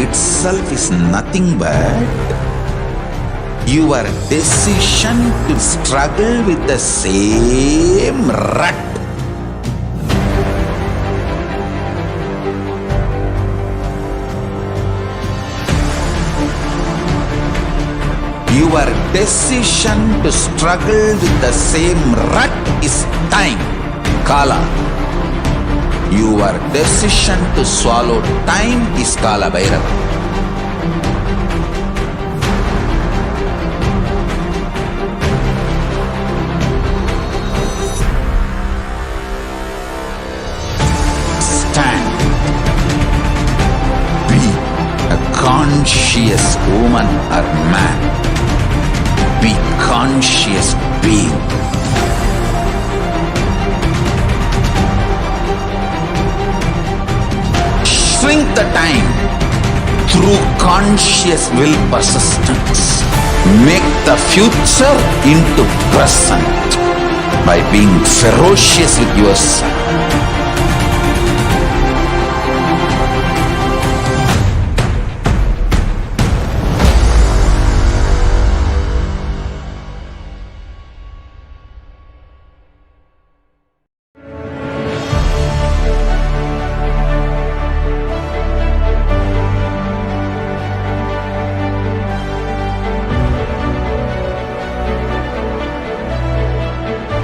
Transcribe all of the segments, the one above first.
itself is nothing but your decision to struggle with the same rut. Your decision to struggle with the same rut is time, Kala. Your decision to swallow time is Kala Bhairava. Stand. Be a conscious woman or man. Be conscious being. Shrink the time through conscious will persistence. Make the future into present by being ferocious with yourself.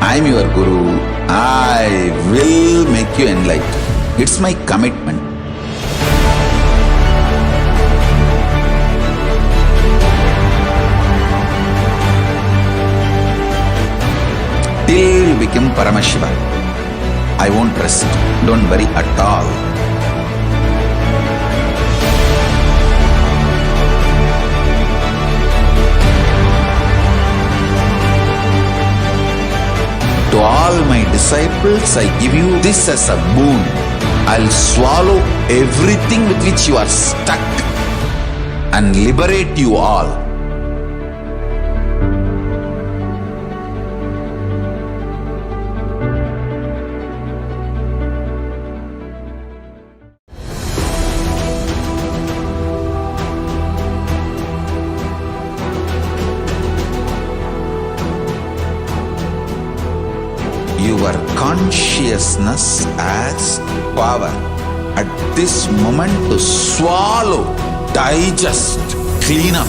I am your Guru. I will make you enlightened. It's my commitment. Till you become Paramashiva, I won't rest. Don't worry at all. To all my disciples, I give you this as a boon. I'll swallow everything with which you are stuck and liberate you all. Your consciousness has power at this moment to swallow, digest, clean up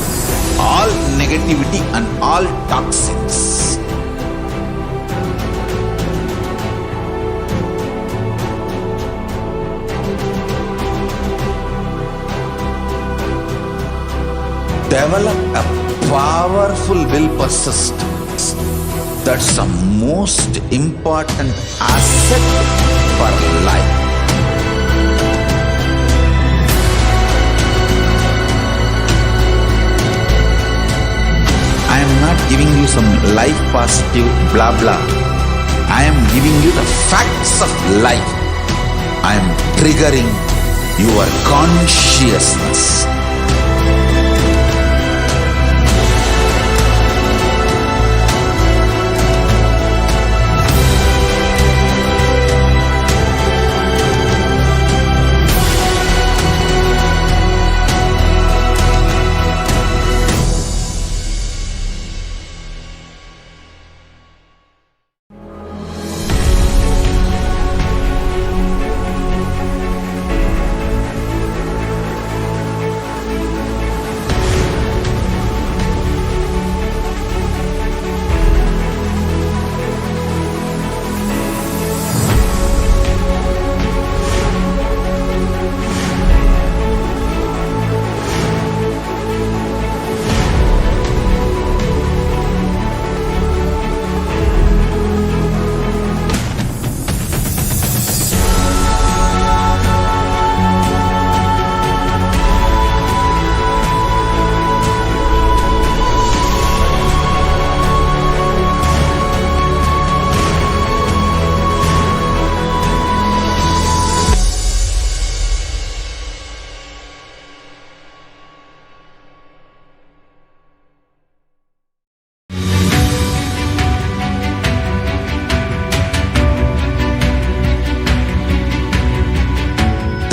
all negativity and all toxins. Develop a powerful will persistence. That's the most important asset for life. I am not giving you some life positive blah blah. I am giving you the facts of life. I am triggering your consciousness.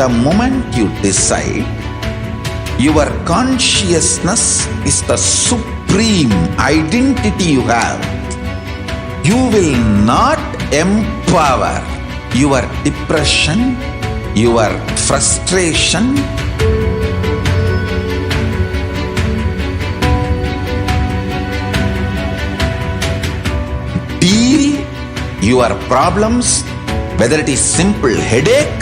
The moment you decide Your consciousness is the supreme identity you have. You will not empower your depression, your frustration, deal your problems, whether it is simple headache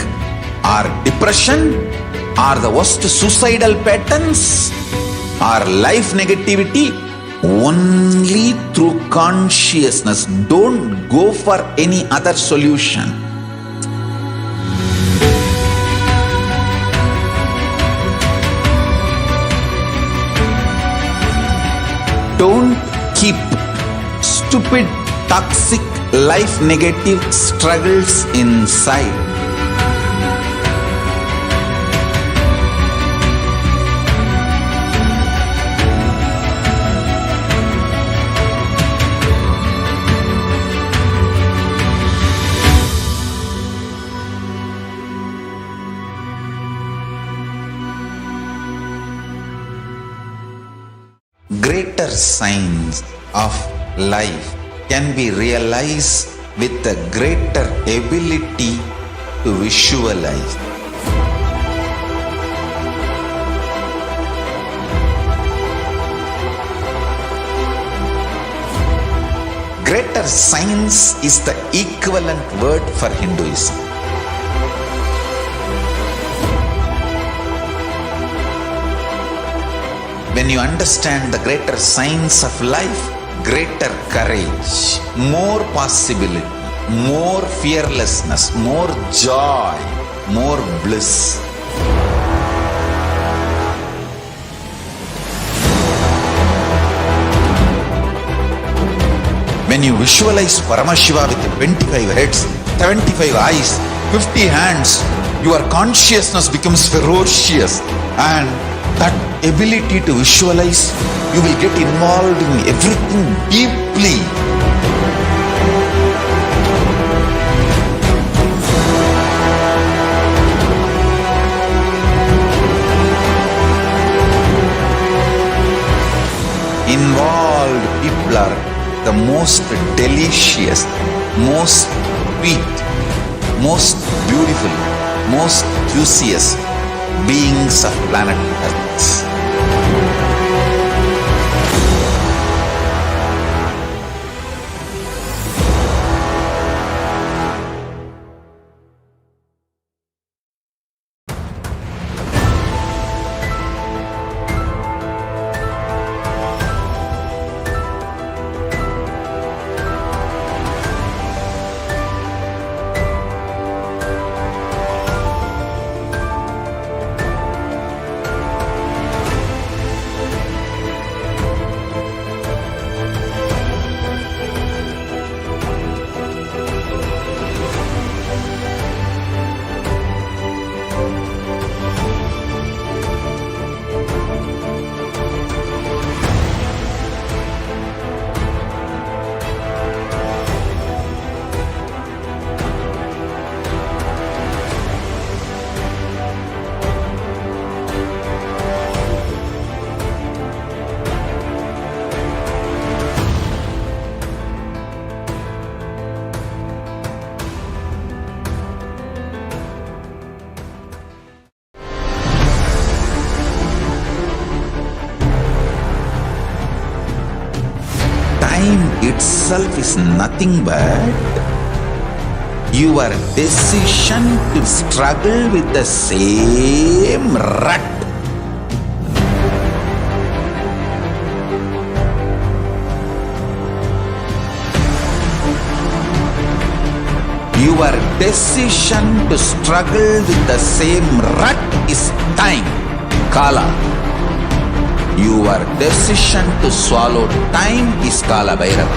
or depression or the worst suicidal patterns or life negativity, only through consciousness. Don't go for any other solution. Don't keep stupid, toxic, life negative struggles inside. Greater signs of life can be realized with a greater ability to visualize. Greater science is the equivalent word for Hinduism. When you understand the greater science of life, greater courage, more possibility, more fearlessness, more joy, more bliss. When you visualize Paramashiva with 25 heads, 75 eyes, 50 hands, your consciousness becomes ferocious, and that ability to visualize, you will get involved in everything deeply. Involved people are the most delicious, most sweet, most beautiful, most juiciest beings of planet Earth. Time itself is nothing but your decision to struggle with the same rut. Your decision to struggle with the same rut is time, Kala. Your decision to swallow time is Kala Bhairava.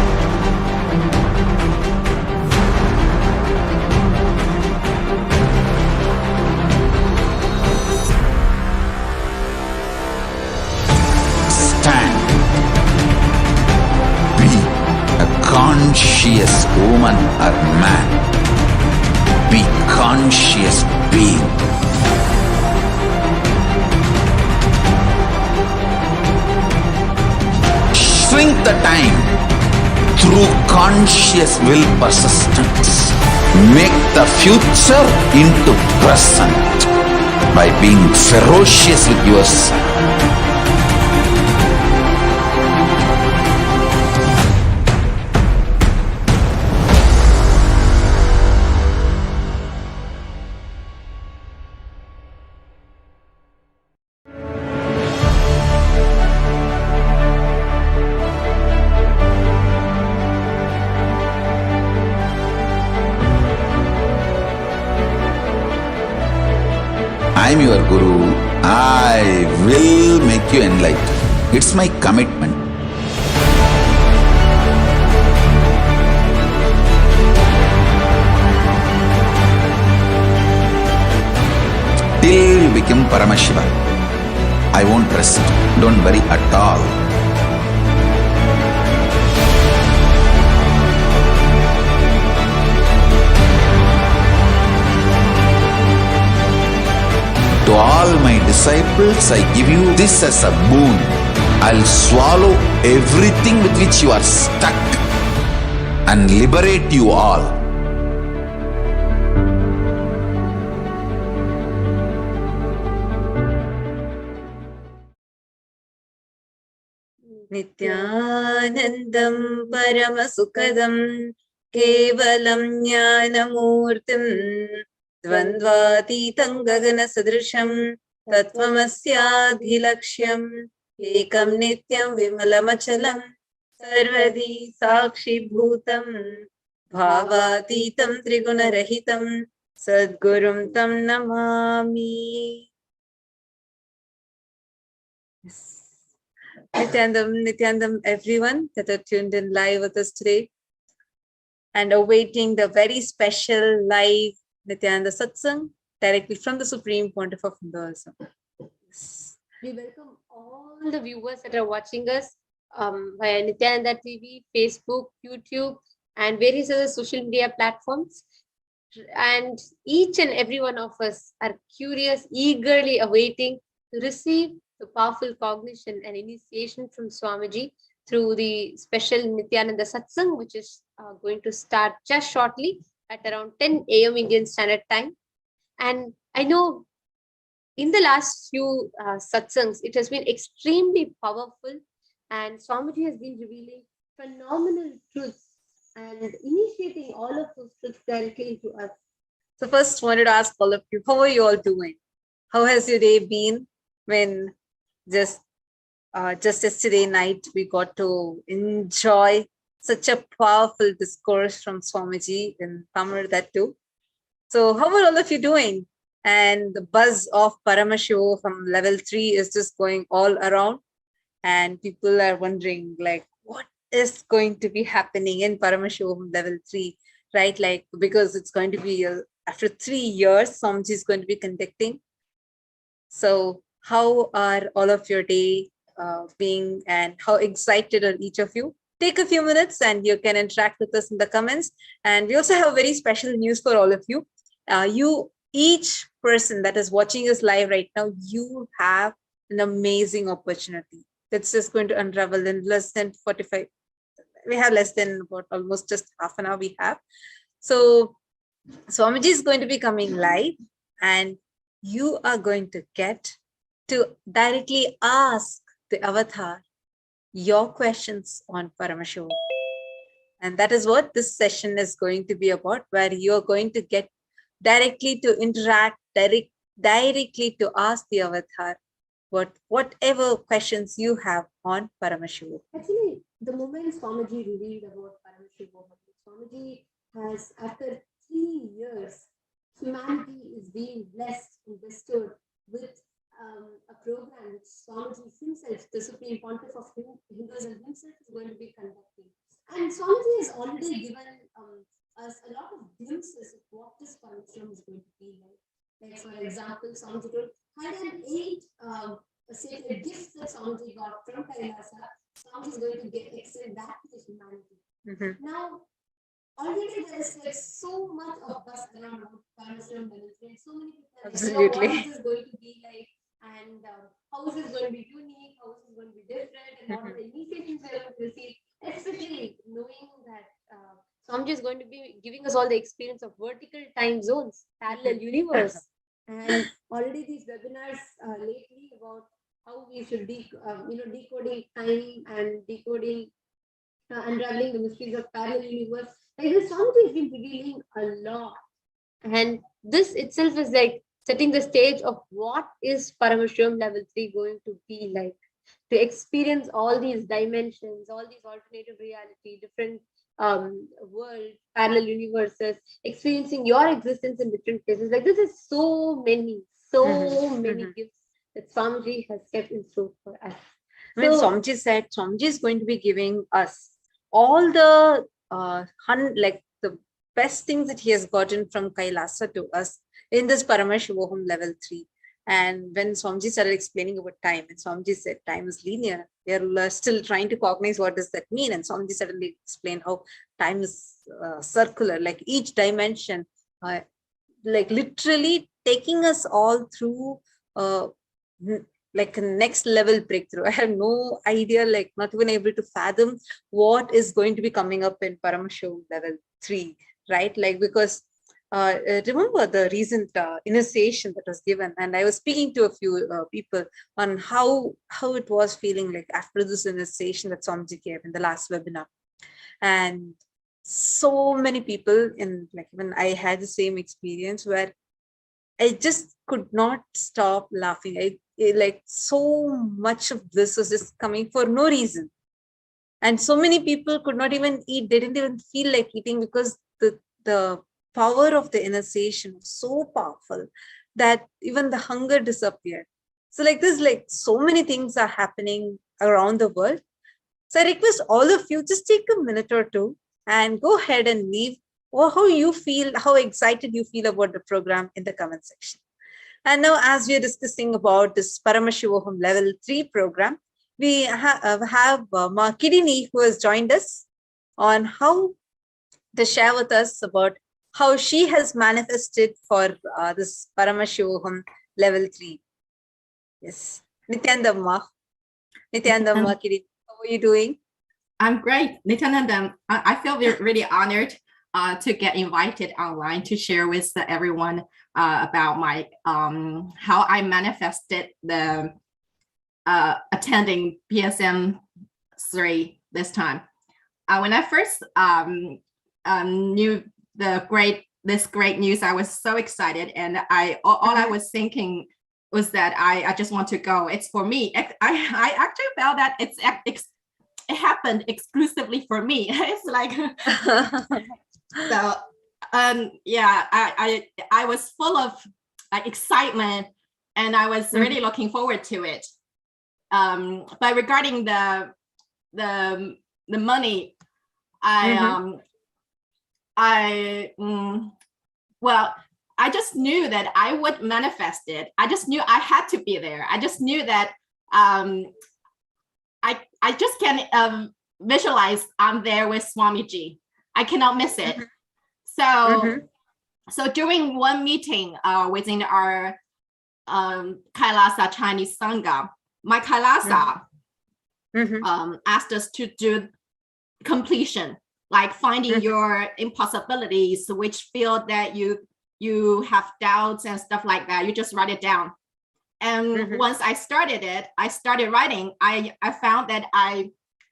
Stand. Be a conscious woman or man. Be conscious being. shrink the time through conscious will persistence. Make the future into present by being ferocious with yourself. I am your Guru. I will make you enlightened. It's my commitment. Till you become Paramashiva, I won't rest. Don't worry at all. To all my disciples, I give you this as a boon. I'll swallow everything with which you are stuck and liberate you all. Nithyanandam Paramasukadam Kevalam Jnanamurtim Dvandvatitam Gagana Sadrisham Tattvamasyaadhilaksham Ekam Nityam Vimalamachalam Sarvadi Sakshi Bhutam Bhavatitam Trigunarahitam Sadgurum Tam Namami. Nithyanandam, everyone that are tuned in live with us today and awaiting the very special live Nithyananda Satsang directly from the Supreme Pontiff of Hinduism. We welcome all the viewers that are watching us via Nithyananda TV, Facebook, YouTube, and various other social media platforms. And each and every one of us are curious, eagerly awaiting to receive the powerful cognition and initiation from Swamiji through the special Nithyananda Satsang, which is going to start just shortly at around 10 a.m. Indian Standard Time. And I know in the last few satsangs, it has been extremely powerful, and Swamiji has been revealing phenomenal truths and initiating all of those truths directly into us. So first, wanted to ask all of you, how are you all doing? How has your day been? When just yesterday night we got to enjoy such a powerful discourse from Swamiji in Tamil, that too. So how are all of you doing? And the buzz of Paramashivoham level 3 is just going all around, and people are wondering like what is going to be happening in Paramashivoham level 3, right? Like, because it's going to be after 3 years Swamiji is going to be conducting. So how are all of your day being, and how excited are each of you? Take a few minutes and you can interact with us in the comments. And we also have very special news for all of you. Each person that is watching us live right now, you have an amazing opportunity that's just going to unravel in less than 45. We have less than about almost just half an hour we have. So Swamiji is going to be coming live, and you are going to get to directly ask the avatar your questions on Paramashivoham. And that is what this session is going to be about, where you are going to get directly to interact, directly to ask the avatar whatever questions you have on Paramashivoham. Actually, the moment Swamiji revealed about Paramashivoham, Swamiji has, after 3 years, humanity is being blessed and bestowed with a program which Swamiji himself, the Supreme Pontiff of Hinduism himself, is going to be conducting. And Swamiji has already given us a lot of glimpses of what this Paramashivoham is going to be like. Like, for example, Swamiji told 108 sacred gifts that Swamiji got from KAILASA. Swamiji is going to extend that to the humanity. Now, already there is like so much of buzz around Paramashivoham level 3. So many people are like, what is this going to be like? And how is this going to be unique? How is this going to be different? And what are the initiatives we are going to receive? Swamiji is going to be giving us all the experience of vertical time zones, parallel universe. And already these webinars lately about how we should decoding time and decoding, unraveling the mysteries of parallel universe. Like this, Swamiji has been revealing a lot. And this itself is like setting the stage of what is Paramashivoham level 3 going to be like, to experience all these dimensions, all these alternative reality, different world, parallel universes, experiencing your existence in different places. Like this is so many gifts that Swamiji has kept in store for us. When Swamiji said Swamiji is going to be giving us all the the best things that he has gotten from KAILASA to us in this Paramashivoham level 3. And when Swamiji started explaining about time, and Swamiji said time is linear, we are still trying to cognize what does that mean. And Swamiji suddenly explained how time is circular, like each dimension, like literally taking us all through like a next level breakthrough. I have no idea, like not even able to fathom what is going to be coming up in Paramashivoham level 3, right? Like, because remember the recent initiation that was given, and I was speaking to a few people on how it was feeling like after this initiation that Swamiji gave in the last webinar. And so many people, in like when I had the same experience where I just could not stop laughing. Like so much of this was just coming for no reason. And so many people could not even eat. They didn't even feel like eating because the power of the initiation was so powerful that even the hunger disappeared. So like this, like so many things are happening around the world. So I request all of you, just take a minute or two and go ahead and leave, or how you feel, how excited you feel about the program in the comment section. And now, as we are discussing about this Paramashivoham level 3 program, we have Kidini, who has joined us on how to share with us about how she has manifested for this Paramashivoham level 3. Yes, Nithyananda Kidini, how are you doing? I'm great, Nithyananda. I feel really honored to get invited online to share with everyone about my how I manifested the attending PSM 3 this time. When I first knew this great news, I was so excited, and all I was thinking was that I just want to go. It's for me. I actually felt that it happened exclusively for me. It's like so. Yeah, I was full of excitement, and I was really looking forward to it. But regarding the money, well, I just knew that I would manifest it. I just knew I had to be there. I just knew that I just can visualize I'm there with Swamiji. I cannot miss it. So during one meeting within our KAILASA Chinese Sangha, my KAILASA asked us to do completion, like finding your impossibilities, which feel that you have doubts and stuff like that. You just write it down. And once I started it, I started writing. I found that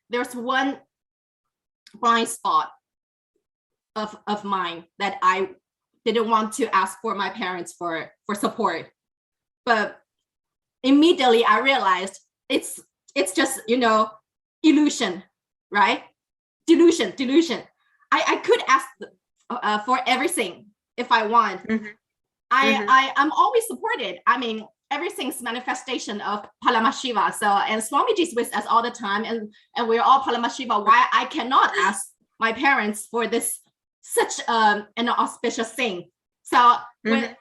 there's one blind spot of mine that I didn't want to ask for my parents for support. But immediately I realized it's just, illusion, right? Delusion. I could ask for everything if I want. I'm always supported. I mean, everything's manifestation of Paramashiva. So, and Swamiji's with us all the time, and we're all Paramashiva. Why I cannot ask my parents for this such an auspicious thing. So when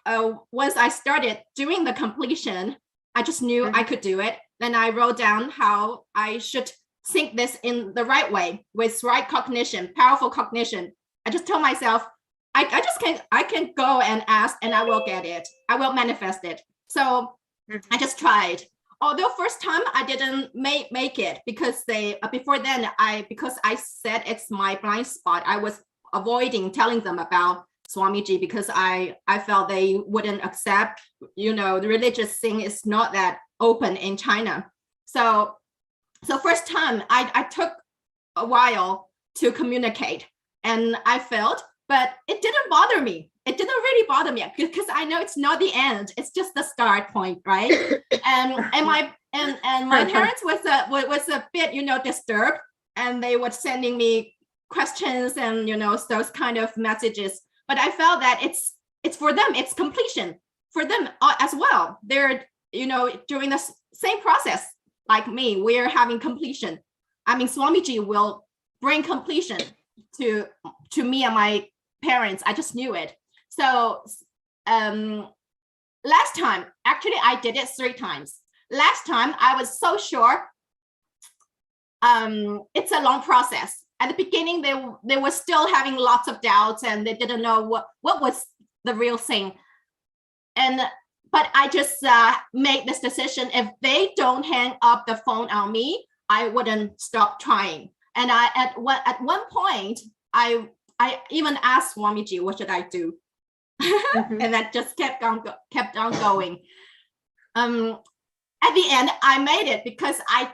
once I started doing the completion, I just knew I could do it. Then I wrote down how I should think this in the right way, with right cognition, powerful cognition. I just told myself, I can go and ask, and I will get it. I will manifest it. So I just tried. Although first time I didn't make it, because before then because I said it's my blind spot. I was avoiding telling them about Swamiji because I felt they wouldn't accept, you know, the religious thing is not that open in China. So first time I took a while to communicate, and I failed, but it didn't bother me. It didn't really bother me because I know it's not the end. It's just the start point, right? and my parents was a bit, you know, disturbed, and they were sending me questions and, you know, those kind of messages. But I felt that it's for them, it's completion for them as well. They're, you know, during the same process like me, we're having completion. I mean, Swamiji will bring completion to me and my parents. I just knew it. So last time, actually, I did it 3 times. Last time, I was so sure. It's a long process. At the beginning, they were still having lots of doubts, and they didn't know what was the real thing. But I just made this decision. If they don't hang up the phone on me, I wouldn't stop trying. And at one point, I even asked Swamiji, what should I do? And that just kept on going. At the end, I made it because I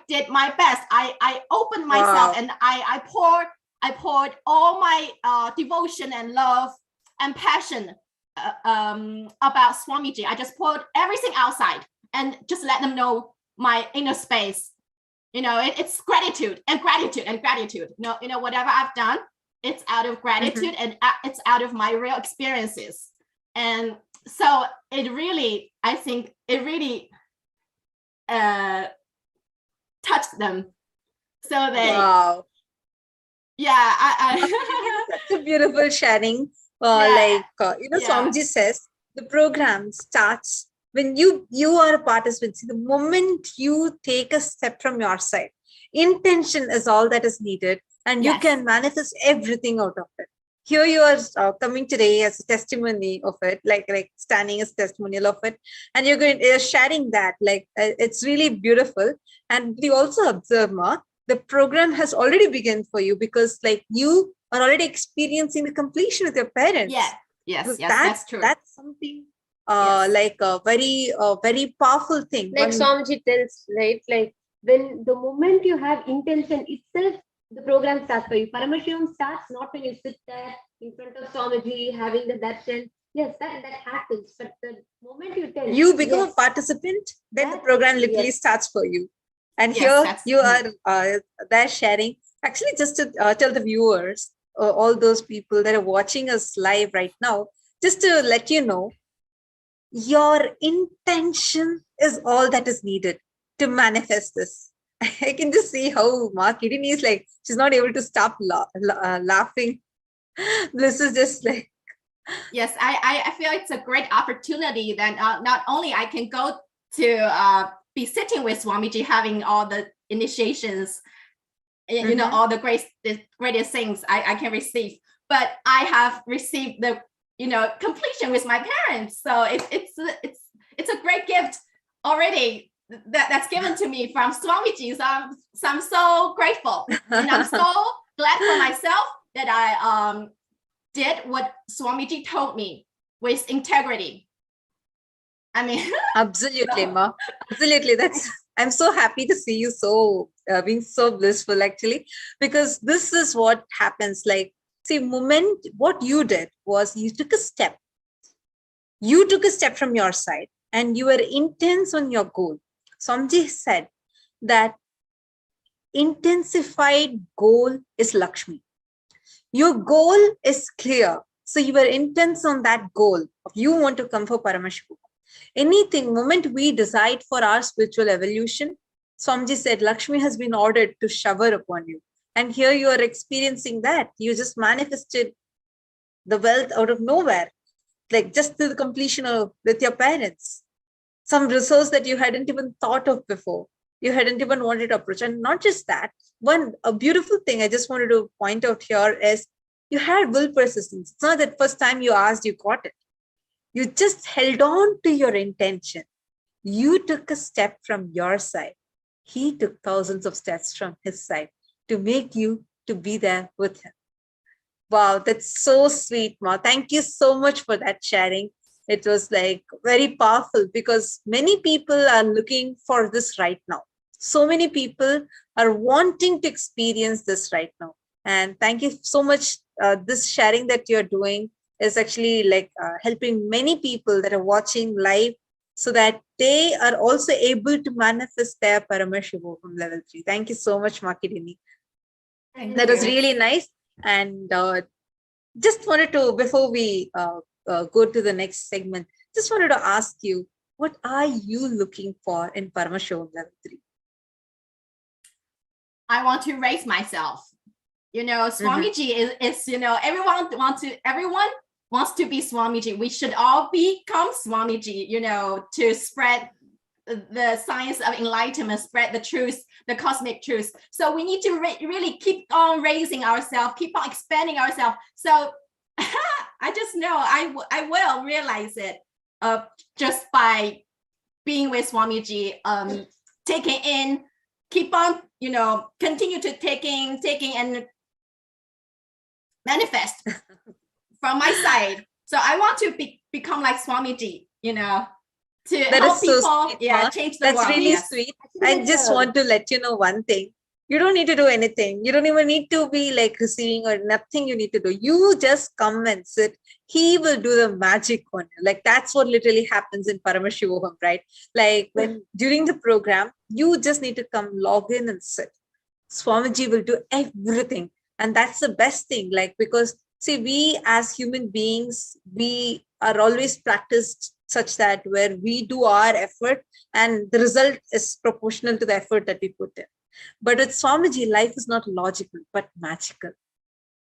did my best. I opened myself. Wow. And I poured all my devotion and love and passion about Swamiji. I just poured everything outside and just let them know my inner space. You know, it's gratitude and gratitude and gratitude. You know, whatever I've done, it's out of gratitude and it's out of my real experiences. And so it really, I think it really touched them. So they, wow. Yeah, I Such a beautiful sharing. You know, Swamiji says the program starts when you are a participant. See, the moment you take a step from your side, intention is all that is needed, and you can manifest everything out of it. Here you are coming today as a testimony of it, like standing as testimonial of it, and you're sharing that. It's really beautiful. And we also observe, Ma, the program has already begun for you because you are already experiencing the completion with your parents. Yes, that's true. That's something a very powerful thing. Like Swamiji tells, right? Like when the moment you have intention itself, the program starts for you. Paramashivoham starts not when you sit there in front of Swamiji having the darshan. Yes, that happens. But the moment you tell you become a participant, then the program literally starts for you. And here you are there sharing. Actually, just to tell the viewers, all those people that are watching us live right now, just to let you know, your intention is all that is needed to manifest this. I can just see how Kidini is she's not able to stop laughing. This is just Yes, I feel it's a great opportunity that not only I can go to be sitting with Swamiji, having all the initiations, you know, all the greatest things I can receive, but I have received the, you know, completion with my parents. So it's a great gift already that's given to me from Swamiji. So I'm so grateful, and I'm so glad for myself that I did what Swamiji told me with integrity. I mean, absolutely, Ma. Absolutely. I'm so happy to see you so being so blissful, actually, because this is what happens. See, what you did was you took a step. You took a step from your side, and you were intense on your goal. Swamiji said that intensified goal is Lakshmi. Your goal is clear. So you were intense on that goal. You want to come for Paramashivoham. Anything, moment we decide for our spiritual evolution, Swamiji said, Lakshmi has been ordered to shower upon you. And here you are experiencing that. You just manifested the wealth out of nowhere, just to the completion with your parents. Some resource that you hadn't even thought of before. You hadn't even wanted to approach. And not just that, a beautiful thing I just wanted to point out here is you had will persistence. It's not that first time you asked, you got it. You just held on to your intention. You took a step from your side. He took thousands of steps from his side to make you to be there with him. Wow, that's so sweet, Ma. Thank you so much for that sharing. It was like very powerful because many people are looking for this right now. So many people are wanting to experience this right now. And thank you so much. This sharing that you're doing is actually like helping many people that are watching live so that they are also able to manifest their Paramashivoham level 3. Thank you so much, Makidini. That was really nice. And just wanted to, before we go to the next segment, just wanted to ask you, what are you looking for in Paramashivoham level 3? I want to raise myself. You know, Swamiji is, you know, everyone wants to be Swamiji. We should all become Swamiji, you know, to spread the science of enlightenment, spread the truth, the cosmic truth. So we need to really keep on raising ourselves, keep on expanding ourselves. So I just know I will realize it just by being with Swamiji, taking in, keep on, you know, continue to taking and manifest from my side. So I want to become like Swamiji, you know, to That help is so people, sweet, yeah, Ma. change the That's world. really Yes. sweet. I just want to let you know one thing. You don't need to do anything. You don't even need to be like receiving or nothing you need to do. You just come and sit. He will do the magic on you. Like that's what literally happens in Paramashivoham, right? Like when during the program, you just need to come log in and sit. Swamiji will do everything. And that's the best thing. Like, because see, we as human beings, we are always practiced such that where we do our effort and the result is proportional to the effort that we put in. But with Swamiji, life is not logical, but magical.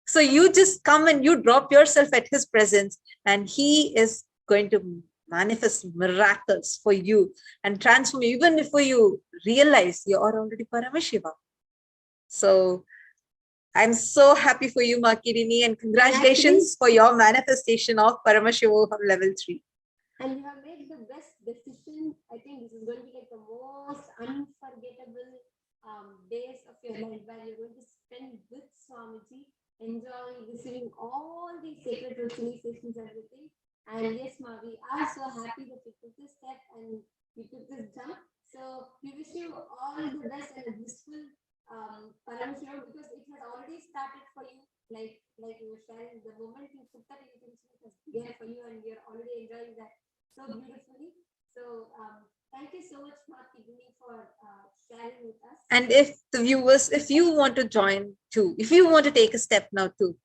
So you just come and you drop yourself at his presence and he is going to manifest miracles for you and transform you even before you realize you are already Paramashiva. So I'm so happy for you, Makidini, and congratulations for your manifestation of Paramashivoham level 3. And you have made the best decision. I think this is going to be like the most unforgettable days of your life where you're going to spend with Swamiji, enjoying receiving all these sacred ritualizations, everything. And yes, Ma, we are so happy that you took this step and you took this jump. So we wish you all the best and a blissful Paramashivoham, because it has already started for you. Like you were sharing, the moment you put that intention, it was there for you and you're already enjoying that so beautifully. So thank you so much, Makidini, for sharing with us. And if the viewers, if you want to join too, if you want to take a step now too,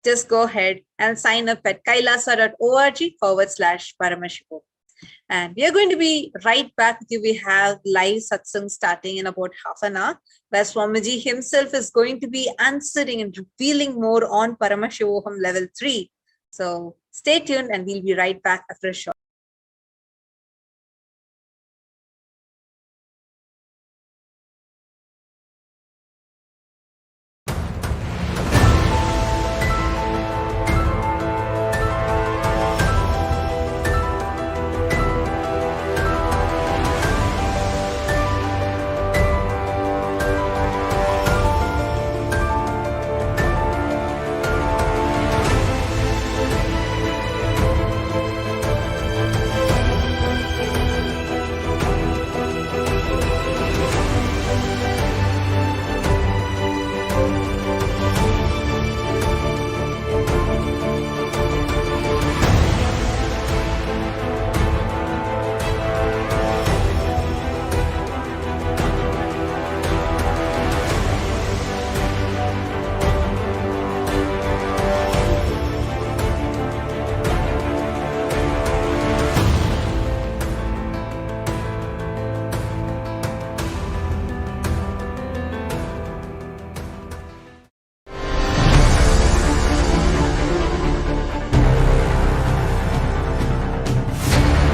just go ahead and sign up at kailasa.org/Paramashivoham. And we are going to be right back with you. We have live satsang starting in about half an hour, where Swamiji himself is going to be answering and revealing more on Paramashivoham level 3. So stay tuned and we'll be right back after a short.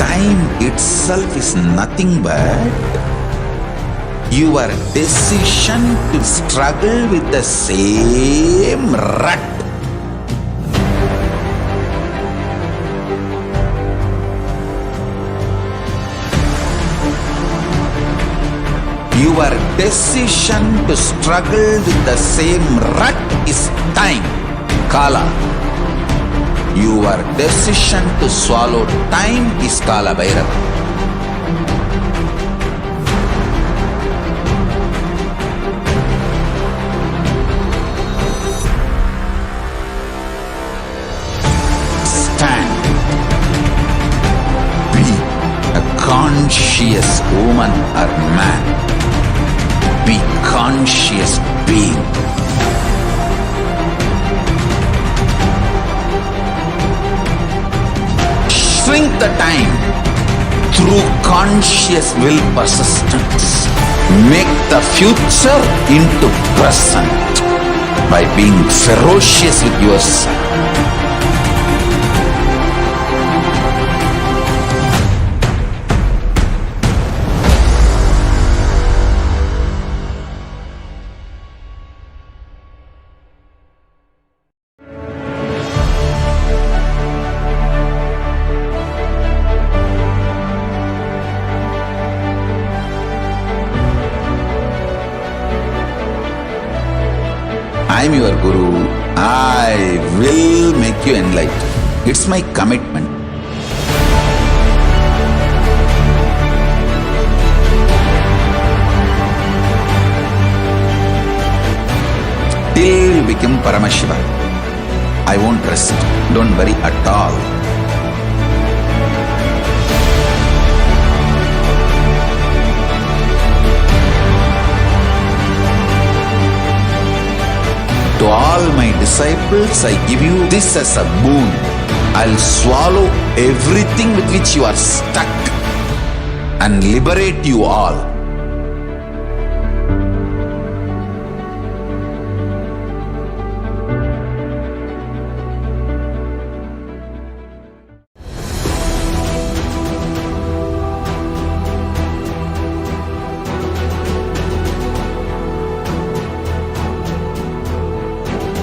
Time itself is nothing but your decision to struggle with the same rut. Your decision to struggle with the same rut is time. Kala. Your decision to swallow time is Kala Bhairava. Stand. Be a conscious woman or man. Be conscious being. Shrink the time through conscious will persistence. Make the future into present by being ferocious with yourself. I am your Guru. I will make you enlightened. It's my commitment. Till you become Paramashiva, I won't rest. Don't worry at all. To all my disciples, I give you this as a boon. I'll swallow everything with which you are stuck and liberate you all.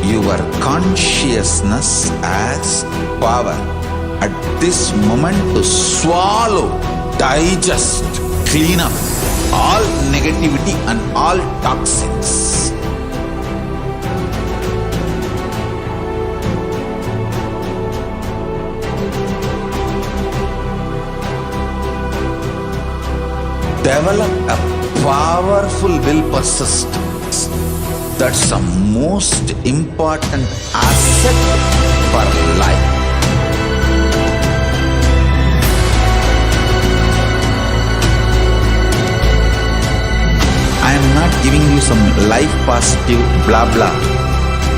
Your consciousness has power at this moment to swallow, digest, clean up all negativity and all toxins. Develop a powerful will persistence. That's the most important asset for life. I am not giving you some life positive blah blah.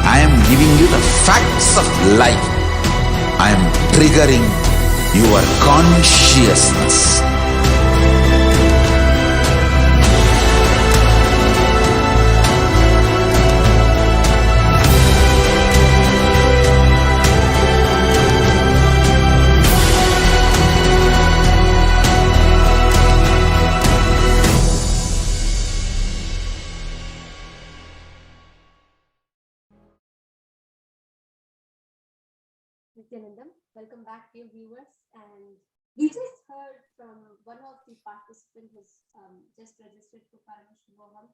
I am giving you the facts of life. I am triggering your consciousness. Nithyanandam, welcome back, dear viewers. And we just heard from one of the participants who's just registered for Paramashivoham,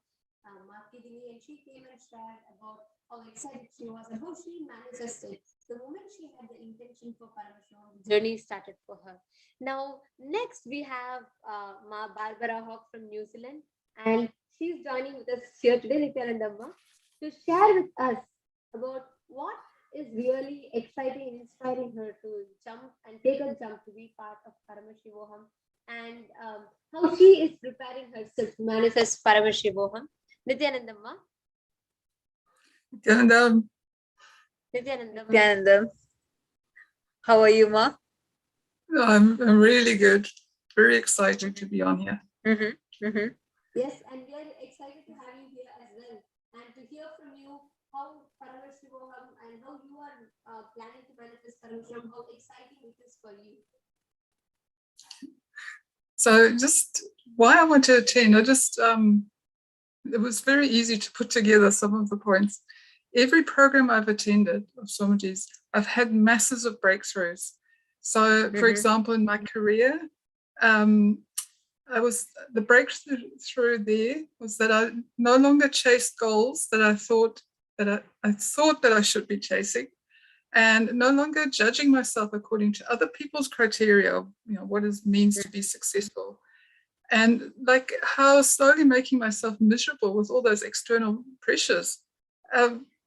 Markedini, and she came and shared about how excited she was and how she manifested the moment she had the intention for Paramashivoham. The journey started for her. Now, next we have Ma Barbara Hawk from New Zealand, and she's joining with us here today, Nithyanandam, to share with us about what is really exciting and inspiring her to jump and take a jump to be part of Paramashivoham, and how she is preparing herself to manifest Paramashivoham. Nithyanandam. Nithyanandam. How are you, Ma? I'm really good. Very excited to be on here. Yes, and we are excited to have you here as well, and to hear from you how Paramashivoham and how you are planning to manifest Paramashivoham, how exciting it is for you. So just why I want to attend, it was very easy to put together some of the points. Every program I've attended of Swamiji's, I've had masses of breakthroughs. So for example, in my career, the breakthrough there was that I no longer chased goals that I thought that I should be chasing. and no longer judging myself according to other people's criteria of, what it means to be successful. And like how slowly making myself miserable with all those external pressures.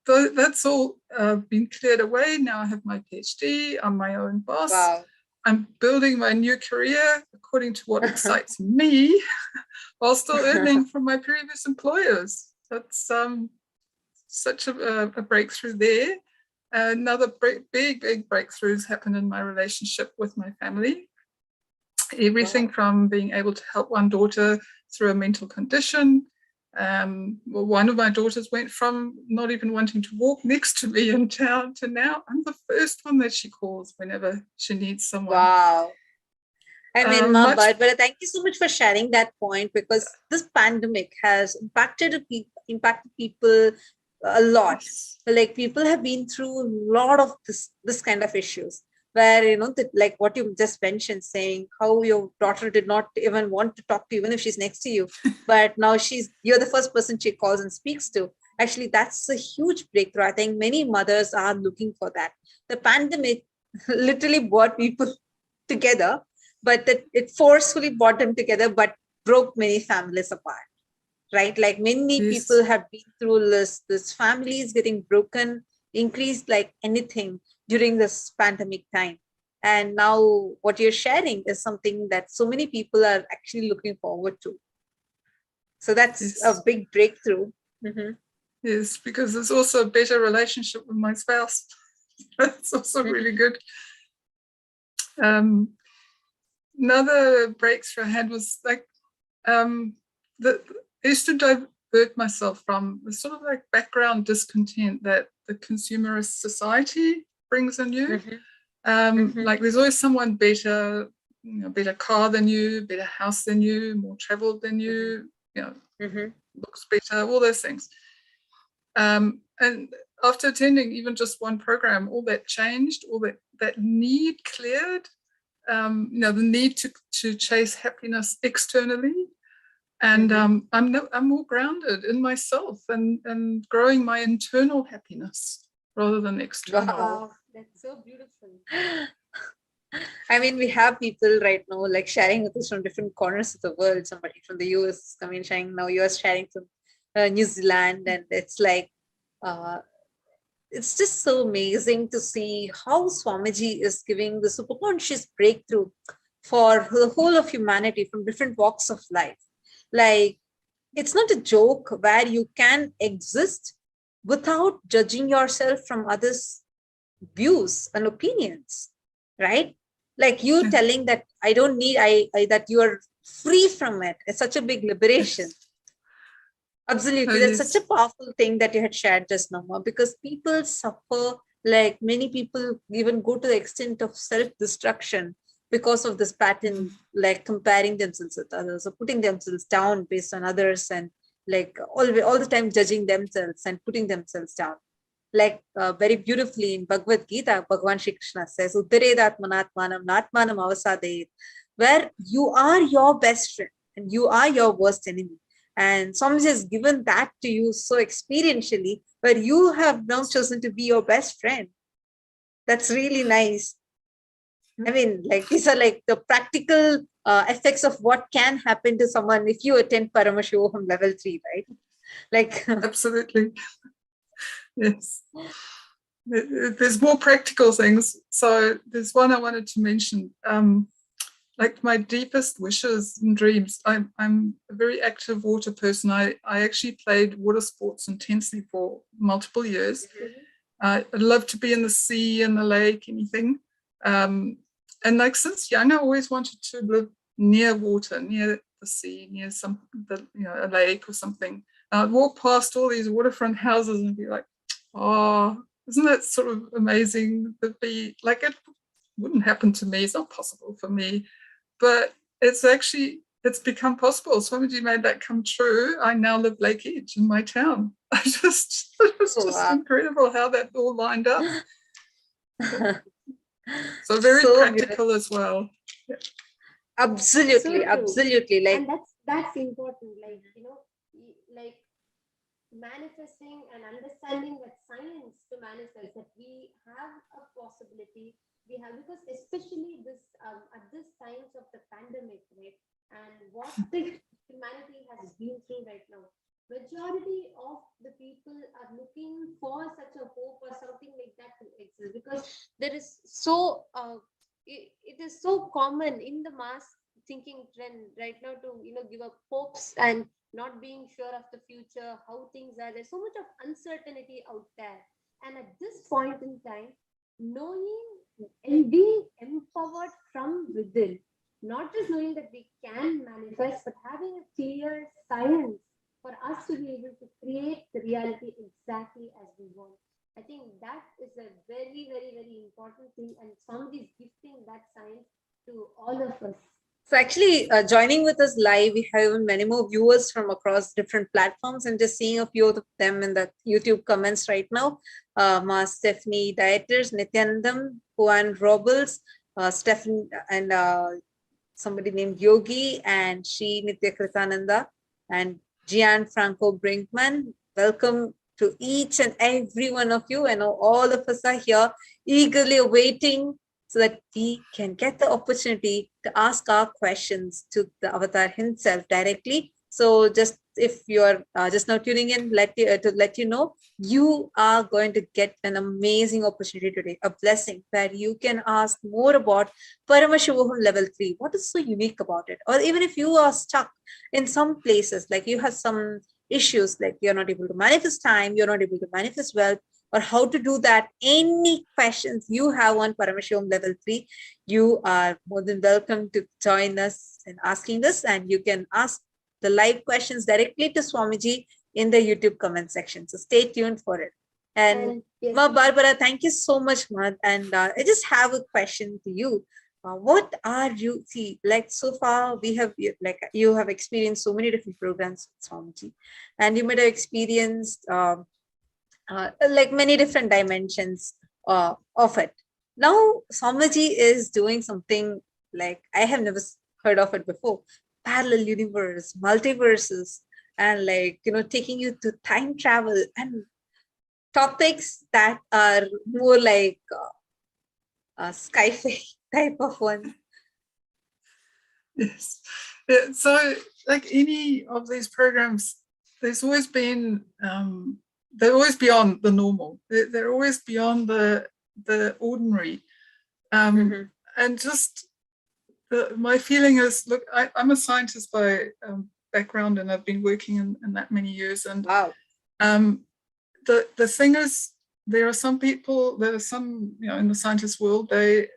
That's all been cleared away. Now I have my PhD, I'm my own boss. Wow. I'm building my new career according to what excites me, while still earning from my previous employers. That's such a breakthrough there. Another big breakthroughs happened in my relationship with my family. Everything from being able to help one daughter through a mental condition. One of my daughters went from not even wanting to walk next to me in town to now I'm the first one that she calls whenever she needs someone. Wow. I mean, Barbara, thank you so much for sharing that point, because this pandemic has impacted people a lot. Like people have been through a lot of this kind of issues, where like what you just mentioned, saying how your daughter did not even want to talk to you even if she's next to you, but now you're the first person she calls and speaks to. Actually, that's a huge breakthrough. I think many mothers are looking for that. The pandemic literally brought people together, but that it forcefully brought them together, but broke many families apart. Right? Like many people have been through this families getting broken, increased like anything during this pandemic time. And now what you're sharing is something that so many people are actually looking forward to. So that's a big breakthrough. Mm-hmm. Yes, because there's also a better relationship with my spouse. That's also really good. Another breakthrough I had was like I used to divert myself from the sort of like background discontent that the consumerist society brings in you. Like there's always someone better, better car than you, better house than you, more traveled than you, looks better, all those things. And after attending even just one program, all that changed, all that need cleared. The need to chase happiness externally. And I'm more grounded in myself and growing my internal happiness rather than external. Wow, that's so beautiful. I mean, we have people right now like sharing with us from different corners of the world. Somebody from the US coming sharing, now you are sharing from New Zealand, and it's like it's just so amazing to see how Swamiji is giving the superconscious breakthrough for the whole of humanity from different walks of life. Like, it's not a joke where you can exist without judging yourself from others' views and opinions, right? Like you telling that I don't need, that you are free from it. It's such a big liberation. Absolutely. That's such a powerful thing that you had shared just now, because people suffer, like many people even go to the extent of self-destruction because of this pattern, like comparing themselves with others or putting themselves down based on others, and like all the time judging themselves and putting themselves down. Like very beautifully in Bhagavad Gita, Bhagavan Shri Krishna says, Uttaredatmanatmanam natmanam avasadeyet, where you are your best friend and you are your worst enemy. And Swamiji has given that to you so experientially, where you have now chosen to be your best friend. That's really nice. I mean, like these are like the practical effects of what can happen to someone if you attend Paramashivoham level 3, right? Like absolutely. Yes. There's more practical things. So there's one I wanted to mention. Like my deepest wishes and dreams. I'm a very active water person. I actually played water sports intensely for multiple years. I'd love to be in the sea, in the lake, anything. And like since young, I always wanted to live near water, near the sea, near a lake or something. I'd walk past all these waterfront houses and be like, oh, isn't that sort of amazing? To be like, it wouldn't happen to me. It's not possible for me, but it's become possible. Swamiji made that come true. I now live Lake Edge in my town. It's just incredible how that all lined up. So very practical as well. Yeah. Absolutely, absolutely. Like, and that's important. Like, like manifesting and understanding that science to manifest, that we have a possibility, we have, because especially this at this times of the pandemic, right, and what the humanity has been through right now, majority of the people are looking for such a hope or something like that to exist, because there is so it is so common in the mass thinking trend right now to give up hopes and not being sure of the future, how things are. There's so much of uncertainty out there. And at this point in time, knowing and being empowered from within, not just knowing that we can manifest, but having a clear science for us to be able to create the reality exactly as we want. I think that is a very, very, very important thing. And somebody is gifting that science to all of us. So actually joining with us live, we have many more viewers from across different platforms, and just seeing a few of them in the YouTube comments right now. Ma Stephanie Dieters, Nithyanandam, Juan Robles, Stephen, and somebody named Yogi, and Shri Nitya Kritananda, and Gian Franco Brinkman. Welcome to each and every one of you. I know all of us are here eagerly awaiting so that we can get the opportunity to ask our questions to the avatar himself directly. So just if you're just now tuning in, to let you know, you are going to get an amazing opportunity today, a blessing where you can ask more about Paramashivoham level 3. What is so unique about it? Or even if you are stuck in some places, like you have some issues, like you're not able to manifest time, you're not able to manifest wealth, or how to do that, any questions you have on Paramashivoham level 3, you are more than welcome to join us in asking this, and you can ask the live questions directly to Swamiji in the YouTube comment section. So stay tuned for it. And yes, Ma Barbara, thank you so much, Ma. And I just have a question to you. What are you, see, like so far we have, like you have experienced so many different programs with Swamiji, and you might have experienced like many different dimensions of it. Now Swamiji is doing something like I have never heard of it before: parallel universe, multiverses, and like taking you to time travel and topics that are more like sci-fi type of one. Yes. Yeah, so like any of these programs, there's always been they're always beyond the normal. They're always beyond the ordinary. And just my feeling is, look, I'm a scientist by background, and I've been working in that many years. And wow. The thing is, there are some people, there are some, in the scientist world, they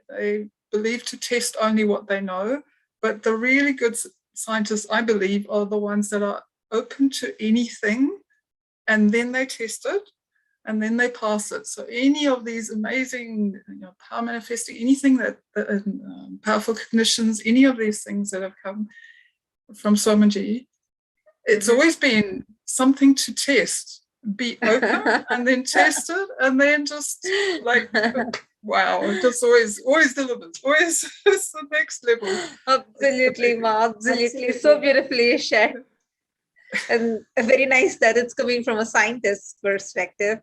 believe to test only what they know. But the really good scientists, I believe, are the ones that are open to anything, and then they test it, and then they pass it. So any of these amazing power manifesting, anything that powerful cognitions, any of these things that have come from Swamiji, it's always been something to test, be open, and then test it, and then just like, wow, it just always delivers, always it's the next level. Absolutely, Ma, absolutely. So beautifully shared. And very nice that it's coming from a scientist's perspective.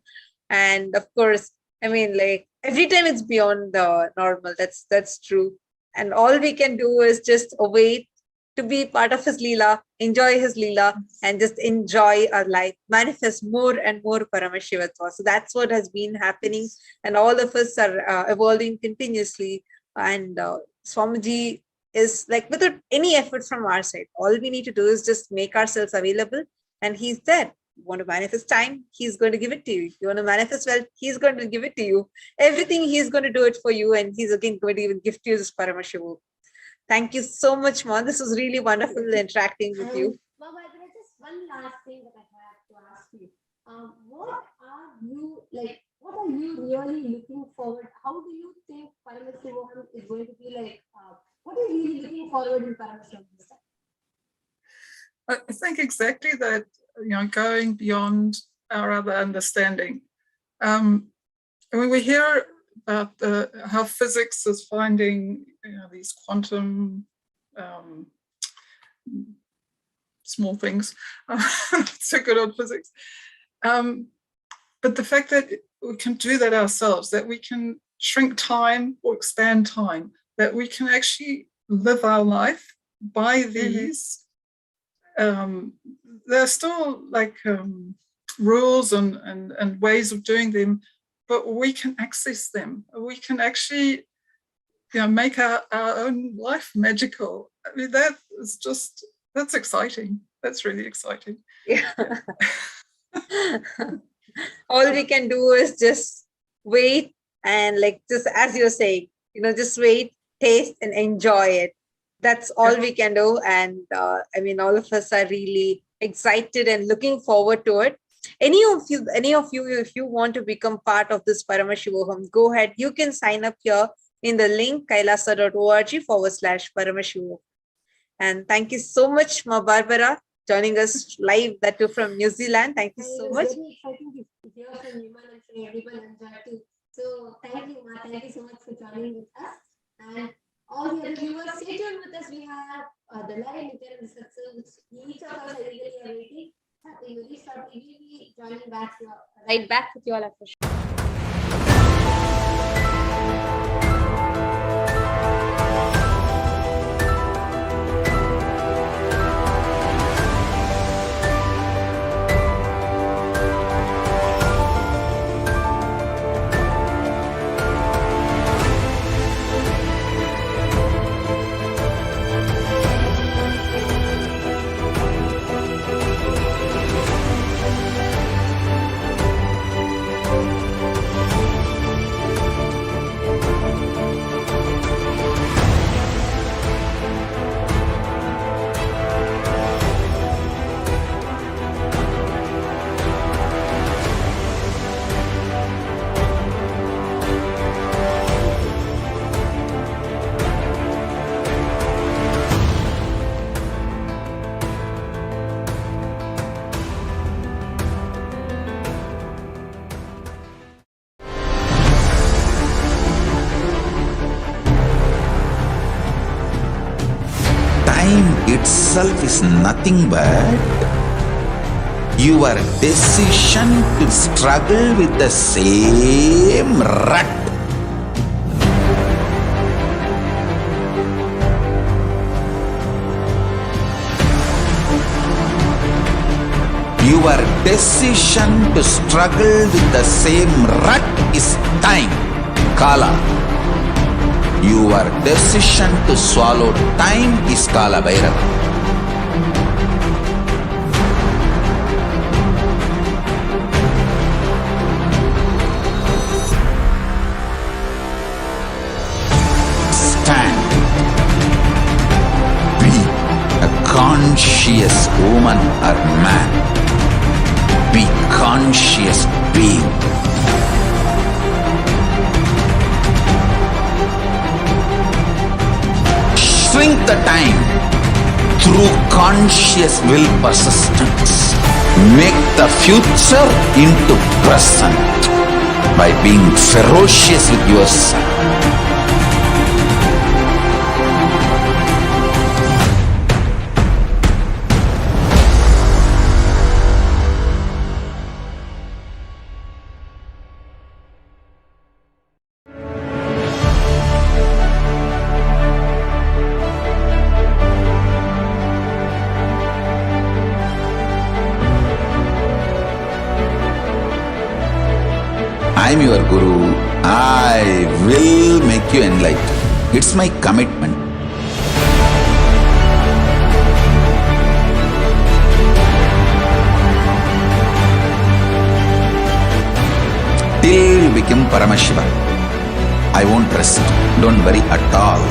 And of course, I mean, like every time it's beyond the normal. That's true. And all we can do is just await to be part of his Leela, enjoy his Leela, and just enjoy our life, manifest more and more Paramashivatva. So that's what has been happening. And all of us are evolving continuously. And Swamiji is like, without any effort from our side, all we need to do is just make ourselves available, and he's there. You want to manifest time, he's going to give it to you. You want to manifest wealth, he's going to give it to you. Everything, he's going to do it for you, and he's again going to even gift you this Paramashivu. Thank you so much, Ma. This was really wonderful interacting with you. Mama, just one last thing that I have to ask you. What are you like? What are you really looking forward? How do you think Paramashivoham is going to be like? What are you really looking forward in Paramashivoham? I think exactly that. Going beyond our other understanding. I mean, we hear about how physics is finding these quantum small things. So good on physics, But the fact that we can do that ourselves, that we can shrink time or expand time, that we can actually live our life by these, there are still like rules and ways of doing them, but we can access them. We can actually, make our own life magical. I mean, that's exciting. That's really exciting. Yeah. All we can do is just wait and just as you're saying, just wait, taste and enjoy it. That's all we can do. And all of us are really excited and looking forward to it. Any of you, if you want to become part of this Paramashivoham, go ahead. You can sign up here in the link kailasa.org/Paramashivoham. And thank you so much, Ma Barbara, joining us live, that too from New Zealand. Thank you so much. Very exciting to hear from you, and from everyone enjoyed too. So thank you, Ma. Thank you so much for joining with us. And all the other viewers, stay tuned with us. We have the live Nithyananda Satsang, which each of us are eagerly awaiting. Very shortly, we'll be joining back right back with you all after. Itself is nothing but your decision to struggle with the same rut. Your decision to struggle with the same rut is time, Kala. Your decision to swallow time is Kala Bhairava. Stand. Be a conscious woman or man. Be conscious being. Shrink the time through conscious will persistence. Make the future into present by being ferocious with yourself. I am your Guru. I will make you enlightened. It's my commitment. Till you become Paramashiva, I won't rest. Don't worry at all.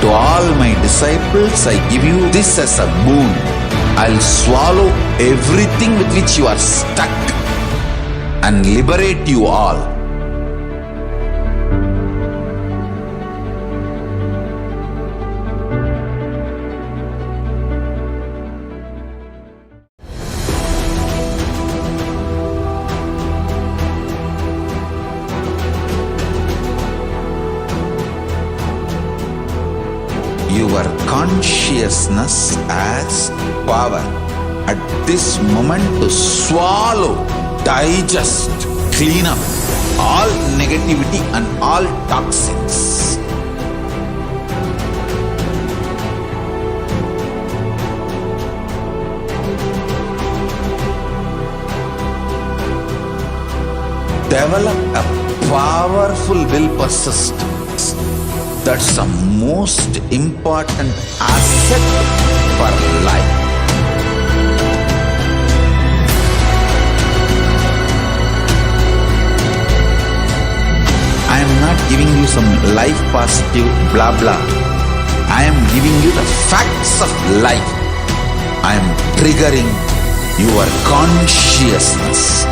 To all my disciples, I give you this as a boon. I'll swallow everything with which you are stuck and liberate you all. your consciousness as power at this moment to swallow, digest, clean up all negativity and all toxins. Develop a powerful will persistence. That's the most important asset for life. I am not giving you some life positive blah blah. I am giving you the facts of life. I am triggering your consciousness.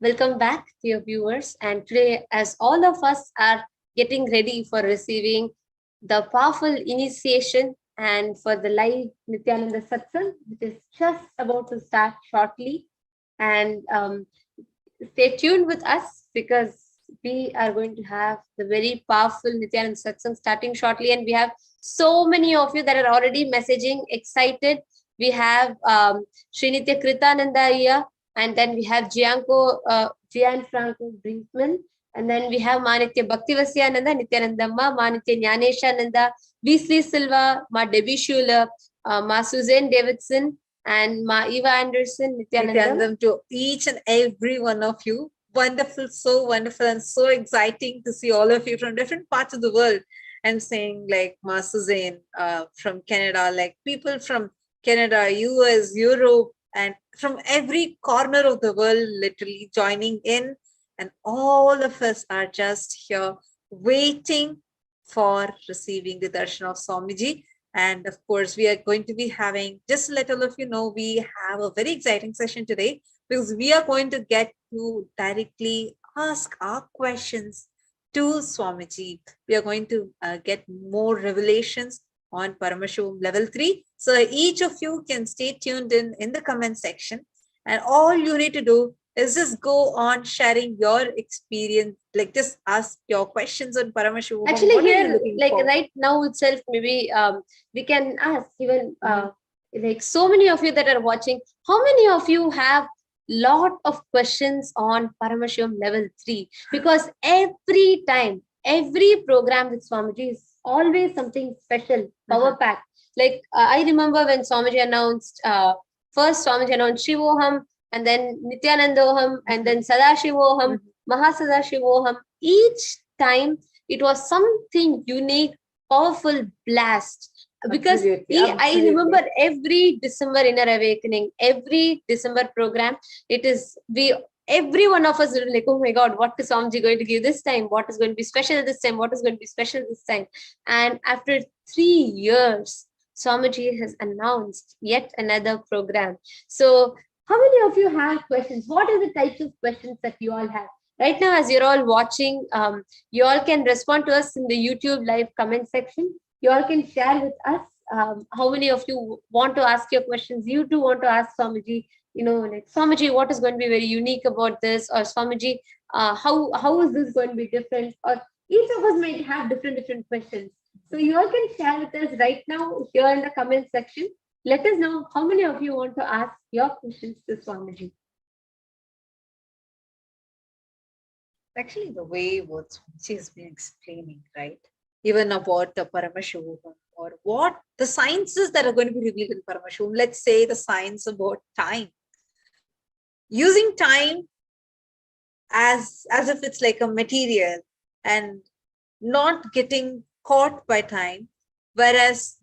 Welcome back, dear viewers. And today, as all of us are getting ready for receiving the powerful initiation and for the live Nithyananda Satsang, which is just about to start shortly. And stay tuned with us because we are going to have the very powerful Nithyananda Satsang starting shortly. And we have so many of you that are already messaging, excited. We have Srinitya Kritananda here. And then we have Gianfranco Brinkman. And then we have Manitya Bhaktivasyananda, Nithyanandamma, Manitya Jnaneshananda, Weasley Silva, Ma Debbie Schuler, Ma Suzanne Davidson, and Ma Eva Anderson, Nithyanandam to each and every one of you. Wonderful, so wonderful and so exciting to see all of you from different parts of the world. And saying like Ma Suzanne from Canada, like people from Canada, US, Europe, and from every corner of the world literally joining in, and all of us are just here waiting for receiving the darshan of Swamiji. And of course we are going to be having, just to let all of you know, we have a very exciting session today because we are going to get to directly ask our questions to Swamiji. We are going to get more revelations on Paramashivoham level 3. So each of you can stay tuned in the comment section, and all you need to do is just go on sharing your experience, like just ask your questions on Paramashivoham. Actually here, like right now itself, maybe we can ask even like so many of you that are watching, how many of you have lot of questions on Paramashivoham level 3? Because every time, every program with Swamiji is always something special, power pack. Like I remember when Swamiji announced, first Swamiji announced Shivoham, and then Nithyanandoham, and then Sadashivoham, Mahasadashivoham. Each time it was something unique, powerful blast. Because I remember every December Inner Awakening, every December program, it is, every one of us are like, oh my God, what is Swamiji going to give this time? What is going to be special this time? What is going to be special this time? And after 3 years, Swamiji has announced yet another program. So how many of you have questions? What are the types of questions that you all have? Right now, as you're all watching, you all can respond to us in the YouTube live comment section. You all can share with us how many of you want to ask your questions. You too want to ask Swamiji, you know, like Swamiji, what is going to be very unique about this? Or Swamiji, how is this going to be different? Or each of us might have different questions. So you all can share with us right now here in the comment section. Let us know how many of you want to ask your questions to Swamiji. Actually, the way what she's been explaining, right? Even about the Paramashivoham, or what the sciences that are going to be revealed in Paramashivoham. Let's say the science about time. Using time as if it's like a material and not getting caught by time, whereas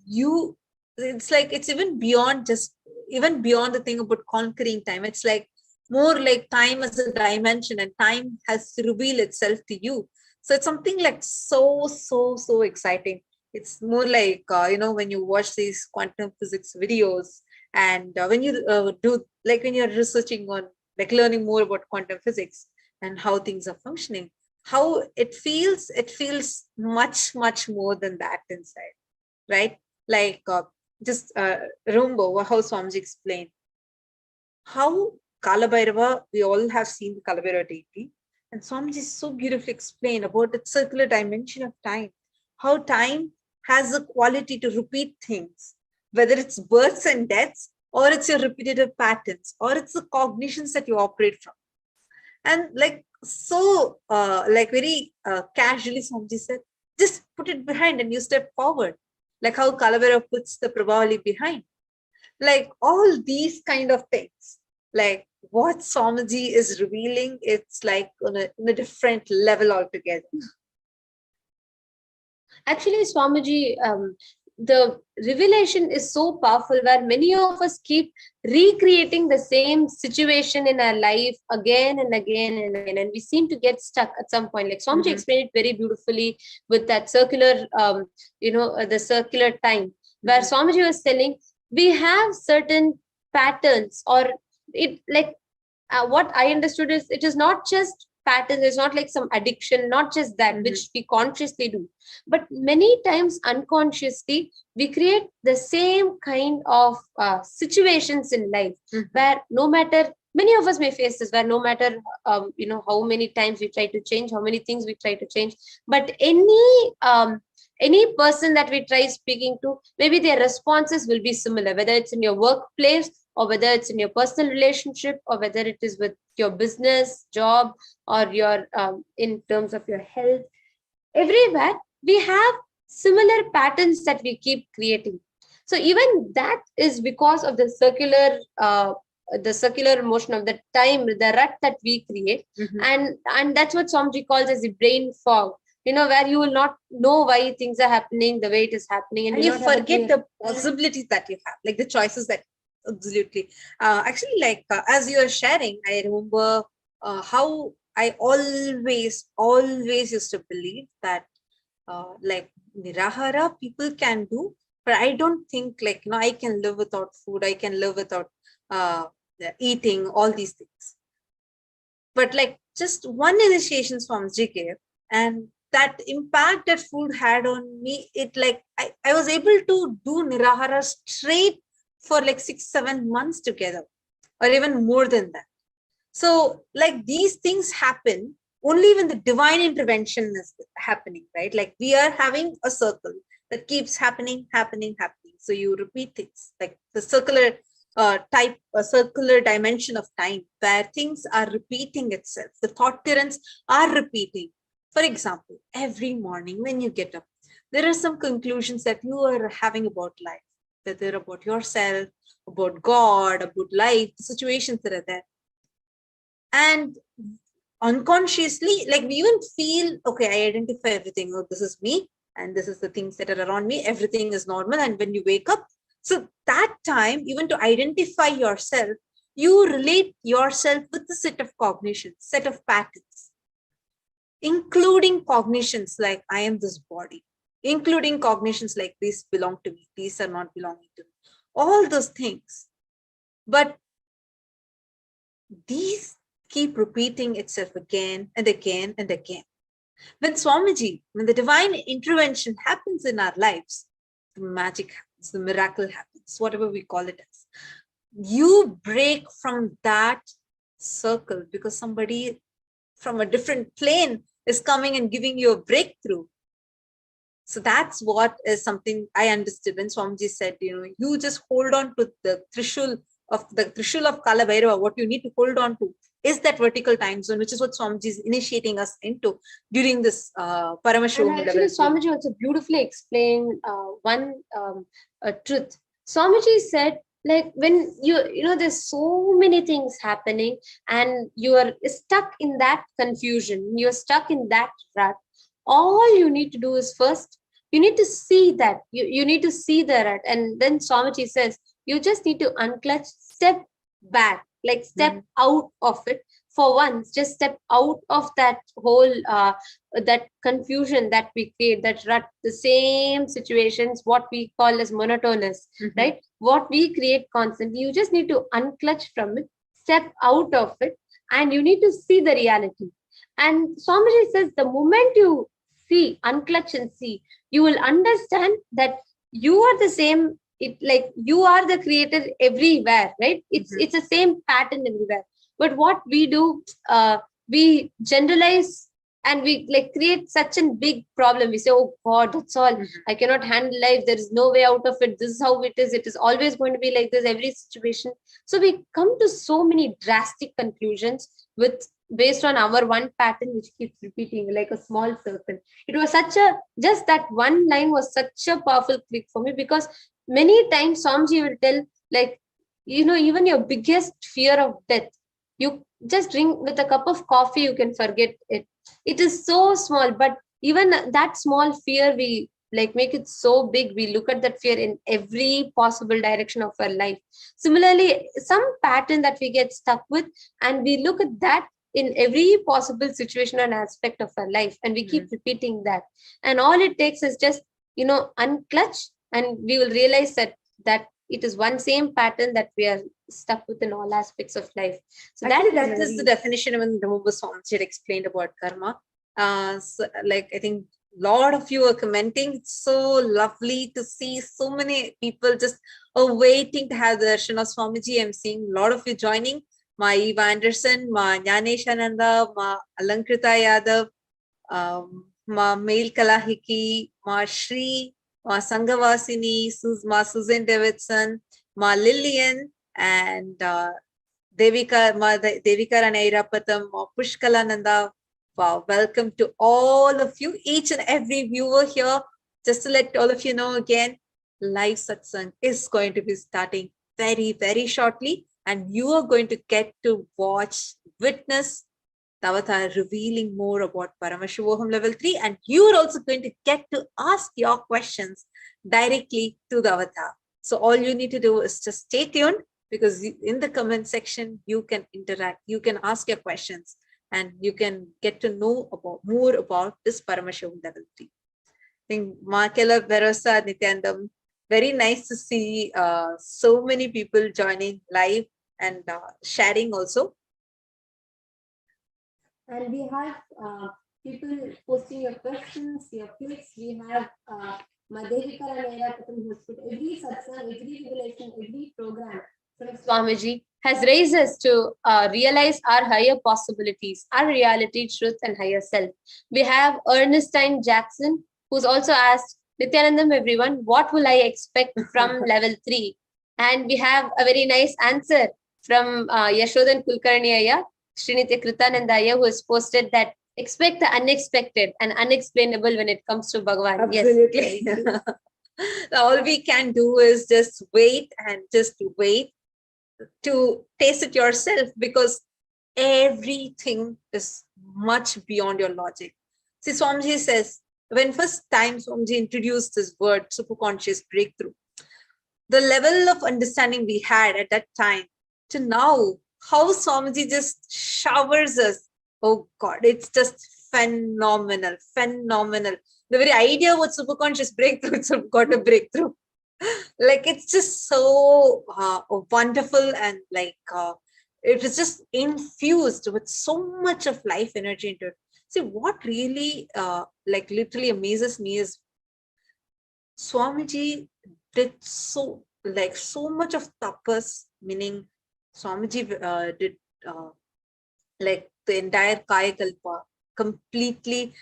it's like it's even beyond the thing about conquering time. It's like more like time as a dimension, and time has to reveal itself to you. So it's something like so exciting. It's more like, when you watch these quantum physics videos, and when you when you're researching on, like, learning more about quantum physics and how things are functioning, how it feels much, much more than that inside, right? Like, just remember how Swamiji explained how Kala Bhairava, we all have seen the Kala Bhairava deity, and Swamiji so beautifully explained about the circular dimension of time, how time has the quality to repeat things, whether it's births and deaths, or it's your repetitive patterns, or it's the cognitions that you operate from. And like, so very casually, Swamiji said, just put it behind and you step forward. Like how Kala Bhairava puts the Prabhavali behind. Like all these kind of things, like what Swamiji is revealing, it's like on a different level altogether. Actually, Swamiji, the revelation is so powerful, where many of us keep recreating the same situation in our life again and again and again, and we seem to get stuck at some point. Like Swamiji explained it very beautifully with that circular, the circular time, where Swamiji was telling, we have certain patterns, or it like what I understood is, it is not just patterns, it's not like some addiction, not just that which we consciously do, but many times unconsciously we create the same kind of situations in life, where no matter, many of us may face this, where no matter how many times we try to change, how many things we try to change, but any person that we try speaking to, maybe their responses will be similar, whether it's in your workplace, or whether it's in your personal relationship, or whether it is with your business, job, or your in terms of your health. Everywhere we have similar patterns that we keep creating. So even that is because of the circular motion of the time, the rut that we create, and that's what Swamiji calls as the brain fog. Where you will not know why things are happening the way it is happening, and you forget the possibilities that you have, like the choices that. Absolutely. Actually, like as you are sharing, I remember how I always used to believe that like Nirahara people can do, but I don't think like, I can live without food, I can live without eating, all these things. But like just one initiation from GK, and that impact that food had on me, it like I was able to do Nirahara straight for like 6-7 months together, or even more than that. So like these things happen only when the divine intervention is happening, right? Like we are having a circle that keeps happening. So you repeat things, like the circular circular dimension of time, where things are repeating itself. The thought currents are repeating. For example, every morning when you get up, there are some conclusions that you are having about life, whether about yourself, about God, about life, the situations that are there. And unconsciously, like we even feel, okay, I identify everything. Oh, this is me, and this is the things that are around me. Everything is normal. And when you wake up, so that time, even to identify yourself, you relate yourself with a set of cognitions, set of patterns, including cognitions like I am this body, including cognitions like these belong to me, these are not belonging to me, all those things. But these keep repeating itself again and again and again. When Swamiji, when the divine intervention happens in our lives, the magic happens, the miracle happens, whatever we call it as. You break from that circle because somebody from a different plane is coming and giving you a breakthrough. So that's what is something I understood when Swamiji said, you just hold on to the Trishul of Kala Bhairava. What you need to hold on to is that vertical time zone, which is what Swamiji is initiating us into during this Paramashivoham. And actually, Swamiji also beautifully explained one truth. Swamiji said, like when there's so many things happening and you are stuck in that confusion, you're stuck in that rut, all you need to do is first, you need to see that, you need to see the rut. And then Swamiji says, you just need to unclutch, step back, like step out of it, for once, just step out of that whole that confusion that we create, that rut, the same situations, what we call as monotonous, right? What we create constantly. You just need to unclutch from it, step out of it, and you need to see the reality. And Swamiji says the moment you see, unclutch and see, you will understand that you are the same. It like you are the creator everywhere, right? It's the same pattern everywhere. But what we do, we generalize and we like create such a big problem. We say, oh God, that's all. I cannot handle life. There is no way out of it. This is how it is. It is always going to be like this, every situation. So we come to so many drastic conclusions with based on our one pattern which keeps repeating like a small circle. It was such a, just that one line was such a powerful click for me, because many times Swamiji will tell, like, you know, even your biggest fear of death, you just drink with a cup of coffee, you can forget it. It is so small, but even that small fear, we like make it so big. We look at that fear in every possible direction of our life. Similarly, some pattern that we get stuck with, and we look at that in every possible situation and aspect of our life, and we keep repeating that. And all it takes is just, you know, unclutch, and we will realize that it is one same pattern that we are stuck with in all aspects of life. So actually, that is the definition when Ramabha Swamiji had explained about karma. So, like, I think a lot of you are commenting. It's so lovely to see so many people just waiting to have the darshan of Swamiji. I'm seeing a lot of you joining. Ma Eva Anderson, Ma Jnaneshananda, Ma Alankrita Yadav, Ma Mail Kalahiki, Ma Shri, Ma Sanghavasini, Ma Susan Davidson, Ma Lillian, and Devika Ranairapatam, Ma Pushkalananda. Wow, welcome to all of you, each and every viewer here. Just to let all of you know again, live satsang is going to be starting very, very shortly, and you are going to get to watch, witness the avatar revealing more about Paramashivoham level 3, and you are also going to get to ask your questions directly to the avatar. So all you need to do is just stay tuned, because in the comment section, you can interact, you can ask your questions, and you can get to know about more about this Paramashivoham level 3. I think Makela Verosa Nithyanandam, very nice to see so many people joining live and sharing also. And we have people posting your questions, your clicks. We have Madhevika Ranera, who has put every satsang, every revelation, every program from Swamiji has raised us to realize our higher possibilities, our reality, truth, and higher self. We have Ernestine Jackson, who's also asked, Nithyanandam, everyone, what will I expect from level 3? And we have a very nice answer from Yashodan Kulkarni, Srinitya Kritanandaya, who has posted that expect the unexpected and unexplainable when it comes to Bhagavan. Absolutely. Yes. All we can do is just wait and just wait to taste it yourself, because everything is much beyond your logic. See, Swamiji says, when first time Swamiji introduced this word, superconscious breakthrough, the level of understanding we had at that time to now, how Swamiji just showers us. Oh God, it's just phenomenal, phenomenal. The very idea of what superconscious breakthrough, it's got a breakthrough. Like, it's just so wonderful, and like it is just infused with so much of life energy into it. See, what really like literally amazes me is Swamiji did so much of tapas, meaning Swamiji did like the entire Kayakalpa completely.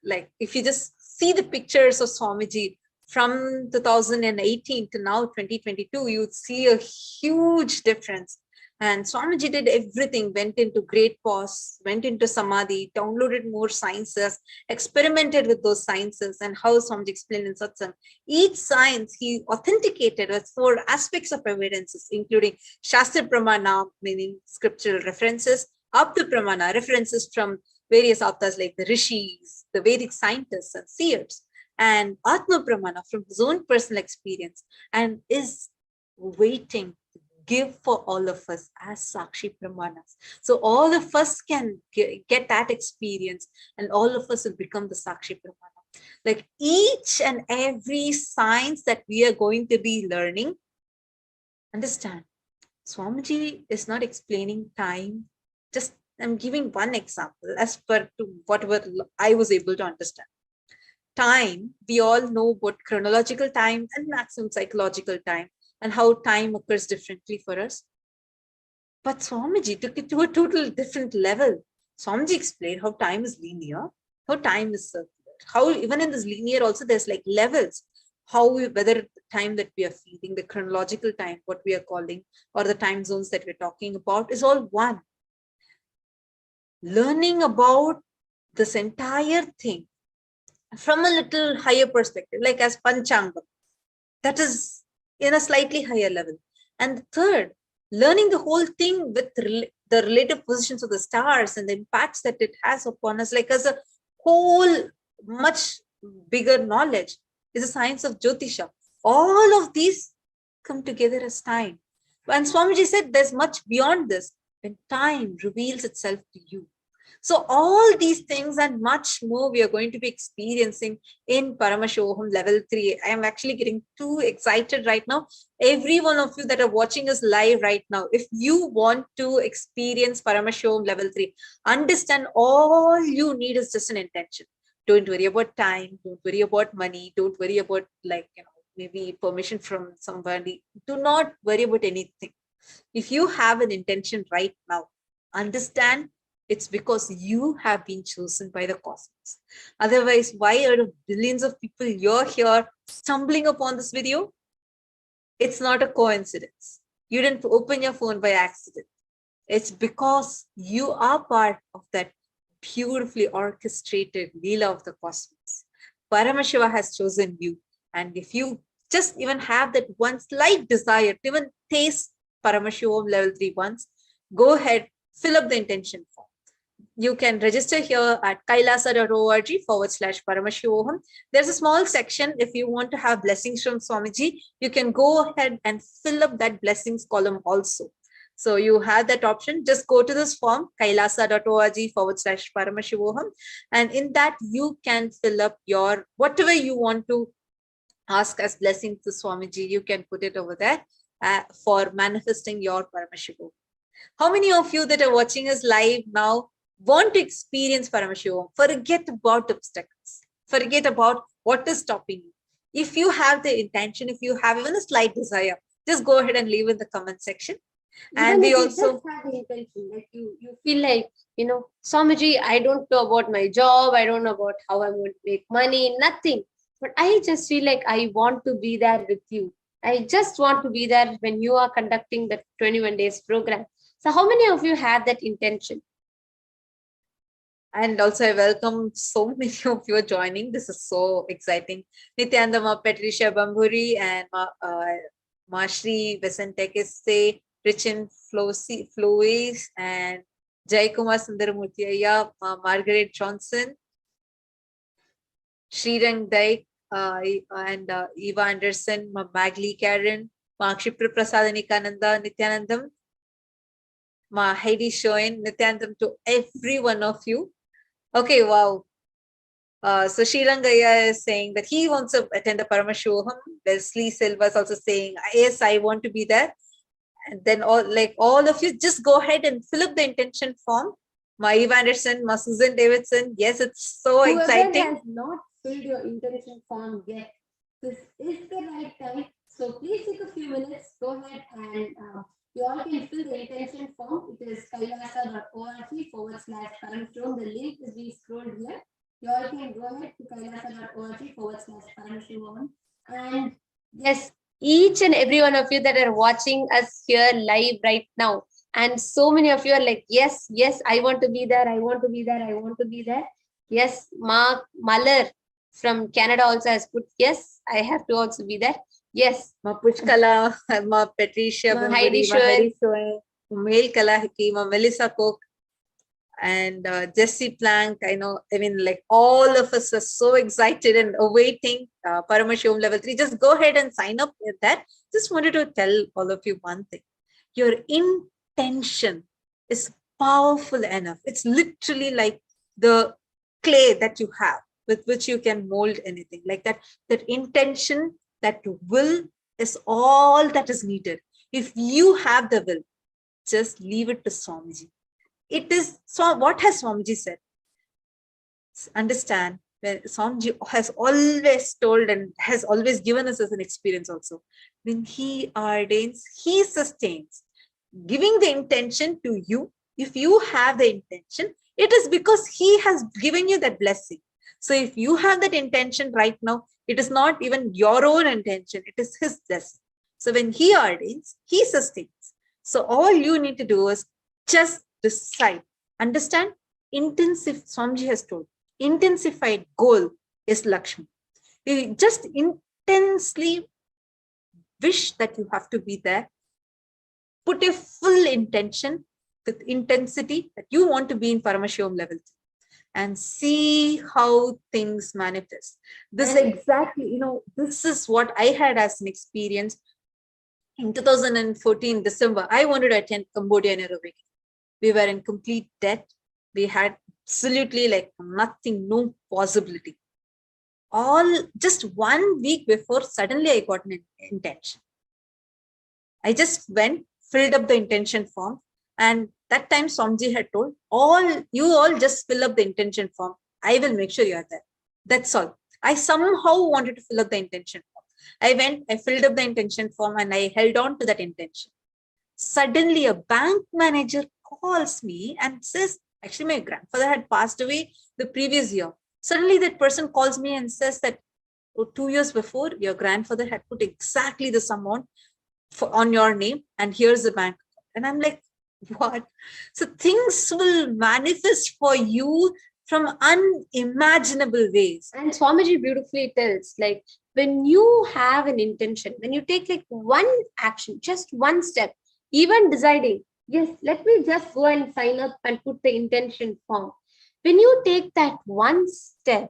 Like, if you just see the pictures of Swamiji from 2018 to now 2022, you would see a huge difference. And Swamiji did everything, went into great pause, went into Samadhi, downloaded more sciences, experimented with those sciences, and how Swamiji explained in Satsang. Each science he authenticated with 4 aspects of evidences, including Shastra Pramana, meaning scriptural references, Apta Pramana, references from various avatars like the Rishis, the Vedic scientists and seers, and Atma Pramana from his own personal experience, and is waiting give for all of us as Sakshi Pramanas. So all of us can get that experience, and all of us will become the Sakshi Pramana. Like each and every science that we are going to be learning, understand, Swamiji is not explaining time. Just I'm giving one example as per to whatever I was able to understand. Time, we all know what chronological time and maximum psychological time and how time occurs differently for us. But Swamiji took it to a total different level. Swamiji explained how time is linear, how time is circular, how even in this linear also there's like levels, how whether the time that we are feeling, the chronological time, what we are calling, or the time zones that we're talking about is all one. Learning about this entire thing from a little higher perspective, like as Panchanga, that is in a slightly higher level. And third, learning the whole thing with the relative positions of the stars and the impacts that it has upon us, like as a whole much bigger knowledge, is a science of Jyotisha. All of these come together as time. And Swamiji said there's much beyond this when time reveals itself to you. So all these things and much more we are going to be experiencing in Paramashivoham level 3. I am actually getting too excited right now. Every one of you that are watching us live right now, if you want to experience Paramashivoham level 3, understand all you need is just an intention. Don't worry about time. Don't worry about money. Don't worry about maybe permission from somebody. Do not worry about anything. If you have an intention right now, understand it's because you have been chosen by the cosmos. Otherwise, why are billions of people you're here stumbling upon this video? It's not a coincidence. You didn't open your phone by accident. It's because you are part of that beautifully orchestrated Leela of the cosmos. Paramashiva has chosen you. And if you just even have that one slight desire to even taste Paramashivoham level 3 once, go ahead, fill up the intention form. You can register here at kailasa.org/Paramashivoham. There's a small section if you want to have blessings from Swamiji. You can go ahead and fill up that blessings column also. So you have that option. Just go to this form, kailasa.org/Paramashivoham. And in that, you can fill up your whatever you want to ask as blessings to Swamiji. You can put it over there for manifesting your Paramashivoham. How many of you that are watching us live now want to experience Paramashivoham? Forget about obstacles. Forget about what is stopping you. If you have the intention, if you have even a slight desire, just go ahead and leave in the comment section. And we also have the intention, like you feel like, Swamiji, I don't know about my job, I don't know about how I'm going to make money, nothing. But I just feel like I want to be there with you. I just want to be there when you are conducting the 21 days program. So how many of you have that intention? And also I welcome so many of you are joining. This is so exciting. Nithyananda Patricia Bamburi and Mashri Vesentekese, Richin Flois, and Jaikumar Sundaramurthy, Margaret Johnson, Srirang Daik, and Eva Anderson, Magli Karen, Kshipra Prasad Nikananda, Nithyanandam, Heidi Shoin, Nithyanandam to every one of you. Okay, wow. So Srirangaya is saying that he wants to attend the Paramashivoham. Leslie Silva is also saying, yes, I want to be there. And then all of you, just go ahead and fill up the intention form. Eva Anderson, Susan Davidson. Yes, it's so exciting. Whoever has not filled your intention form yet, this is the right time. So please take a few minutes, go ahead and you all can fill the intention form. It is kailasa.org/Paramashivoham. The link is being scrolled here. You all can go ahead to kailasa.org/Paramashivoham. And yes, each and every one of you that are watching us here live right now, and so many of you are like, yes, I want to be there, I want to be there, I want to be there. Yes, Mark Muller from Canada also has put, yes, I have to also be there. Yes, Puchkala, Patricia, Heidi Shoen, Mail Kalahiki, Melissa Cook, and Jesse Plank. Like all of us are so excited and awaiting Paramashivoham level 3. Just go ahead and sign up with that. Just wanted to tell all of you one thing. your intention is powerful enough. It's literally like the clay that you have with which you can mold anything. Like that intention, that will is all that is needed. If you have the will, just leave it to Swamiji. It is, so what has Swamiji said? Understand, when Swamiji has always told and has always given us as an experience also. When he ordains, he sustains. Giving the intention to you, if you have the intention, it is because he has given you that blessing. So if you have that intention right now, it is not even your own intention, it is his blessing. So when he ordains, he sustains. So all you need to do is just decide. Understand? Swamiji has told, intensified goal is Lakshmi. You just intensely wish that you have to be there. Put a full intention with intensity that you want to be in Paramashivoham level 3, and see how things manifest. This exactly, this is what I had as an experience in 2014 December. I wanted to attend Cambodia aerobic. We were in complete debt. We had absolutely like nothing, no possibility. All just 1 week before, suddenly I got an intention. I just went, filled up the intention form, and that time Swamiji had told, you all just fill up the intention form. I will make sure you are there. That's all. I somehow wanted to fill up the intention form. I went, I filled up the intention form, and I held on to that intention. Suddenly a bank manager calls me and says, actually my grandfather had passed away the previous year. Suddenly that person calls me and says that 2 years before, your grandfather had put exactly this amount on your name, and here's the bank. And I'm like, what? So things will manifest for you from unimaginable ways. And Swamiji beautifully tells, like, when you have an intention, when you take like one action, just one step, even deciding, yes, let me just go and sign up and put the intention form. When you take that one step,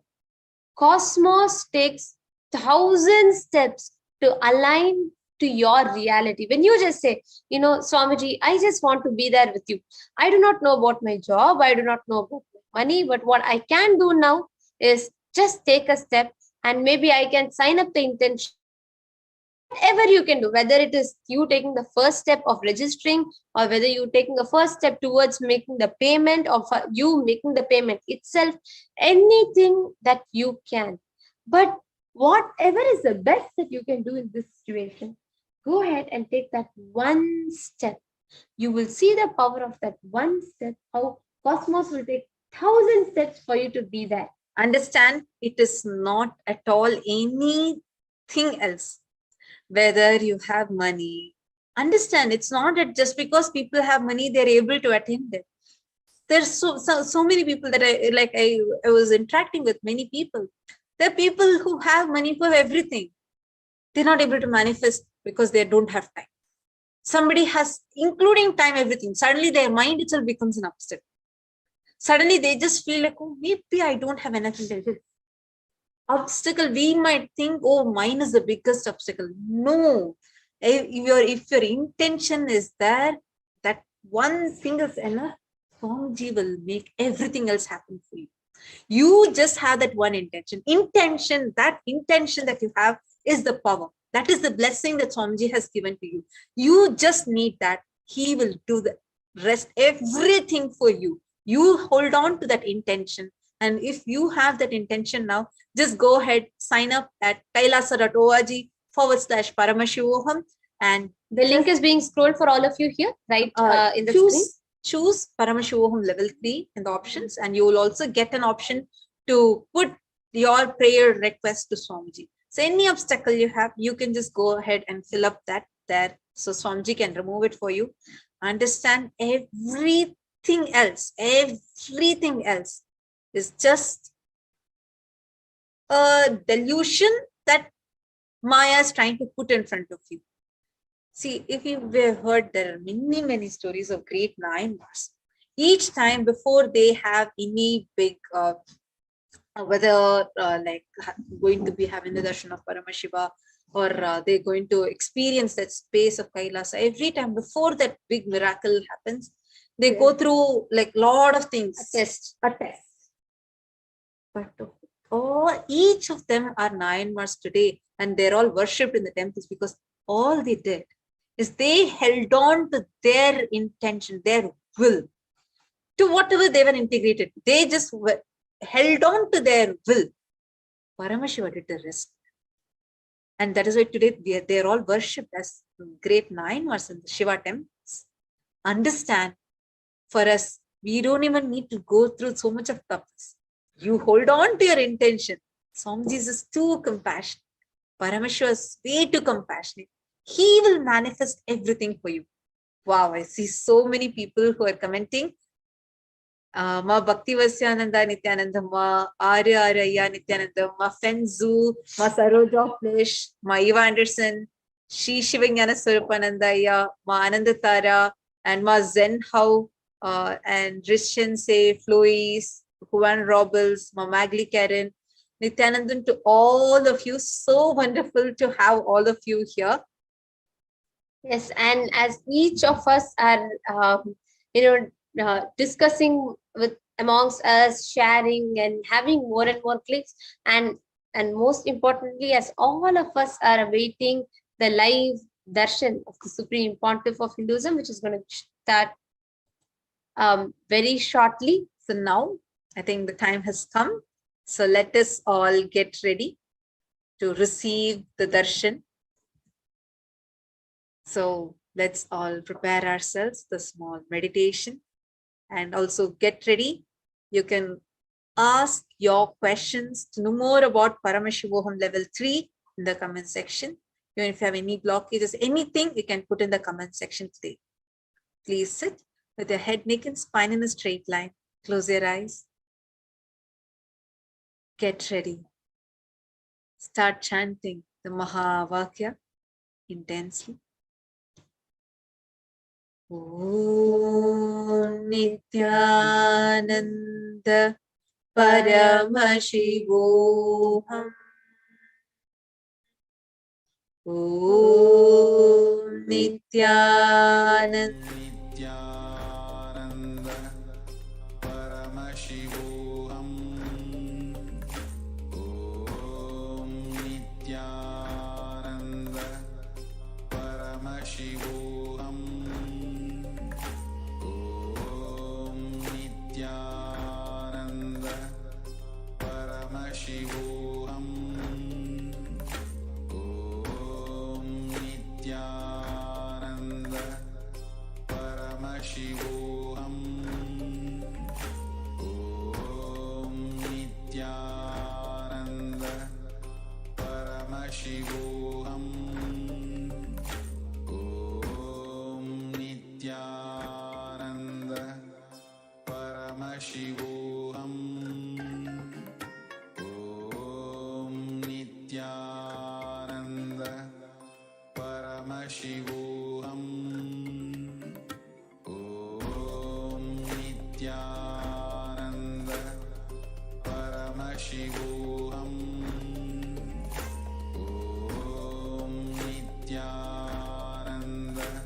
Cosmos takes 1,000 steps to align to your reality. When you just say, Swamiji, I just want to be there with you. I do not know about my job. I do not know about money, but what I can do now is just take a step, and maybe I can sign up the intention. Whatever you can do, whether it is you taking the first step of registering, or whether you taking the first step towards making the payment, or you making the payment itself, anything that you can. But whatever is the best that you can do in this situation, go ahead and take that one step. You will see the power of that one step, how Cosmos will take 1,000 steps for you to be there. Understand, it is not at all anything else. Whether you have money, understand, it's not that just because people have money, they're able to attend it. There's so many people that I was interacting with many people. There are people who have money for everything. They're not able to manifest because they don't have time. Somebody has, including time, everything. Suddenly their mind itself becomes an obstacle. Suddenly they just feel like, oh, maybe I don't have enough intelligence. Obstacle, we might think, oh, mine is the biggest obstacle. No, if your intention is there, that one thing is enough. Swamiji will make everything else happen for you. You just have that one intention. That intention that you have is the power. That is the blessing that Swamiji has given to you. You just need that. He will do the rest, everything for you. You hold on to that intention. And if you have that intention now, just go ahead, sign up at kailasa.org/Paramashivoham. And the link is being scrolled for all of you here, right? In the screen. Choose Paramashivoham level 3 in the options, and you will also get an option to put your prayer request to Swamiji. So any obstacle you have, you can just go ahead and fill up that there. So Swamiji can remove it for you. Understand, everything else is just a delusion that Maya is trying to put in front of you. See, if you've heard, there are many stories of great Nayanars. Each time before they have any big, whether like going to be having the darshan of Paramashiva, or they're going to experience that space of Kailasa. Every time before that big miracle happens, they go through like lot of things. A test. But each of them are Nayanmars today, and they're all worshipped in the temples because all they did is they held on to their intention, their will, to whatever they were integrated. They just held on to their will. Paramashiva did the rest. And that is why today they're all worshipped as great Nayanmars in the Shiva temples. Understand, for us, we don't even need to go through so much of tapas. You hold on to your intention. Swamiji is too compassionate. Paramashiva is way too compassionate. He will manifest everything for you. Wow, I see so many people who are commenting. Ma Bhakti Vasyananda Nithyananda, Ma Arya Arya Nithyananda, Ma Fenzu, Ma Saroja Flesh, Ma Eva Anderson, Shri Shivanyana Swarupanandaya, Ma Anandatara, and Ma Zen How, and Rishan Say, Flois, Juan Robles, Ma Magli Karen, Nithyanandan, to all of you. So wonderful to have all of you here. Yes, and as each of us are, discussing with amongst us, sharing and having more and more clicks, and most importantly, as all of us are awaiting the live darshan of the Supreme Pontiff of Hinduism, which is going to start very shortly. So now I think the time has come. So let us all get ready to receive the darshan. So let's all prepare ourselves, the small meditation, and also get ready. You can ask your questions to know more about Paramashivoham level 3 in the comment section. Even if you have any blockages, anything, you can put in the comment section today. Please sit with your head, neck, and spine in a straight line. Close your eyes. Get ready. Start chanting the Mahavakya intensely. Om Nithyananda Paramashivoham. Om Nithyananda Paramashivoham. Om Nithyananda Paramashivoham. Om Nithyananda Paramashivoham. Om Nithyananda Paramashivoham. Om Nithyananda Paramashivoham. Om Nithyananda Paramashivoham. Om Nithyananda Paramashivoham. Om Nithyananda Paramashivoham. Om Nithyananda Paramashivoham. Om Nithyananda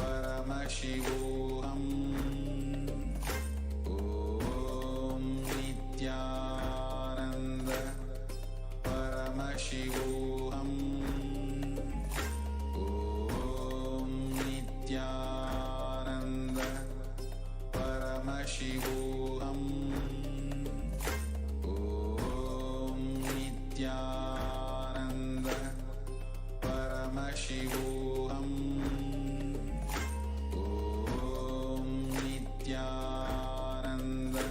Paramashivoham. Om Nithyananda Paramashivoham. Om Nithyananda Paramashivoham. Om Nithyananda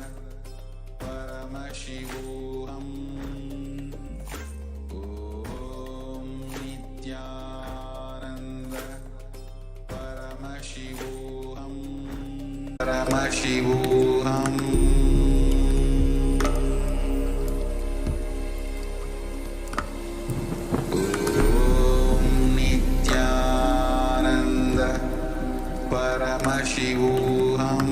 Paramashivoham. Om Nithyananda Paramashivoham. Paramashivoham. Om Nithyananda Paramashivoham.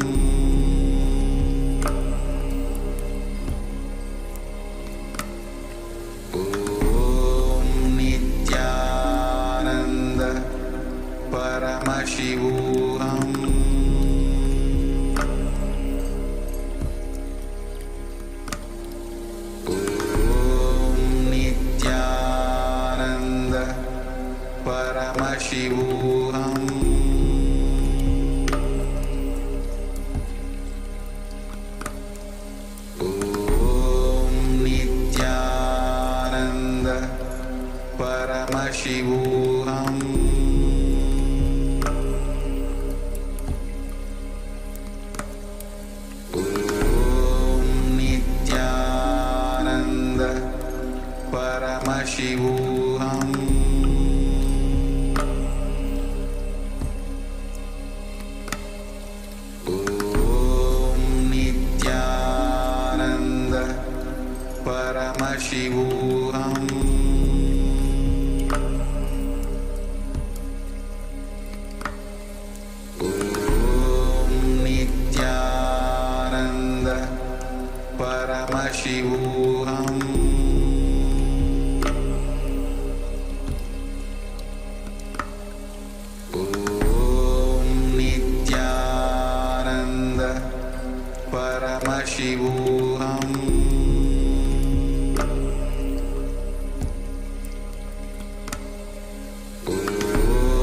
Om Nithyananda Paramashivoham. Om Nithyananda Paramashivoham. Om Nithyananda Paramashivoham. Om Nithyananda Paramashivoham. Om Nithyananda Paramashivoham. Om Nithyananda Paramashivoham. Om Nithyananda Paramashivoham.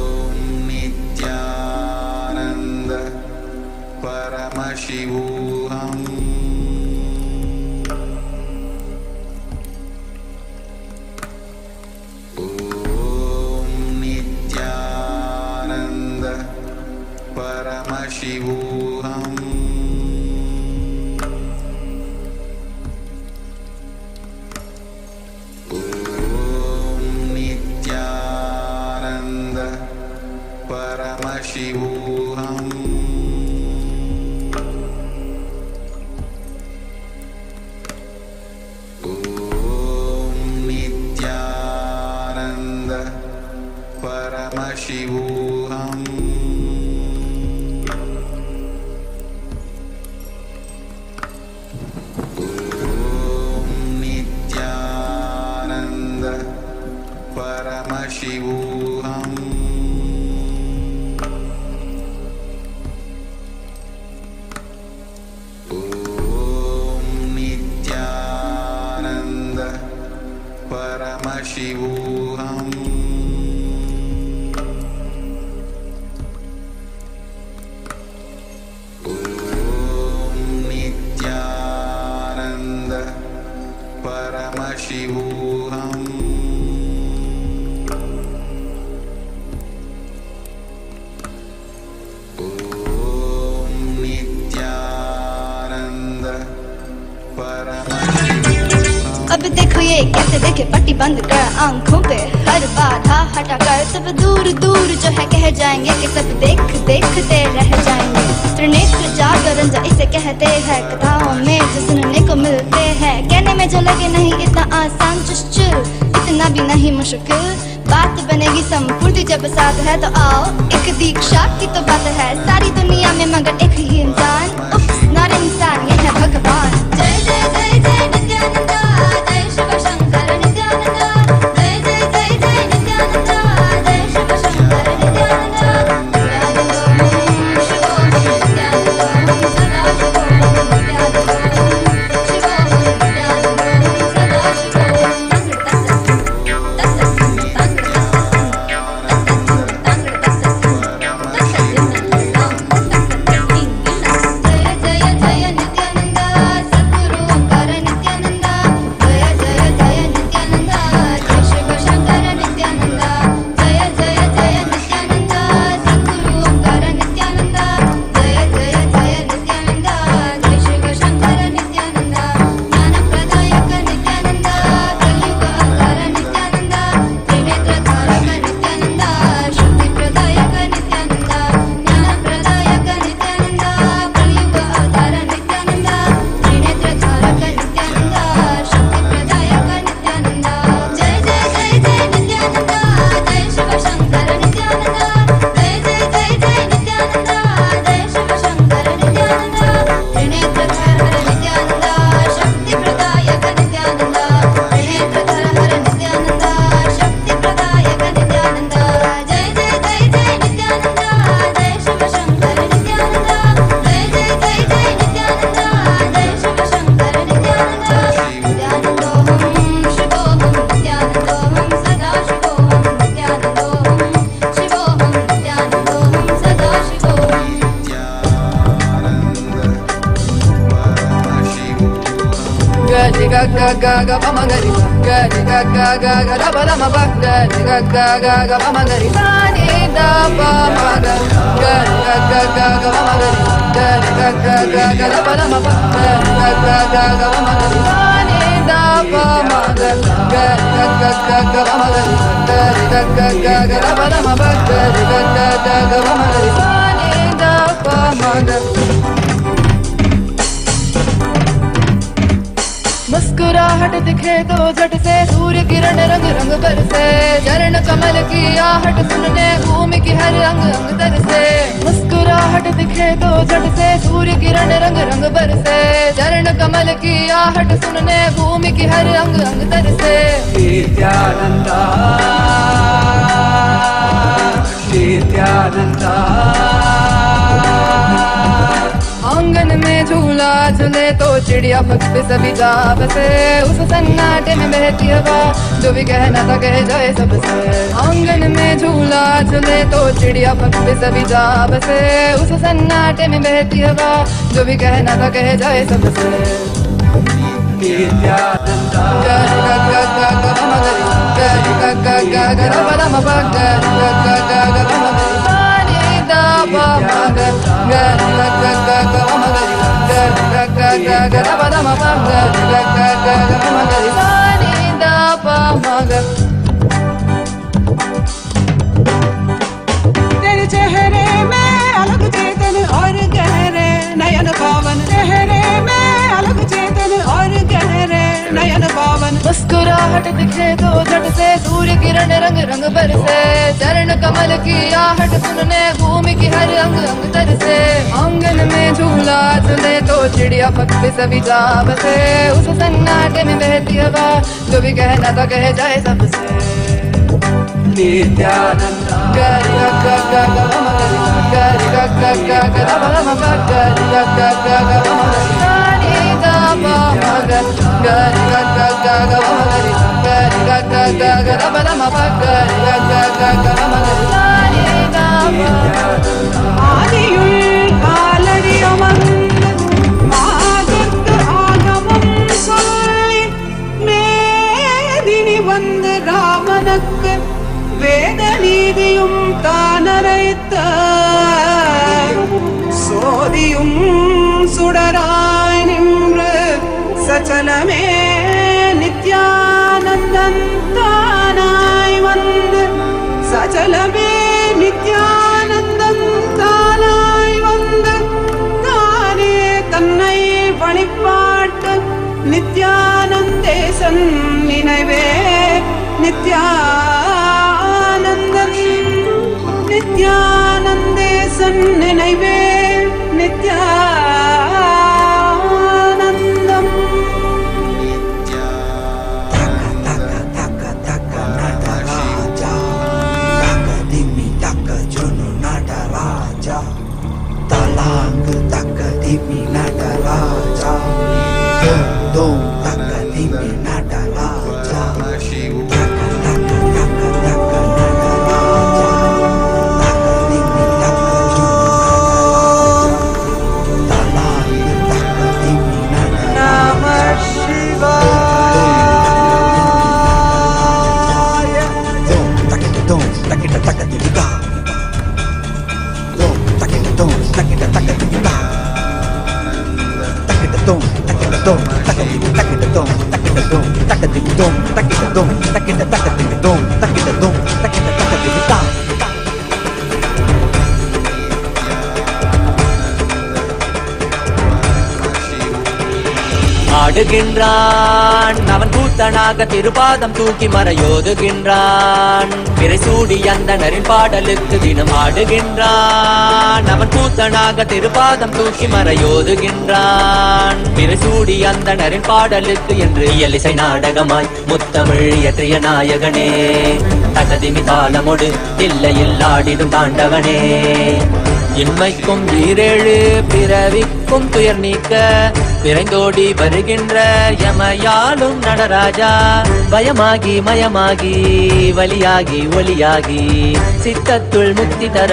Om Nithyananda Paramashivoham. Om Nithyananda Paramashivoham. Om Nithyananda Paramashivoham. Om Nithyananda Paramashivoham. Om Nithyananda Paramashivoham. Om Nithyananda Paramashivoham. Om Nithyananda Paramashivoham. Om Nithyananda Paramashivoham. अब देखो ये कैसे देखे पट्टी बंद कर आंखों पे हर बाधा हटा कर सब दूर दूर जो है कह जाएंगे कि सब देख देखते रह जाएंगे। त्रिनेत्र जागरण जो इसे कहते हैं कथाओं में जो सुनने को मिलते हैं कहने में जो लगे नहीं इतना आसान चुश्चुर इतना भी नहीं मुश्किल बात बनेगी संपूर्ति जब साथ है तो आओ एक दीक्षा की तो बात है सारी दुनिया में मगर एक ही इंसान उप्स नॉट इंसान ये है भगवान। जय जय जय जय नित्यानंदा जय शिव शंकर नित्यानंदा जय जय जय जय नित्यानंदा जय शिव शंकर नित्यानंदा जय जय जय Nityananda ga ga pa ma ga ri ga ri ga ga ga ga da ba da ma ba ga ri ga ga ga ga pa ma ga ri sa ni da pa ma ga ga ri ga ga ga ga pa ma ga ri ga ri ga ga ga ga da ba da ma ba ga ri ga ga ga ga pa ma ga ri sa ni da pa ma ga ga ri ga ga ga ga pa ma ga ri ga ri ga ga ga ga da ba da ma ba ga ri ga ga ga ga pa ma ga ri sa ni da pa ma ga मुस्कुराहट दिखे तो झट से सूर्य किरण रंग रंग बरसे चरण कमल की आहट सुनने भूमि की हर अंग अंग तरसे मुस्कुराहट दिखे तो झट से सूर्य किरण रंग रंग बरसे चरण कमल की आहट सुनने भूमि की हर अंग अंग तरसे नित्यानंदा नित्यानंदा आंगन में झूला झूले तो चिड़िया पग पे सभी जा बसे उस सन्नाटे में बहती हवा जो भी कहना था कह जाए सबसे आंगन में झूला झूले तो चिड़िया पग पे सभी जा बसे उस सन्नाटे में बहती हवा जो भी कहना था कह जाए सबसे नित्यानंदा गा गा गा गा गा मा गा रि गा रि गा गा गा गा रा बा रा मा बा गा रि गा गा गा गा मा गा रि सा नि दा पा मा गा गा रि गा गा गा गा मा गा रि गा रि गा गा गा गा रा बा रा मा बा गा रि गा गा गा गा मा गा रि सा नि दा पा मा गा तेरे चेहरे में अलग चेतन और गहरे नयन पावन चेहरे में अलग चेतन और गहरे नयन पावन मुस्कुराहट दिखे तो झट से सूर्य किरण रंग रंग बरसे चरण कमल की आहट सुनने भूमि की हर अंग अंग तरसे आंगन में झूला झूले तो चिड़िया पग पे सभी जा बसे उस सन्नाटे में बहती हवा जो भी कहना था कह जाए सबसे नित्यानंदा गा रि गा गा गा गा मा गा रि गा रि गा गा गा गा रा बा रा मा बा गा रि गा गा गा गा मा गा रि सा नि दा पा मा गा गा रि गा गा गा गा मा गा रि गा रि गा गा गा गा रा बा रा मा बा गा रि गा गा गा गा मा गा रि सा नि दा पा ஆதியுள் காலடி அமர்ந்து மாதத்து ஆகமம் சொல்லி மேதினி வந்து ராமனுக்கு வேத நீதியும் தானரைத்த சோதியும் சுடராய் நின்று சச்சலமே நித்யானந்தன் தானாய் வந்து சச்சலமே நித்யானந்தன் தானாய் வந்து தானே தன்னை வழிபாட்டு நித்யானந்தேசன் நினைவே நித்யானந்தன் நித்யானந்தேசன் நினைவே நித்யானந்தம் ஆடுகின்றான் அவன் கூத்தனாக திருபாதம் தூக்கி மறையோதுகின்றான் பிறைசூடி அந்தணரின் பாடலுக்கு தினம் ஆடுகின்றான் அவன் கூத்தனாக திருபாதம் தூக்கி மறையோதுகின்றான் பிறைசூடி அந்தணரின் பாடலுக்கு என்று இயலிசை நாடகமாய் முத்தமிழ் இயற்றிய நாயகனே தகதிமி தாளமொடு இல்லையில் ஆடிடும் தாண்டவனே இன்மைக்கும் ஈரேழு பிறவிக்கும் துயர் நீக்க விரைந்தோடி வருகின்ற யமயாலும் நடராஜா. பயமாகி மயமாகி வலியாகி ஒலியாகி சித்தத்துள் முக்தி தர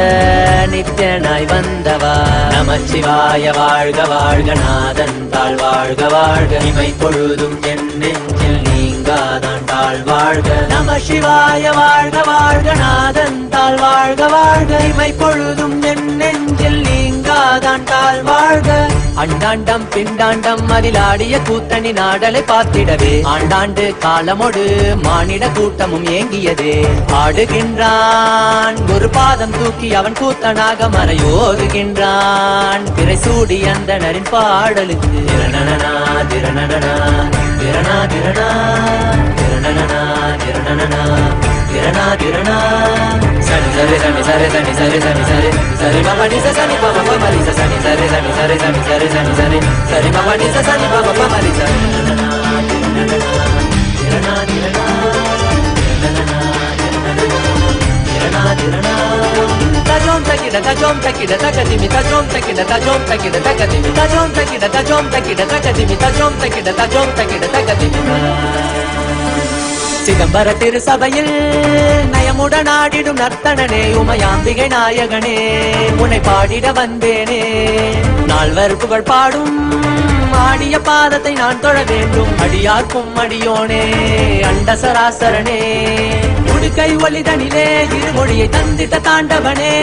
நித்யனாய் வந்தவா. நமச்சிவாய வாழ்க வாழ்க நாதன் தாழ் வாழ்க வாழ்க. இமை பொழுதும் என் நெஞ்சில் நீங்காதான் தாழ் வாழ்க. நம சிவாய வாழ்க வாழ்க நாதன் தாழ் வாழ்க வாழ்க. இமை பொழுதும் என் நெஞ்சில் நீங்காதான் தாழ் வாழ்க. அண்டாண்டம் பிண்டாண்டம் அதிலாடிய கூத்தணி நாடலை பார்த்திடவே ஆண்டாண்டு காலமோடு மானிட கூட்டமும் ஏங்கியதே. ஆடுகின்றான் ஒரு பாதம் தூக்கி அவன் கூத்தனாக மறையோதுகின்றான். பிறை சூடி அந்தனரின் பாடலுக்கு திரணனா திரணனா திரணா திரணா திரணனா திரணனா திரணா திரணா. சனி சரி சனி சரி சனி சரி சனி சரி சரி மணி சனி பாபா மரி சனி சரி சனி சரி சனி சரி சனி சரி சரி மணி சனி பாபா மரி சனி திரணா திரணா திரணா திரணா. Tajom takida takadimi tajom takida takadimi tajom takida takadimi tajom takida takadimi. சிதம்பர திருசபையில் நயமுடன் ஆடிடும் நர்த்தனனே உமையாம்பிகை நாயகனே உன்னை பாடிட வந்தேனே. நால்வர் புகழ் பாடும் ஆடிய பாதத்தை நான் தொழ வேண்டும். அடியார்க்கும் அடியோனே அண்ட சராசரனே உடுக்கை ஒளிதனிலே இருமொழியை தந்திட்ட தாண்டவனே.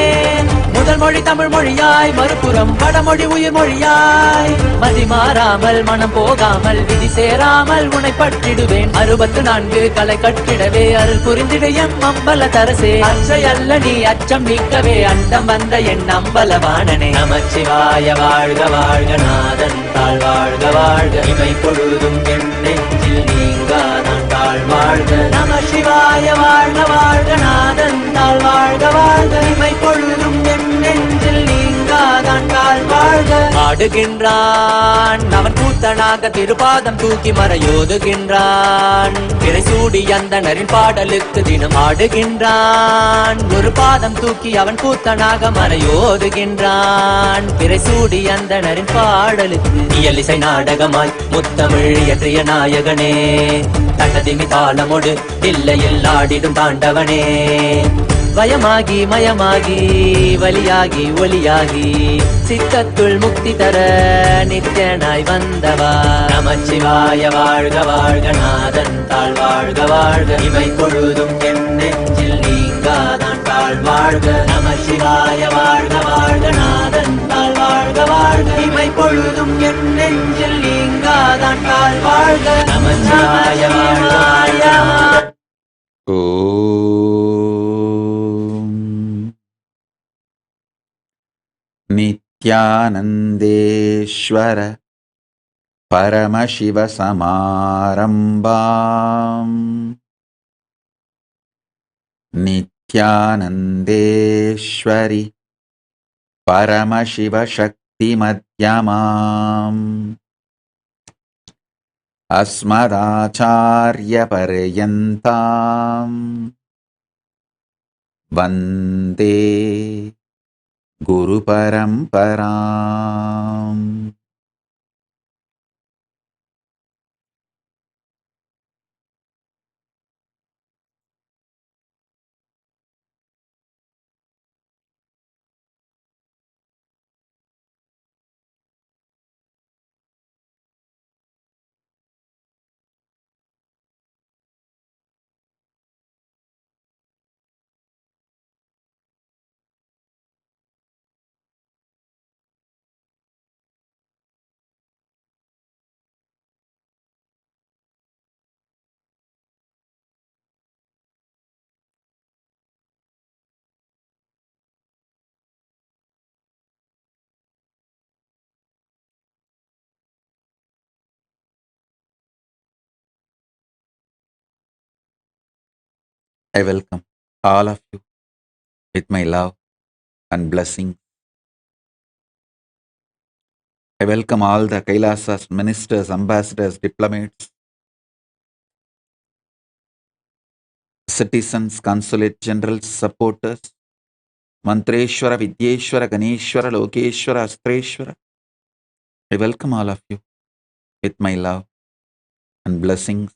முதல் மொழி தமிழ் மொழியாய் மறுபுறம் வடமொழி உயிர் மொழியாய் மதி மாறாமல் மனம் போகாமல் விதி சேராமல் உன்னை பற்றிடுவேன். 64 கலை கட்டிடவே அருள் புரிந்திடு எம் அம்பல தரசே. அச்சை அல்ல நீ அச்சம் நீக்கவே அண்டம் வந்த என் அம்பலவாணனே. நமச்சிவாய வாழ்க வாழ்க நாதன் தாழ் வாழ்க வாழ்க. இமை பொழுதும் என் நெஞ்சில் நீங்காதான் தாழ் வாழ்க. நம சிவாய வாழ்க வாழ்க நாதன் தாழ் வாழ்க வாழ்க. இமை பொழுதும் என் நெஞ்சில் நீங்காதான் தாழ் வாழ்க. ஆடுகின்றான் அவன் கூத்தனாக திருப்பாதம் தூக்கி மறையோதுகின்றான். பிறை சூடி அந்தனரின் பாடலுக்கு தினம் ஆடுகின்றான். ஒரு பாதம் தூக்கி அவன் கூத்தனாக மறையோதுகின்றான். பிறை சூடி அந்தனரின் பாடலுக்கு இயலிசை நாடகமாய் முத்தமிழ் இயற்றிய நாயகனே. தட்டதிமி தாளமொடு இல்லையில் ஆடிடும் தாண்டவனே. பயமாகி மயமாகி வலியாகி ஒலியாகி சித்தத்துள் முக்தி தர நித்யனாய் வந்தவா. நமச்சிவாய வாழ்க வாழ்க நாதன் தாழ் வாழ்க வாழ்க. இமை பொழுதும் என் நெஞ்சில் நீங்காதான் தாழ் வாழ்க. நமசிவாய வாழ்க வாழ்க நாதன் தாழ் வாழ்க வாழ்க. இமை பொழுதும் என் நெஞ்சில் நீங்காதான் தாழ் வாழ்க. நமசிவாய வாழ்க வாழ்க. नित्यानन्देश्वर परमशिवसमारम्भाम् नित्यानन्देश्वरि परमशिवशक्तिमध्यमाम् अस्मदाचार्यपर्यन्ताम् वन्दे Guru Paramparam. I welcome all of you with my love and blessing. I welcome all the KAILASA's ministers, ambassadors, diplomats, citizens, consulate generals, supporters, Mantreshwara, Vidyeshwara, Ganeshwara, Lokeshwara, Astreshwara. I welcome all of you with my love and blessings.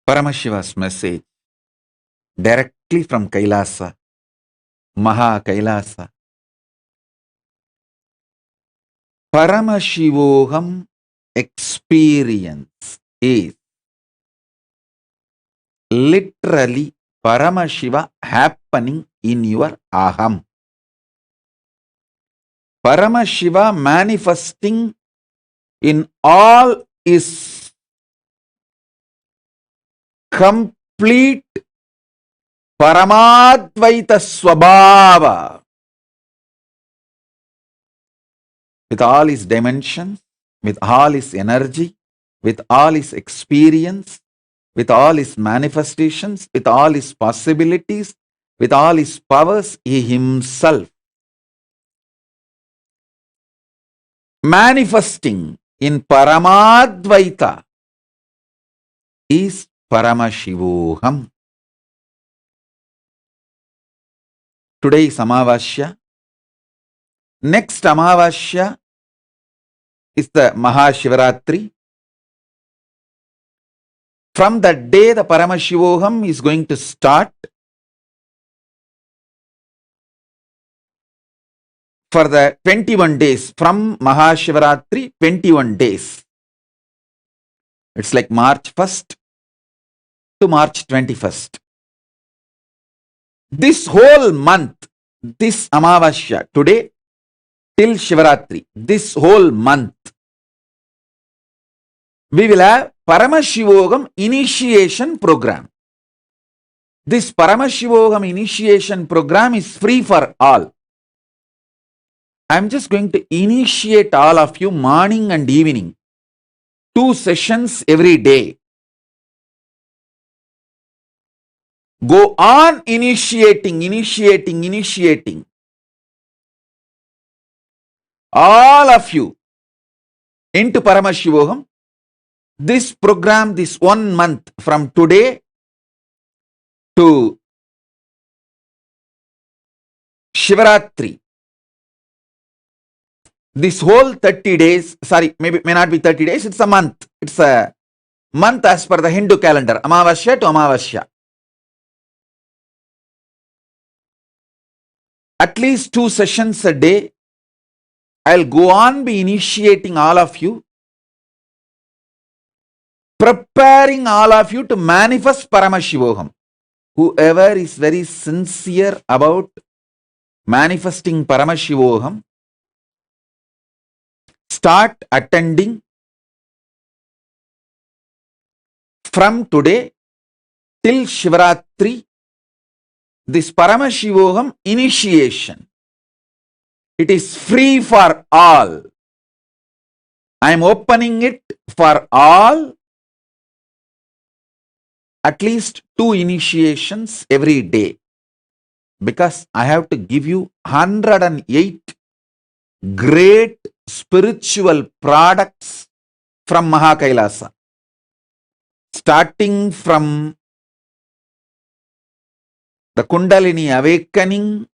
Paramashiva's message directly from Kailasa, Maha Kailasa. Paramashivoham experience is literally Paramashiva happening in your aham. Paramashiva manifesting in all is complete Paramadvaita Swabhava, with all his dimensions, with all his energy, with all his experience, with all his manifestations, with all his possibilities, with all his powers, he himself manifesting in Paramadvaita is Paramashivoham. Today is Amavasya. Next Amavasya is the Mahashivaratri. From that day, the Paramashivoham is going to start for the 21 days. From Mahashivaratri, 21 days. It's like March 1st to March 21st. This whole month, this Amavasya, today till Shivaratri, this whole month, we will have Paramashivoham initiation program. This Paramashivoham initiation program is free for all. I am just going to initiate all of you morning and evening. 2 sessions every day. Go on initiating. All of you into Paramashivoham. This program, this 1 month from today to Shivaratri, this whole 30 days, sorry, maybe may not be 30 days, it's a month. It's a month as per the Hindu calendar, Amavasya to Amavasya. At least 2 sessions a day. I'll go on be initiating all of you, preparing all of you to manifest Paramashivoham. Whoever is very sincere about manifesting Paramashivoham, start attending from today till Shivaratri, this Paramashivoham initiation. It is free for all. I am opening it for all. At least 2 initiations every day. Because I have to give you 108 great spiritual products from Maha Kailasa. Starting from the Kundalini awakening,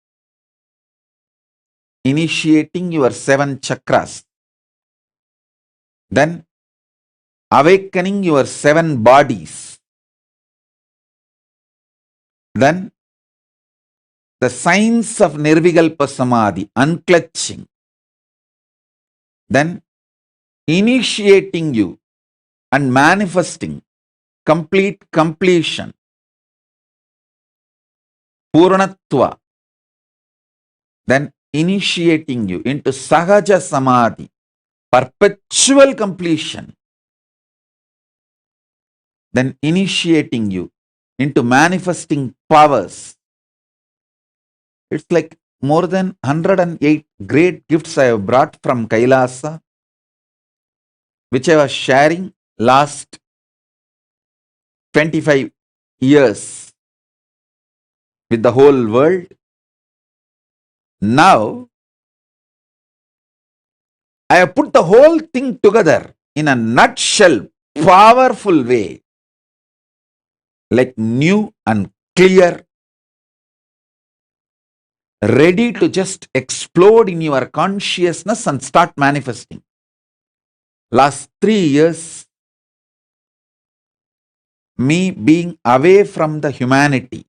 initiating your 7 chakras. Then awakening your 7 bodies. Then the science of Nirvikalpa Samadhi, unclutching. Then initiating you and manifesting complete completion, Purnatva. Then initiating you into Sahaja Samadhi, perpetual completion. Then initiating you into manifesting powers. It's like more than 108 great gifts I have brought from Kailasa, which I was sharing last 25 years with the whole world. Now, I have put the whole thing together in a nutshell powerful way, like new and clear, ready to just explode in your consciousness and start manifesting. Last 3 years, me being away from the humanity,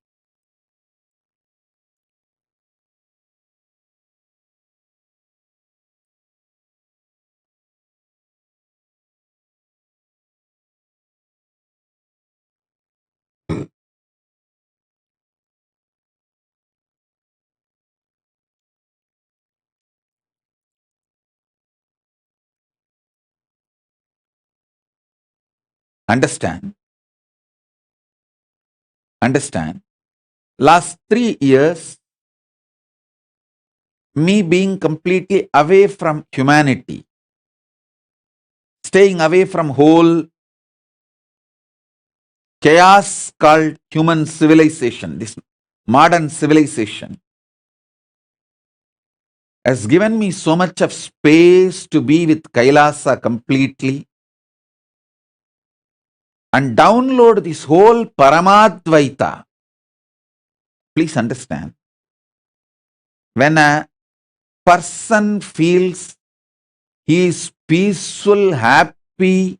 understand, last 3 years, me being completely away from humanity, staying away from whole chaos called human civilization, this modern civilization, has given me so much of space to be with Kailasa completely and download this whole Paramadvaita. Please understand, when a person feels he is peaceful, happy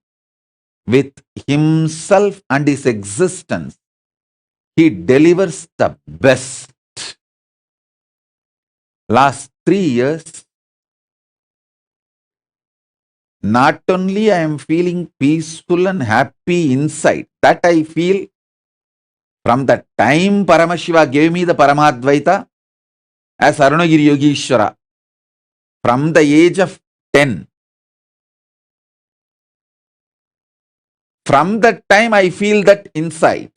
with himself and his existence, he delivers the best. Last 3 years, not only I am feeling peaceful and happy inside, that I feel from the time Paramashiva gave me the Paramadvaita as Arunagiri Yogishwara, from the age of 10. From that time I feel that inside.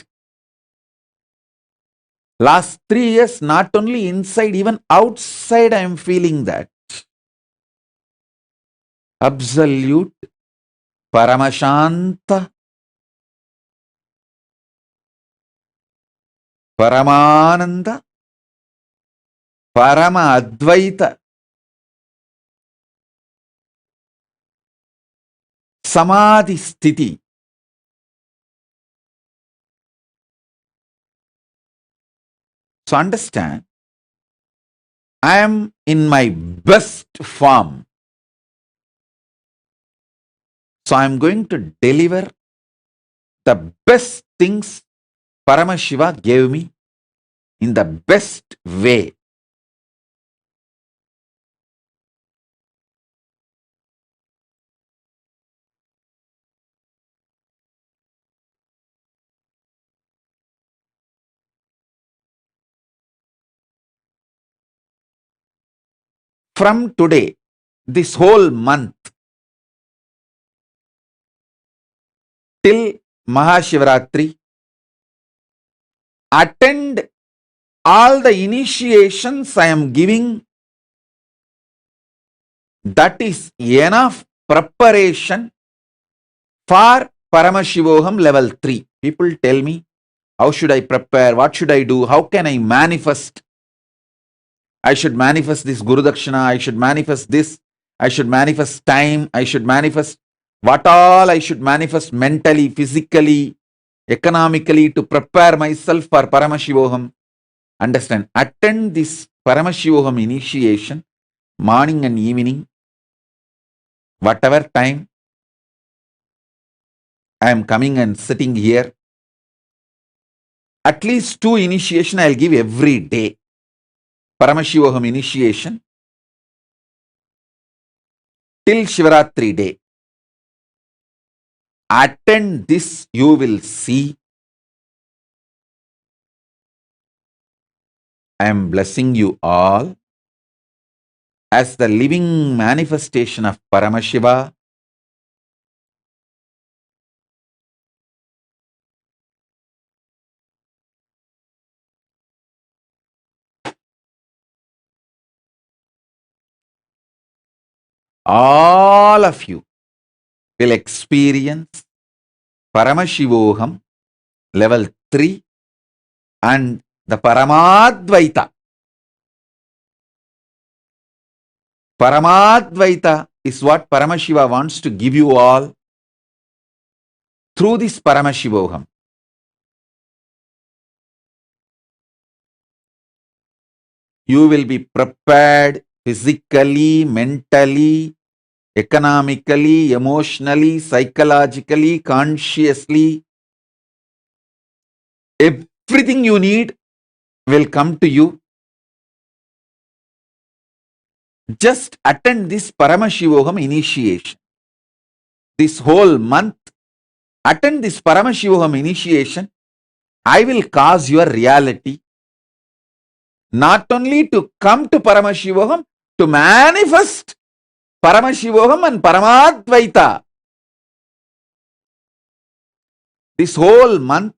Last 3 years, not only inside, even outside I am feeling that. Absolute Paramashanta, Paramananda, Parama Advaita, Samadhi Sthiti. So understand, I am in my best form. So I am going to deliver the best things Paramashiva gave me in the best way. From today, this whole month, till Mahashivratri, attend all the initiations I am giving. That is enough preparation for Paramashivoham level 3. People tell me, how should I prepare? What should I do? How can I manifest? I should manifest this Guru Dakshina. I should manifest this. I should manifest time. I should manifest what all I should manifest mentally, physically, economically to prepare myself for Paramashivoham. Understand, attend this Paramashivoham initiation morning and evening, whatever time I am coming and sitting here. At least 2 initiation I will give every day. Paramashivoham initiation till Shivaratri day. Attend this, you will see. I am blessing you all as the living manifestation of Paramashiva. All of you will experience Paramashivoham level 3 and the Paramadvaita. Paramadvaita is what Paramashiva wants to give you all. through this Paramashivoham, you will be prepared physically, mentally, economically, emotionally, psychologically, consciously. Everything you need will come to you. Just attend this Paramashivoham initiation. This whole month, attend this Paramashivoham initiation. I will cause your reality not only to come to Paramashivoham, to manifest Paramashivoham and Paramadvaita. This whole month,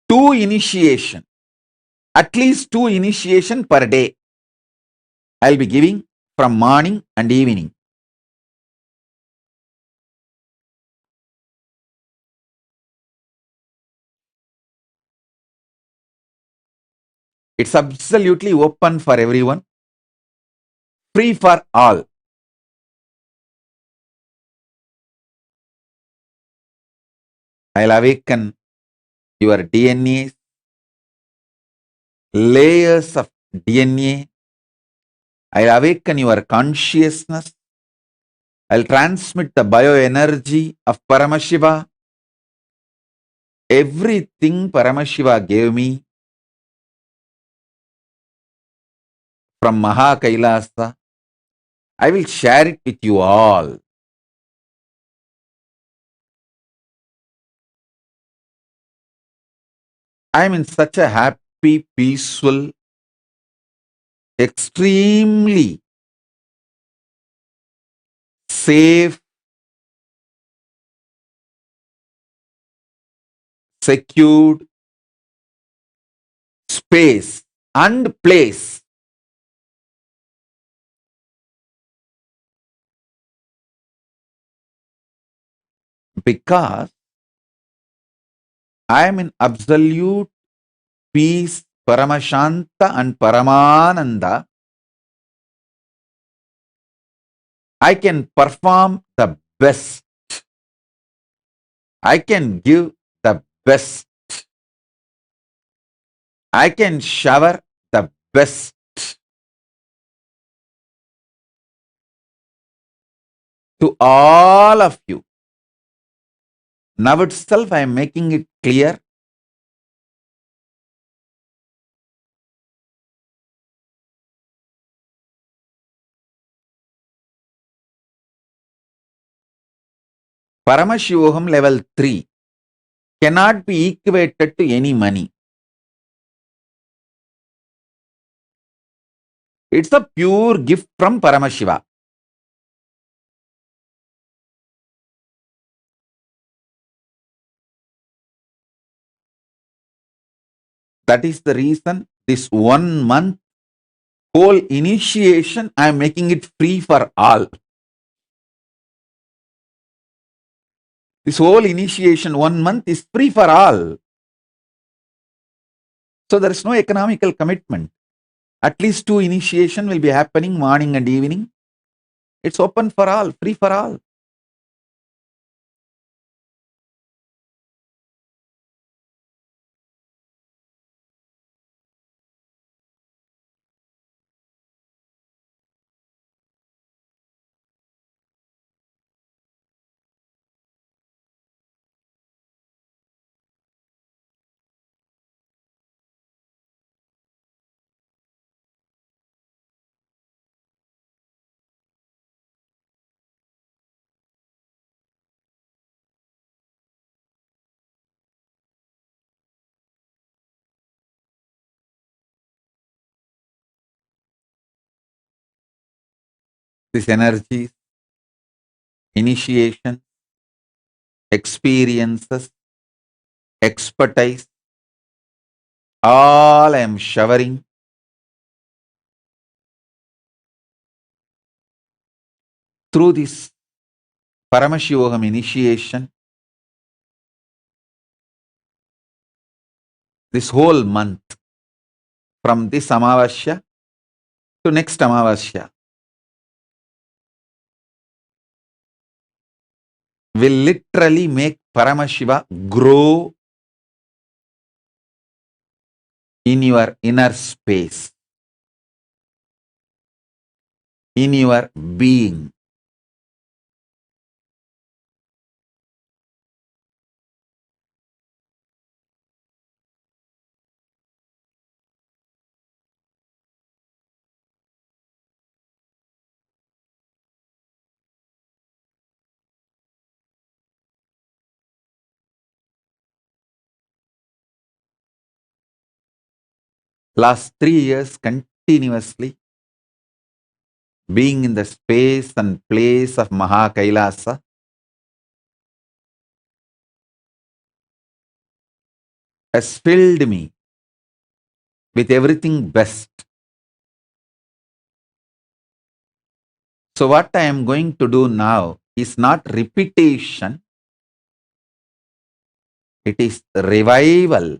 2 initiation, at least 2 initiation per day. I'll be giving from morning and evening. It's absolutely open for everyone, free for all. I'll awaken your DNA, layers of DNA. I'll awaken your consciousness. I'll transmit the bioenergy of Paramashiva. Everything Paramashiva gave me from Maha KAILASA, I will share it with you all. I am in such a happy, peaceful, extremely safe, secured space and place. Because I am in absolute peace, Paramashanta and Paramananda, I can perform the best. I can give the best. I can shower the best. To all of you. Now itself I am making it clear. Paramashivoham level 3 cannot be equated to any money. It's a pure gift from Paramashiva. That is the reason this 1 month whole initiation I am making it free for all. This whole initiation 1 month is free for all. So there is no economical commitment. At least 2 initiation will be happening morning and evening. It's open for all, free for all. This energy, initiation, experiences, expertise, all I am showering through this Paramashivoham initiation. This whole month, from this Amavasya to next Amavasya. will literally make Paramashiva grow in your inner space, in your being. Last 3 years continuously being in the space and place of KAILASA has filled me with everything best. So what I am going to do now is not repetition, it is revival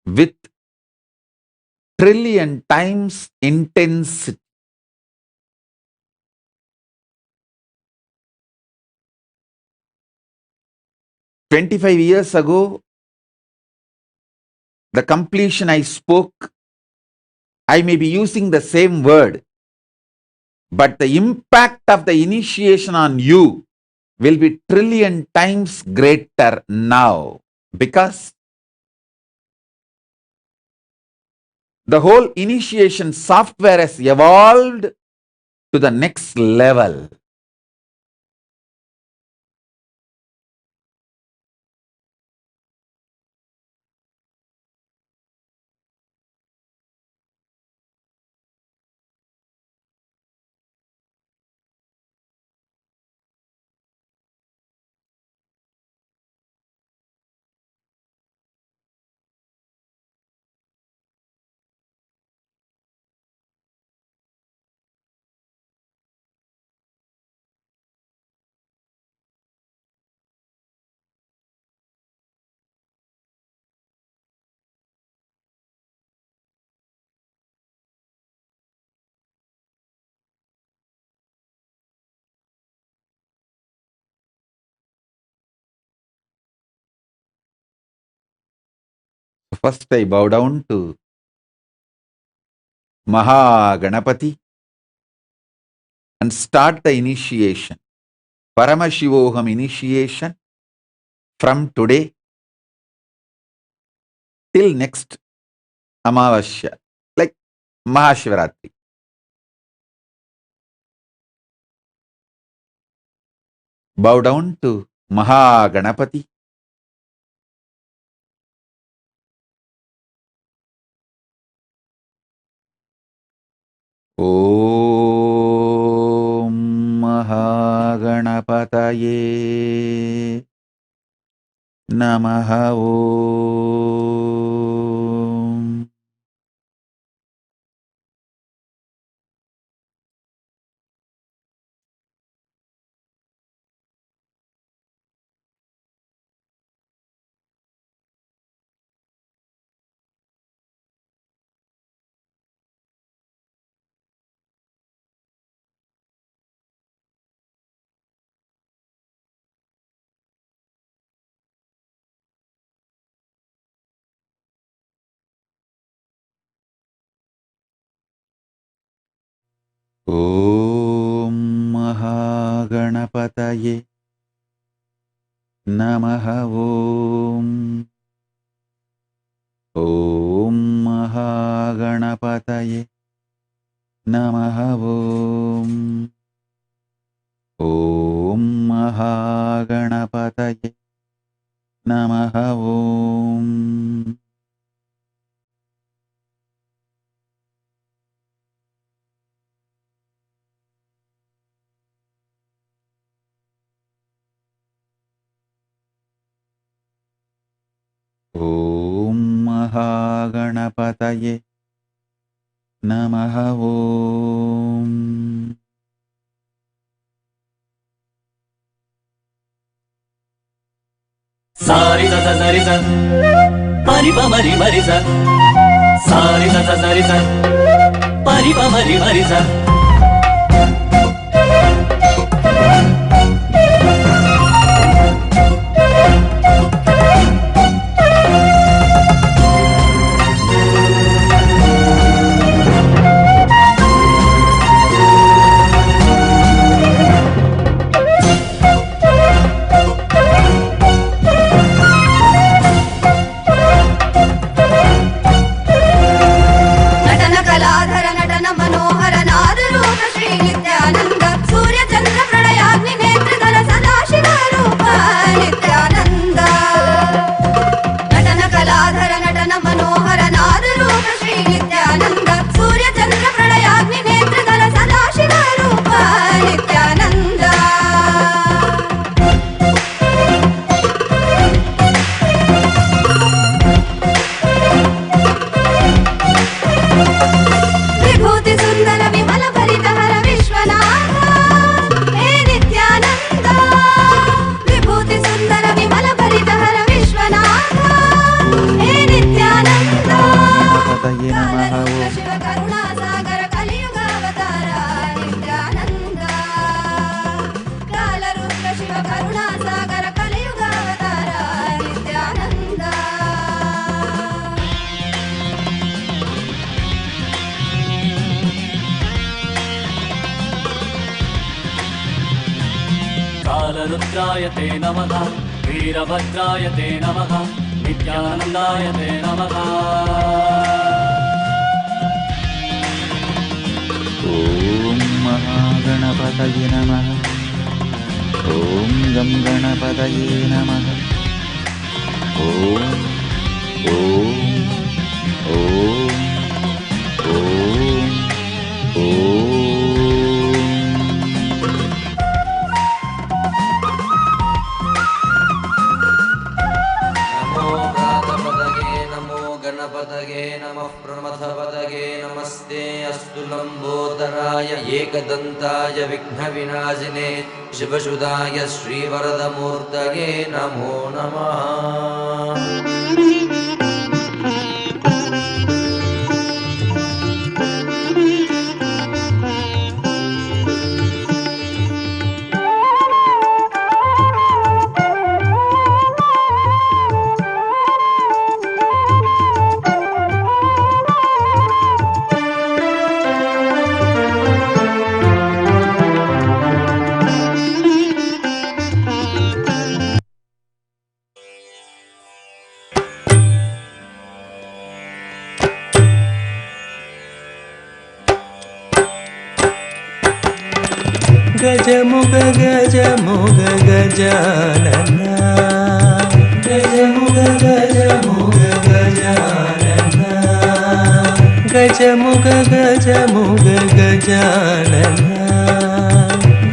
with trillion times intensity. "25 years ago, the completion I spoke, I may be using the same word, but the impact of the initiation on you will be trillion times greater now, because the whole initiation software has evolved to the next level. First I bow down to Ganapati and start the initiation. Paramashivoham initiation from today till next Amavasya, like Mahashivaratri. Bow down to Ganapati. Om Mahaganapataye Namaha Om. Om Mahaganapataye Namaha Om. Om Mahaganapataye Namaha Om. Om Mahaganapataye Namaha Om. Om Mahaganapataye Namaha Om. Sari sa sa sari sa, pari pa mari mari sa. Sari sa sa sari sa, pari pa mari mari sa. रुद्राय ते नमः वीरभद्राय ते नमः नित्यानन्दाय ते नमः ॐ महागणपतये नमः ॐ गं गणपतये नमः ॐ ॐ ॐ ॐ ॐ नमो गणपतये नमः प्रमथपतये नमस्ते अस्तु लम्बोदराय एकदन्ताय विघ्नविनाशिने शिवसुधाय श्रीवरदमूर्तये नमो नमः गजमुग गजमुग गजानन गजमुग गजमुग गजानन गजमुग गजमुग गजानन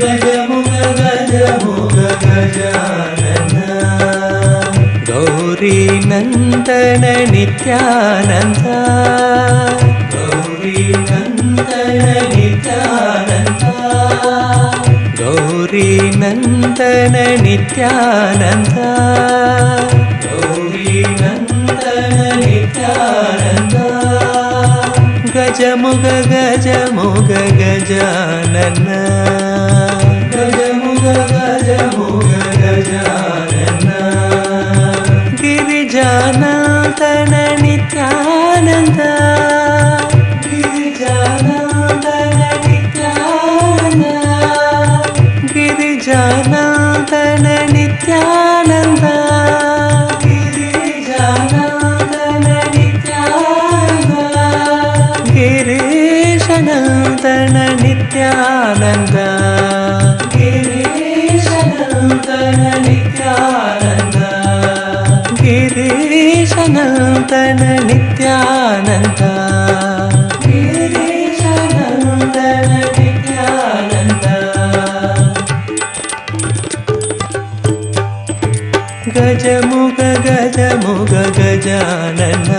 गजमुग गजमुग गजानन गौरी नंदन नित्यानंद गौरी नंदन नित्यानंद गौरी नंदन नित्यानंद गौरी नंदन नित्यानंद गजमुग गजमुग गजानन गजमुग गजमुग गजानन गिरिजानंदन नित्यानंद गिरिजानंदन नित्यानंद गिरिजानंदन नित्यानंद गिरिजानंदन नित्यानंद गिरीशनंदन नित्यानंद गिरीशनंदन नित्यानंद गिरीशनंदन नित्यानंद गिरीशनंदन नित्यानंद गजमुग गजमुग गजानन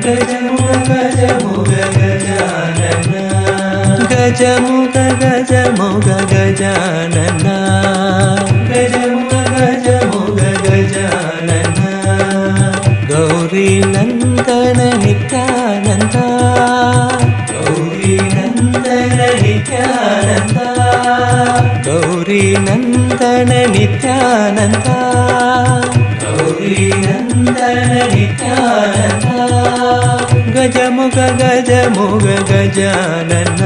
गजमुग गजमुग गजानन गजमुग गजमुग गजानन गजमुग गजमुग गजानन गौरी नंदन नित्यानंद गौरी नंदन नित्यानंद गौरी नंदन नित्यानंद गौरी नंदन नित्यानंद गजमुग गजमुग गजानन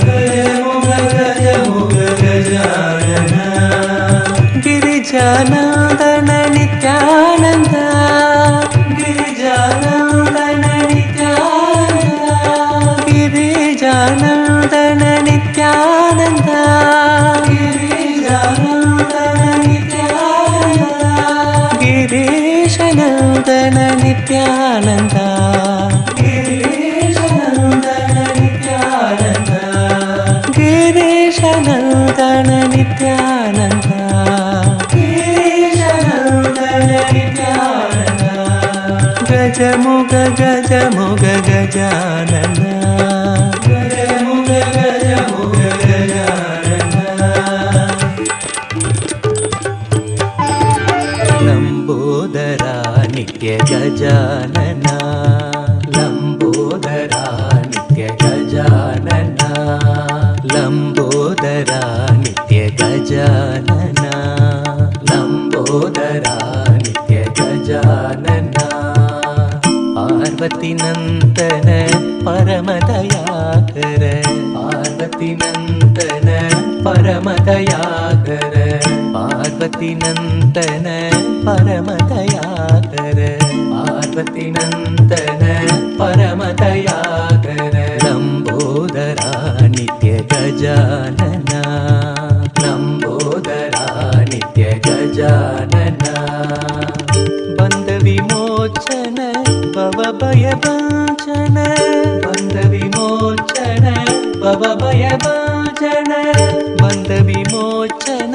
गजमुग गजमुग गजानन गिरिजानंदन नित्यानंद गिरिजानंदन नित्यानंद गिरिजानंदन नित्यानंद गिरिजानंदन नित्यानंद गिरीशनंदन नित्यानंद गिरीशनंदन नित्यानंद गिरीशनंदन नित्यानंद गिरीशनंदन नित्यानंद गजमुग गजमुग गजानन गजमुग गजमुग गजानन लंबोदरा नित्य गजानन लंबोदरा नित्य गजानन लंबोदरा नित्य गजानन लंबोदरा नित्य गजानन पार्वती नंदन परमदयाकर पार्वती नंदन परमदयाकर पार्वती नन्दन परमदयाकर पार्वती नन्दन परमदयाकर लम्बोदरा नित्य गजानना लम्बोदरा नित्य गजानना बन्ध विमोचन भवभयभञ्जन बन्ध विमोचन भवभयभञ्जन बन्ध विमोचन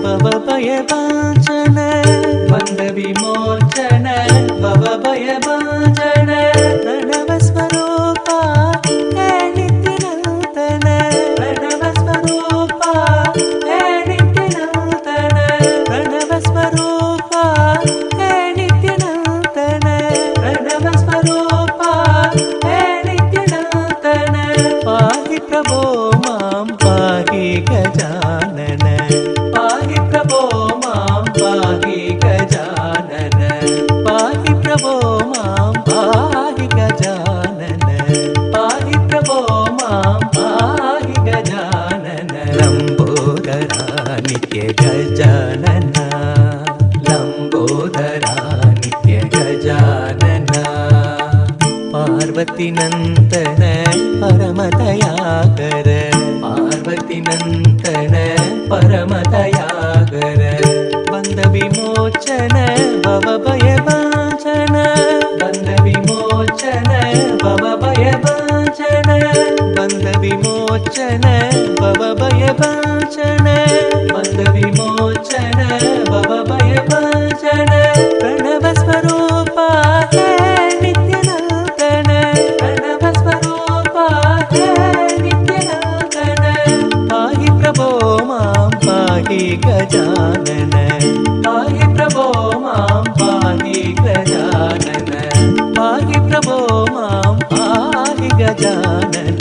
भवभयभञ्जन बन्ध विमोचन भवभयभञ्जन प्रणव स्वरूपा हे नित्यनूतन प्रणव स्वरूपा हे नित्यनूतन प्रणव स्वरूपा हे नित्यनूतन प्रणव स्वरूपा हे नित्यनूतन पाहि प्रभो मां पाहि गजानन पाहि प्रभो मां पाहि गजानन पाहि प्रभो मां पाहि गजानन पाहि प्रभो मां पाहि गजानन लम्बोदरा नित्य गजानन लम्बोदरा नित्य गजानन पार्वती नन्दन परमदयाकर पार्वती नन्दन परमदयाकर बन्ध विमोचन भवभयभञ्जन बन्ध विमोचन भवभयभञ्जन बन्ध विमोचन भवभयभञ्जन बन्ध विमोचन भवभयभञ्जन प्रणव स्वरूपा हे नित्यनूतन प्रणव स्वरूपा हे नित्यनूतन पाहि प्रभो मां पाहि गजानन पाहि प्रभो मां पाहि गजानन पाहि प्रभो मां पाहि गजानन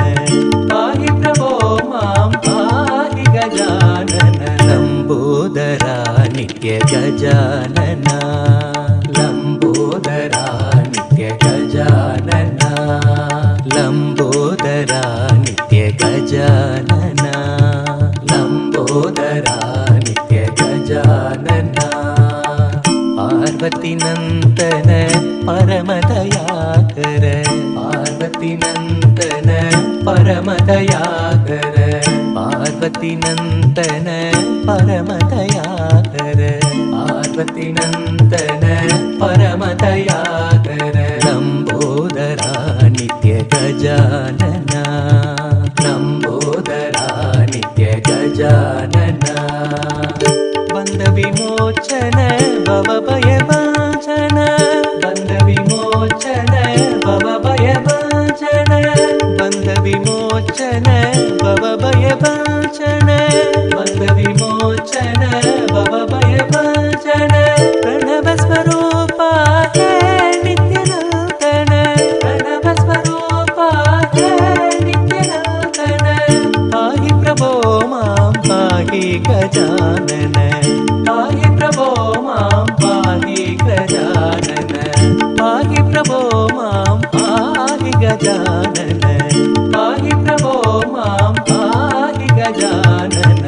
पाहि प्रभो मां पाहि गजानन लम्बोदरा नित्य गजानन लम्बोदरा नित्य गजानन लम्बोदरा नित्य गजानन लम्बोदरा नित्य गजानन पार्वती नन्दन परमदयाकर पार्वती नन्दन परमदयाकर पार्वती नन्दन परमदयाकर पार्वती नन्दन परमदयाकर लम्बोदरा नित्य गजानन लम्बोदरा नित्य गजानन बन्ध विमोचन भवभयभञ्जन बन्ध विमोचन भवभयभञ्जन बन्ध विमोचन भवभयभञ्जन बन्ध विमोचन भवभयभञ्जन प्रणव स्वरूपा हे नित्यनूतन प्रणव स्वरूपा हे नित्यनूतन पाहि प्रभो मां पाहि गजानन पाहि प्रभो मां पाहि गजानन पाहि प्रभो मां पाहि गजानन पाहि प्रभो मां पाहि गजानन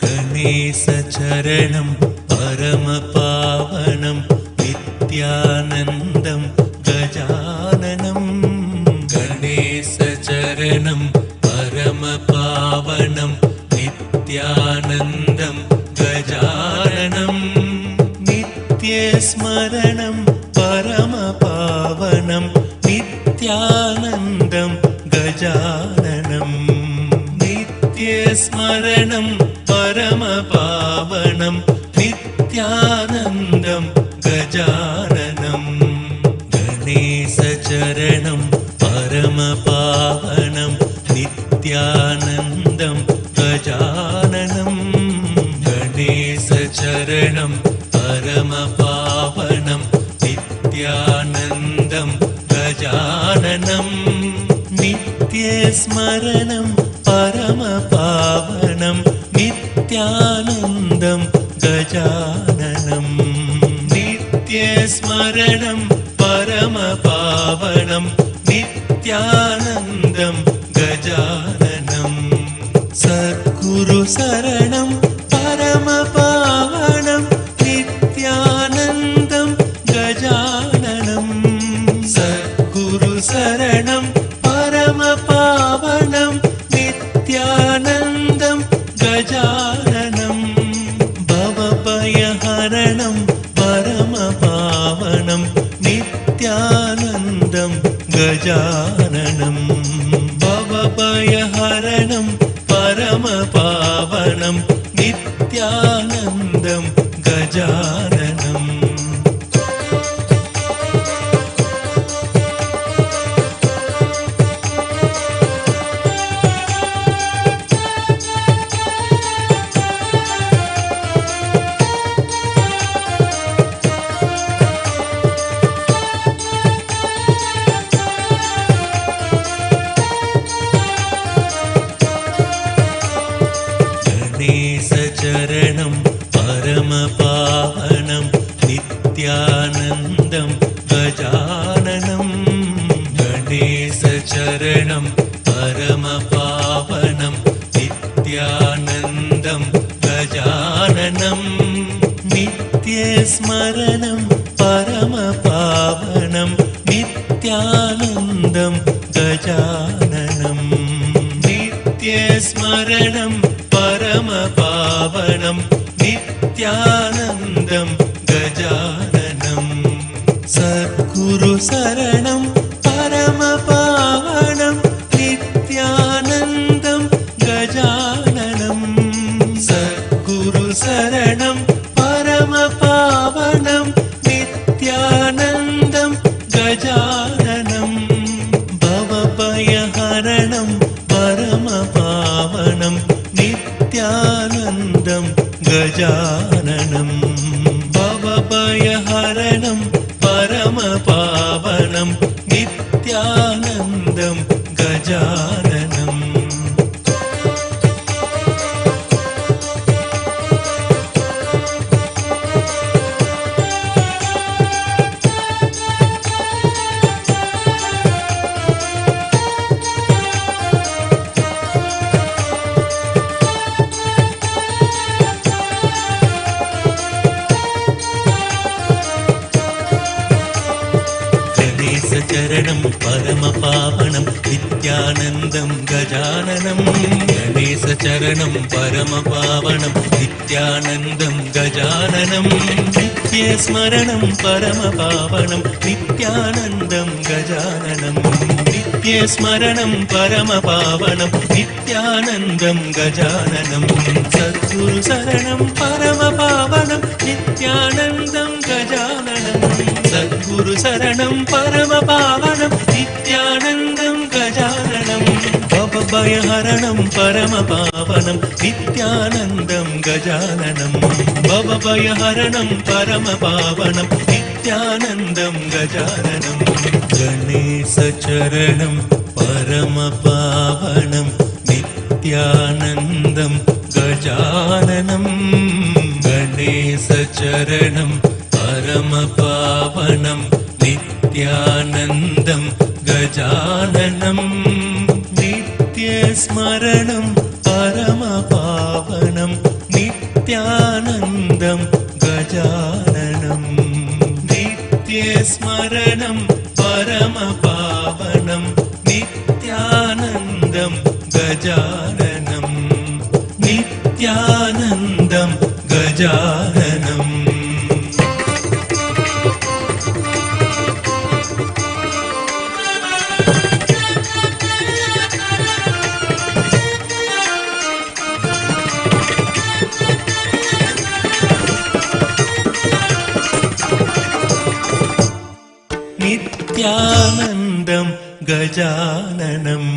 गणेश चरणं परम पावनं नित्यानन्दं गजाननं गणेश चरणं परम पावनं नित्यानन्दं गजाननं नित्यस्मरणं परम पावनं नित्यानन्दं गजाननं नित्यस्मरणं परम पावनं नित्यानन्दं गजाननं गणेशचरणं परम पावनं नित्यानन्दं गजाननं गणेशचरणं परम पावनं नित्यानन्दं गजाननं नित्यस्मरणं परम पावनं नित्यानन्दं गजाननं नित्यस्मरणं परम पावनं नित्यानन्दं गजाननं सद्गुरुशरणं परमपावनं नित्यानन्दं गजाननं भवभयहरणं परमपावनं नित्यानन्दं गजाननं भवभयहरणं परमपावनं नित्यानन्दं गजाननम् चरणं परमपावनं नित्यानन्दं गजाननं गणेशचरणं परमपावनं नित्यानन्दं गजाननं नित्यस्मरणं परमपावनं नित्यानन्दं गजाननं नित्यस्मरणं परमपावनं नित्यानन्दं गजाननं सद्गुरुशरणं परमपावनं नित्यानन्दं गजाननं सद्गुरुशरणं परमपावनं नित्यानन्दं गजाननं भवभयहरणं परमपावनं नित्यानन्दं गजाननं भवभयहरणं परमपावनं नित्यानन्दं गजाननम् चरणं परमपावनं नित्यानन्दं गजाननं गणेशचरणं परमपावनं नित्यानन्दं गजाननं नित्यस्मरणं परमपावनं नित्यानन्दं गजाननं नित्यस्मरणं परमपावनं नित्यानन्दं गजाननं सद्गुरुशरणं परमपावनं नित्यानन्दं गजाननं सद्गुरुशरणं परमपावनं नित्यानन्दं गजाननं भवभयहरणं परमपावनं नित्यानन्दं गजाननं भवभयहरणं परमपावनं नित्यानन्दं गजाननं गणेशचरणं परमपावनं नित्यानन्दं गजाननं गणेशचरणं परमपावनं नित्यानन्दं गजाननं नित्यस्मरणं परमपावनं नित्यानन्दं गजाननं नित्यस्मरणं परमपावनं नित्यानन्दं गजाननं नित्यानन्दं गजाननम् नित्यानन्दं गजाननम्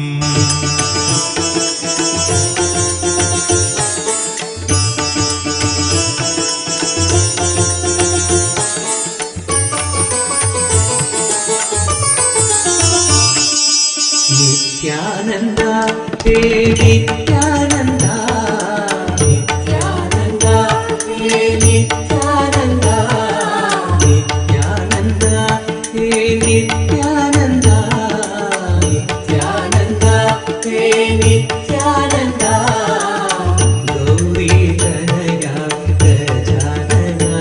नित्यानन्द हे नित्यानन्द नित्यानन्द हे नित्यानन्द नित्यानन्द हे नित्यानन्द नित्यानन्द हे नित्यानन्द गौरी तनया गजानना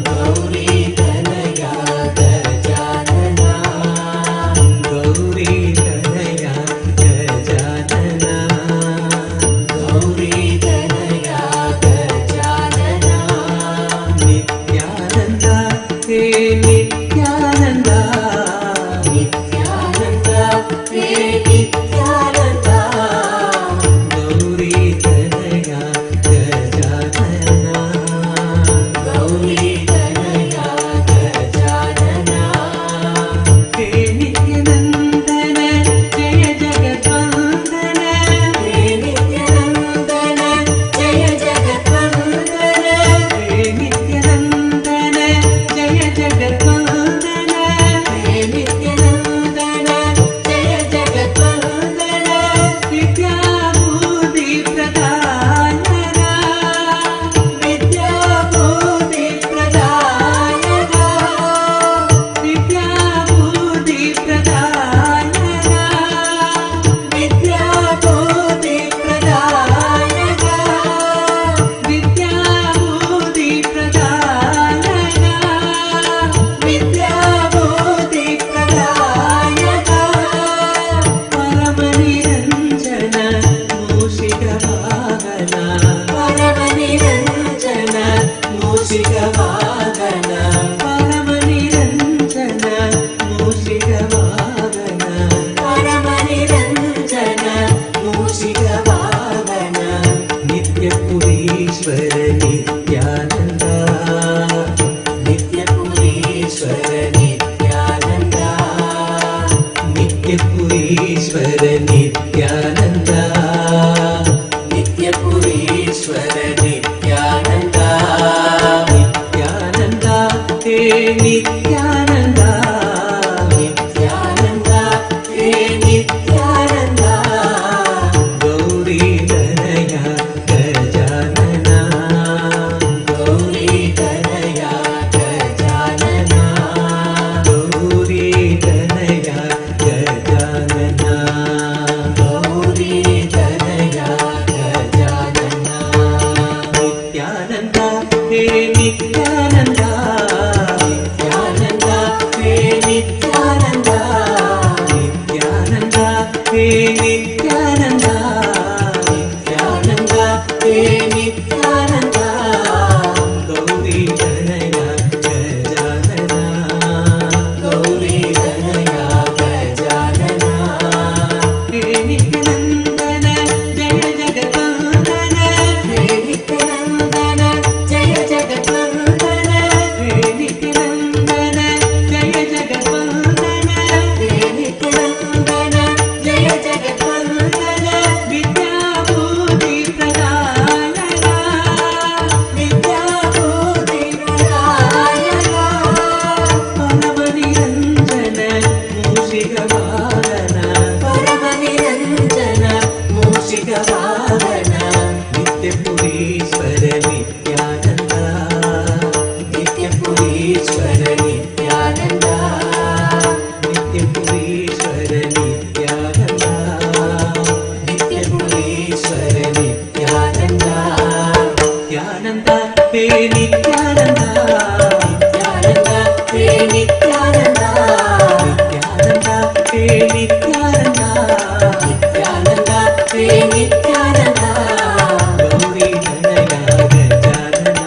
गौरी तनया गजानना नित्यपुरीश्वर नित्यानन्दा नित्यपुरीश्वर नित्यानन्दा नित्यानन्दा हे नित्यानन्दा नित्यानन्दा हे नित्यानन्दा गौरीतनया गजानना गौरीतनया गजानना गौरीतनया गजानना गौरीतनया गजानना नित्यानन्दा हे नित्यानन्दा नित्यानन्दा हे नित्यानन्दा नित्यानन्दा हे नित्यानन्दा नित्यानन्दा हे नित्यानन्दा गौरीतनया गजानना गौरीतनया गजानना हे नित्यानन्दन जय जगद्वन्दन हे नित्यानन्दन जय जगद्वन्दन हे नित्यानन्दन जय जगद्वन्दन हे नित्यानन्दन जय जगद्वन्दन विद्याभूति प्रदायना विद्याभूति प्रदायना परमनिरञ्जन मूषिकवाहन परमनिरञ्जन मूषिकवाहन नित्यपुरीश्वर नित्यानन्दा नित्यपुरीश्वर नित्यानन्दा नित्यपुरीश्वर नित्यानन्दा नित्यपुरीश्वर नित्यानन्दा नित्यानन्दा हे नित्यानन्दा नित्यानन्दा हे नित्यानन्दा नित्यानन्दा हे नित्यानन्दा नित्यानन्दा हे नित्यानन्दा गौरीतनया गजानना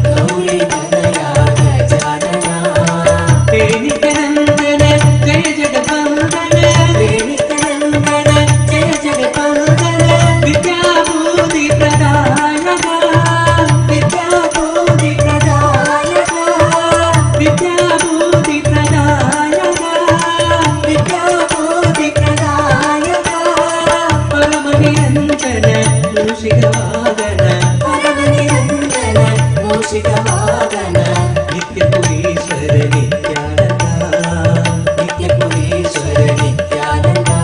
गौरीतनया गजानना हे नित्यानन्दन जय जगद्वन्दन हे नित्यानन्दन जय जगद्वन्दन विद्याभूति प्रदायका विद्याभूति प्रदायका विद्याभूति प्रदायका विद्याभूति प्रदायका परमनिरञ्जन मूषिकवाहन परमनिरञ्जन मूषिकवाहन नित्यपुरीश्वर नित्यानन्दा नित्यपुरीश्वर नित्यानन्दा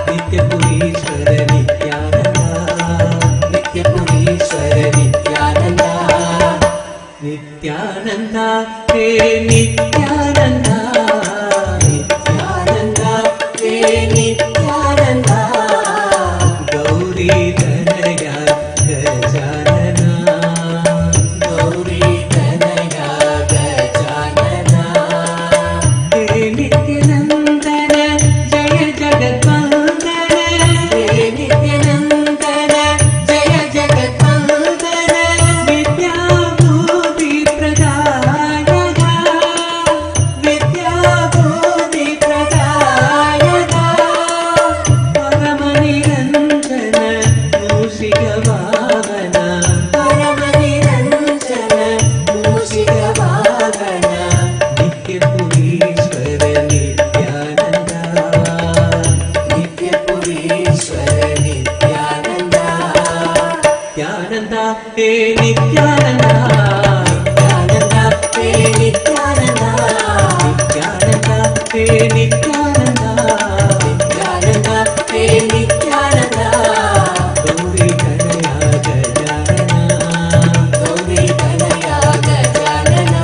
नित्यपुरीश्वर नित्यानन्दा नित्यपुरीश्वर नित्यानन्दा नित्यानन्दा हे नित्यानन्दा नित्यानन्दा हे नित्यानन्दा गौरीतनया गजानना गौरीतनया गजानना हे नित्यानन्दन जय जगद्वन्दन हे नित्यानन्दन जय जगद्वन्दन विद्याभूति प्रदायका विद्याभूति प्रदायका परमनिरञ्जन मूषिकवाहन परमनिरञ्जन मूषिकवाहन नित्यपुरीश्वर नित्यानन्दा नित्यपुरीश्वर नित्यानन्दा नित्यानन्दा हे नित्यानन्दा नित्यानन्दा हे नित्यानन्दा नित्यानन्दा हे नित्यानन्दा नित्यानन्दा हे नित्यानन्दा गौरीतनया गजानना गौरीतनया गजानना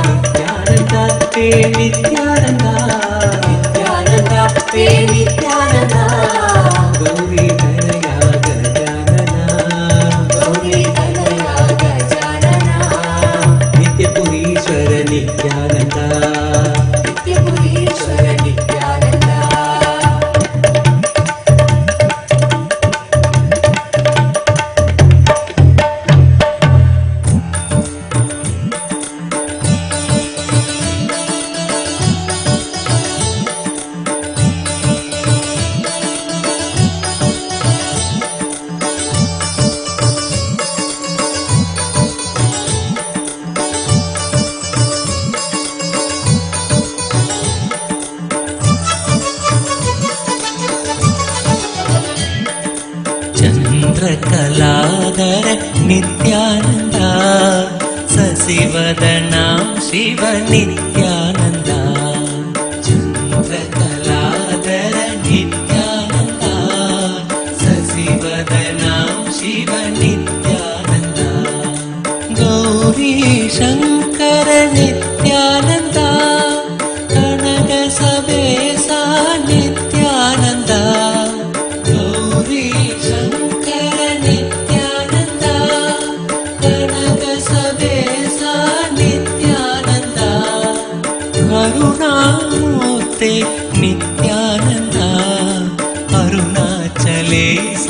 नित्यानन्दा हे नित्यानन्दा नित्यानन्दा हे नित्यानन्दा गौरीतनया गजानना गौरीतनया गजानना नित्यपुरीश्वर नित्यानन्दा नित्यपुरीश्वर नित्यानन्दा ಚಂದ್ರಕಲಾಧರ ನಿತ್ಯಾನಂದ ಸಸಿವದನಾಂ ಶಿವ ನಿತ್ಯಾನಂದ ಚಂದ್ರಕಲಾಧರ ನಿತ್ಯಾನಂದ ಸಸಿವದನಾಂ ಶಿವ ನಿತ್ಯಾನಂದ ಗೌರಿ ಶಂಕರ ನಿತ್ಯಾನಂದ ಕನಕ ಸಬೇಸ ನಿತ್ಯಾನಂದ ಗೌರಿ ಶಂಕರ ನಿತ್ಯಾನಂದ ಕನಕ ಸಬೇಸ ನಿತ್ಯಾನಂದ ಕರುಣಾಮೂರ್ತಿ ನಿತ್ಯಾನಂದ ಅರುಣಾಚಲೇಶ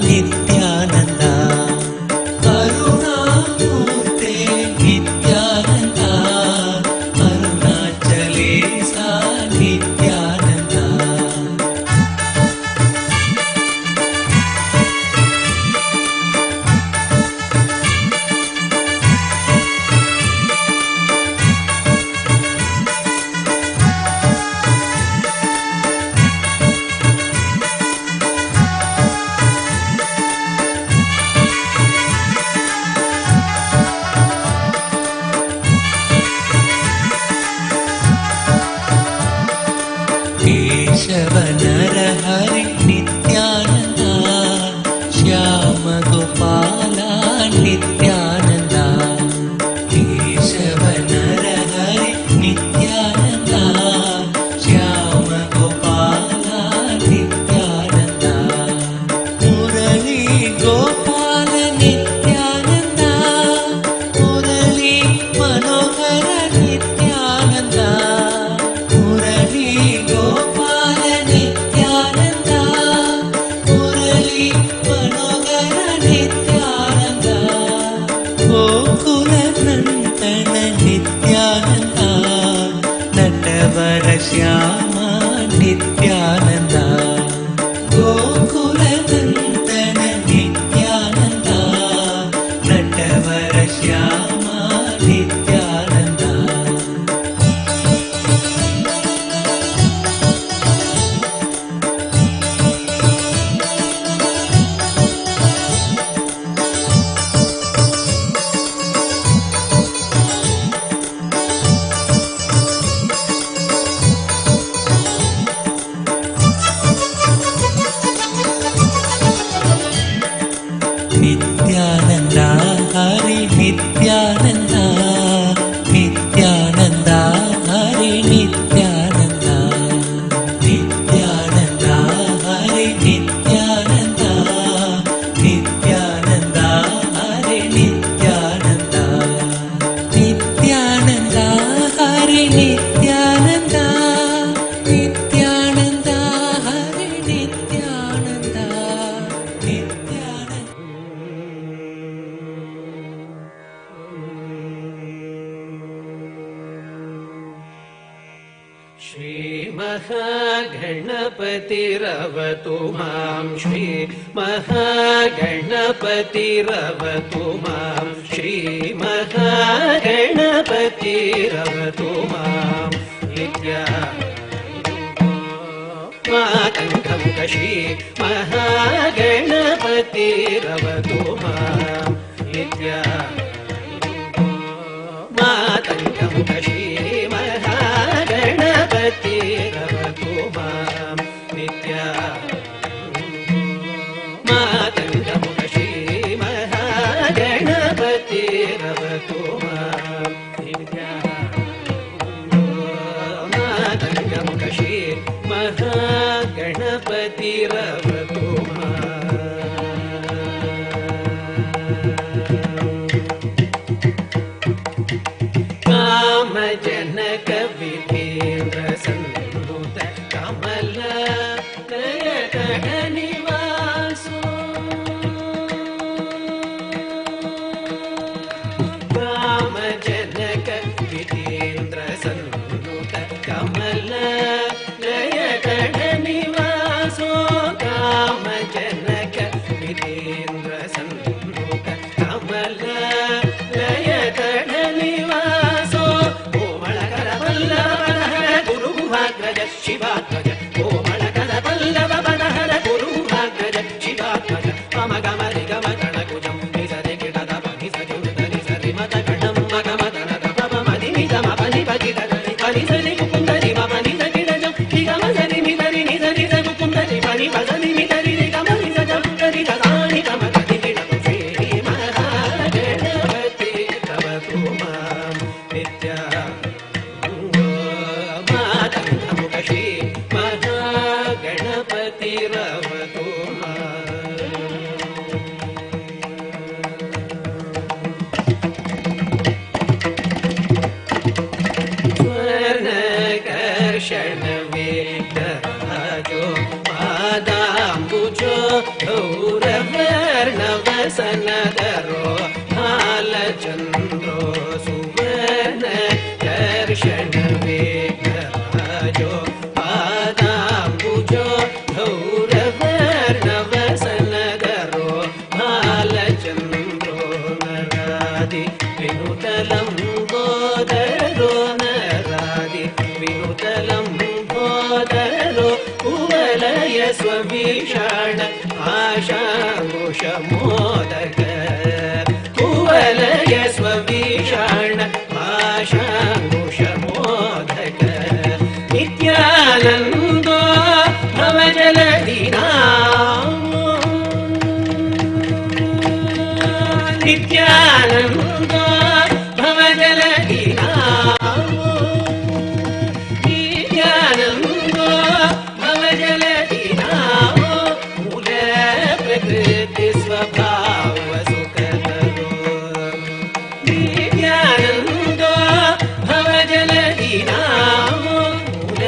ನಿತ್ಯಾನಂದ ಕರುಣಾಮೂರ್ತಿ ನಿತ್ಯಾನಂದ ಅರುಣಾಚಲೇಶ ನಿತ್ಯಾನಂದ ಕೇಶವ ನರಹರಿ ನಿತ್ಯಾನಂದ ಶ್ಯಾಮ ಗೋಪಾಲ ನಿತ್ಯಾನಂದ ಕೇಶವ ನರಹರಿ ನಿತ್ಯಾನಂದ ಶ್ಯಾಮ ಗೋಪಾಲ ನಿತ್ಯಾನಂದ ಮುರಳಿ ಗೋಪಾಲ ನಿತ್ಯಾನಂದ ಮುರಳಿ ಮನೋಹರ ನಿತ್ಯಾನಂದ ಮುರಳಿ ಗೋಪಾಲ ನಿತ್ಯಾನಂದ ಮುರಳಿ ಮನೋಹರ ನಿತ್ಯಾನಂದ ಗೋಕುಲ ನಂದನ ನಿತ್ಯಾನಂದ ನಟವರ ಶ್ಯಾಮ ನಿತ್ಯಾನಂದ ಗೋಕುಲ ನಂದನ ನಿತ್ಯಾನಂದ ನಟವರ ಶ್ಯಾಮ ನಿತ್ಯಾನಂದ ನಿತ್ಯಾನಂದ ಹರಿ ನಿತ್ಯಾನಂದ ನಿತ್ಯಾನಂದ ಹರಿ ನಿತ್ಯಾನಂದ ನಿತ್ಯಾನಂದ ಹರಿ ನಿತ್ಯಾನಂದ ನಿತ್ಯಾನಂದ ಹರಿ ನಿತ್ಯಾನಂದ ನಿತ್ಯಾನಂದ ಹರಿ ನಿತ್ಯಾನಂದ ನಿತ್ಯಾನಂದ ಹರಿ ನಿತ್ಯಾನಂದ ನಿತ್ಯಾನಂದ ಶ್ರೀ ಮಹಾಗಣಪತಿರವತು ಮಾಂ ಶ್ರೀ ಮಹಾಗಣಪತಿರವತು ಮಾಂ ಶ್ರೀ ಮಹಾಗಣಪತಿರವತು ಮಾಂ ನಿತ್ಯ ಮಾತಂಗಂ ಕಶಿ ಮಹಾಗಣಪತಿರವತು ಮಾಂ ನಿತ್ಯ ಮಾತಂಗಂ ಕಶಿ ಮಹಾಗಣಪತಿರವತು ಮಾಂ ನಿತ್ಯ ಮಾತಂಗಂ ಕಶಿ ಮಹಾಗಣಪತಿರವತು ಮಾಂ ನಿತ್ಯ ಮಾತಂಗಂ ಕಶಿ ಮಹಾಗಣಪತಿರವತು ಕಾಮಜನಕ ವಿಧೇಂದ್ರ ಸನ್ನುತ ಕಮಲ ನಯನ ನಿವಾಸೋ ಕಾಮಜನಕ ವಿಧೇಂದ್ರ ಸನ್ನುತ ಕಮಲ ನಯನ ನಿವಾಸೋ ಕಾಮಜನಕ ವಿಧೇಂದ್ರ ಸನ್ನುತ ಕಮಲ ನಯನ ನಿವಾಸೋ ಕೋಮಳಕರ ಪಲ್ಲವ ಗುರು ಶಿವಾಧ್ವಜ ಕೋಮಳಕರ ಪಲ್ಲವ वेदराजो पादाम्बुजो गौरवर्णवसनधरो हालचन्द्रो सुवर्ण दर्शन वेदराजो पादाम्बुजो गौरवर्णवसनधरो हालचन्द्रो नरादि विनुतलम्बोदरो नरादि विनुतलम्बोदरो कुवलय स्वविषाण आशामुषमोदक कुवलय स्वविषाण आशामुषमोदक नित्यानन्दो भवजलधिना नित्यानन्दो भवजलधिना नित्यानन्दो भवजलधिना मूल प्रकृति स्वभाव सुखतरो नित्यानन्दो भवजलधिना मूल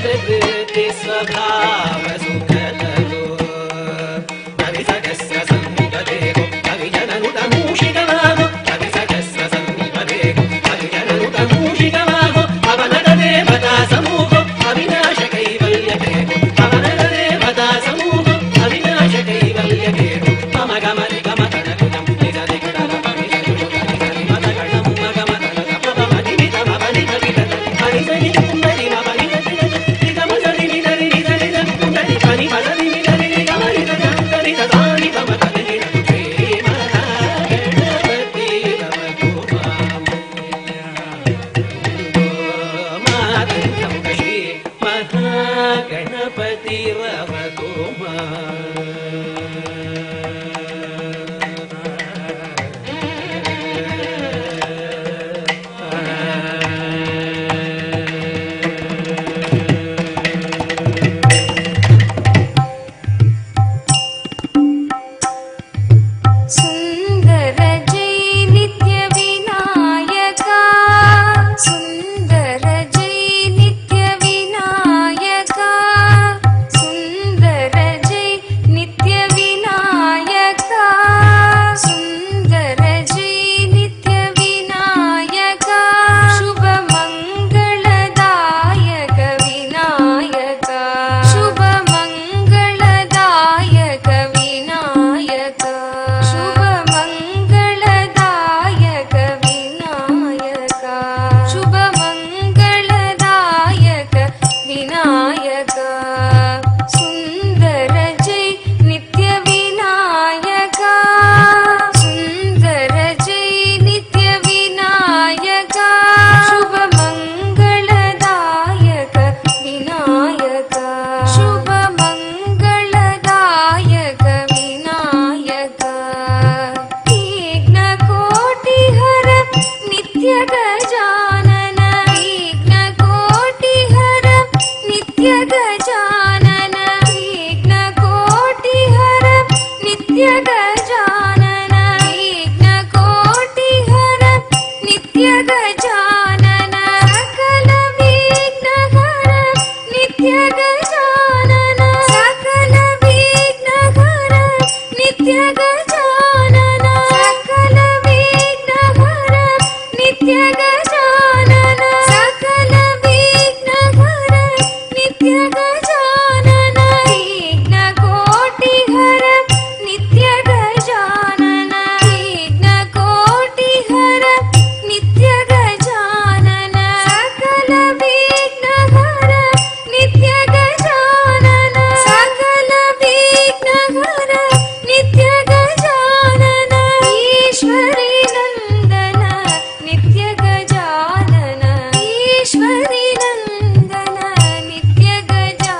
प्रकृति स्वभाव सुखतरो हरिसहस्र सन्निपदेको हरिजननुतमूषिकवाहो हरिसहस्र सन्निपदेको हरिजननुतमूषिकवाहो अवनतदेवता समूहो अविनाशकैवल्यकेको अवनतदेवता समूहो अविनाशकैवल्यकेको मम गमनि गमतनकुतं निजनिकटलपनिजयुगनिजनिमतगणं मगमतनकपमनिमितमवनितवितत हरिसनिकुन्दरिमवनितवितत गणपति रवतु सुंदर जय नित्य विनायका सुंदर जय नित्य विनायका सुंदर जय नित्य विनायका सुंदर जय नित्य विनायका शुभ मंगलदायक विनायका शुभ मंगलदायक विनायका शुभ मंगलदायक विनायका शुभ मंगलदायक विनायका सुंदर जय नित्य विनायका सुंदर जय नित्य विनायका शुभ मंगलदायक विनायका शुभ मंगलदायक विनायका विघ्नकोटिहर नित्य गजानन विघ्नकोटिहर नित्य गजानन विघ्नकोटिहर नित्य गजानन विघ्नकोटिहर नित्य गजानन सकल विघ्नहर नित्य गजानन सकल विघ्नहर नित्य गजानन सकल विघ्नहर नित्य गजानन सकल विघ्नहर नित्य गजानन विघ्नकोटिहर नित्य गजानन विघ्नकोटिहर नित्य गजानन सकल विघ्नहर नित्य गजानन सकल विघ्नहर नित्य गजानन ईश्वरी नंदन नित्य गजानन ईश्वरी नंदन नित्य Gajanan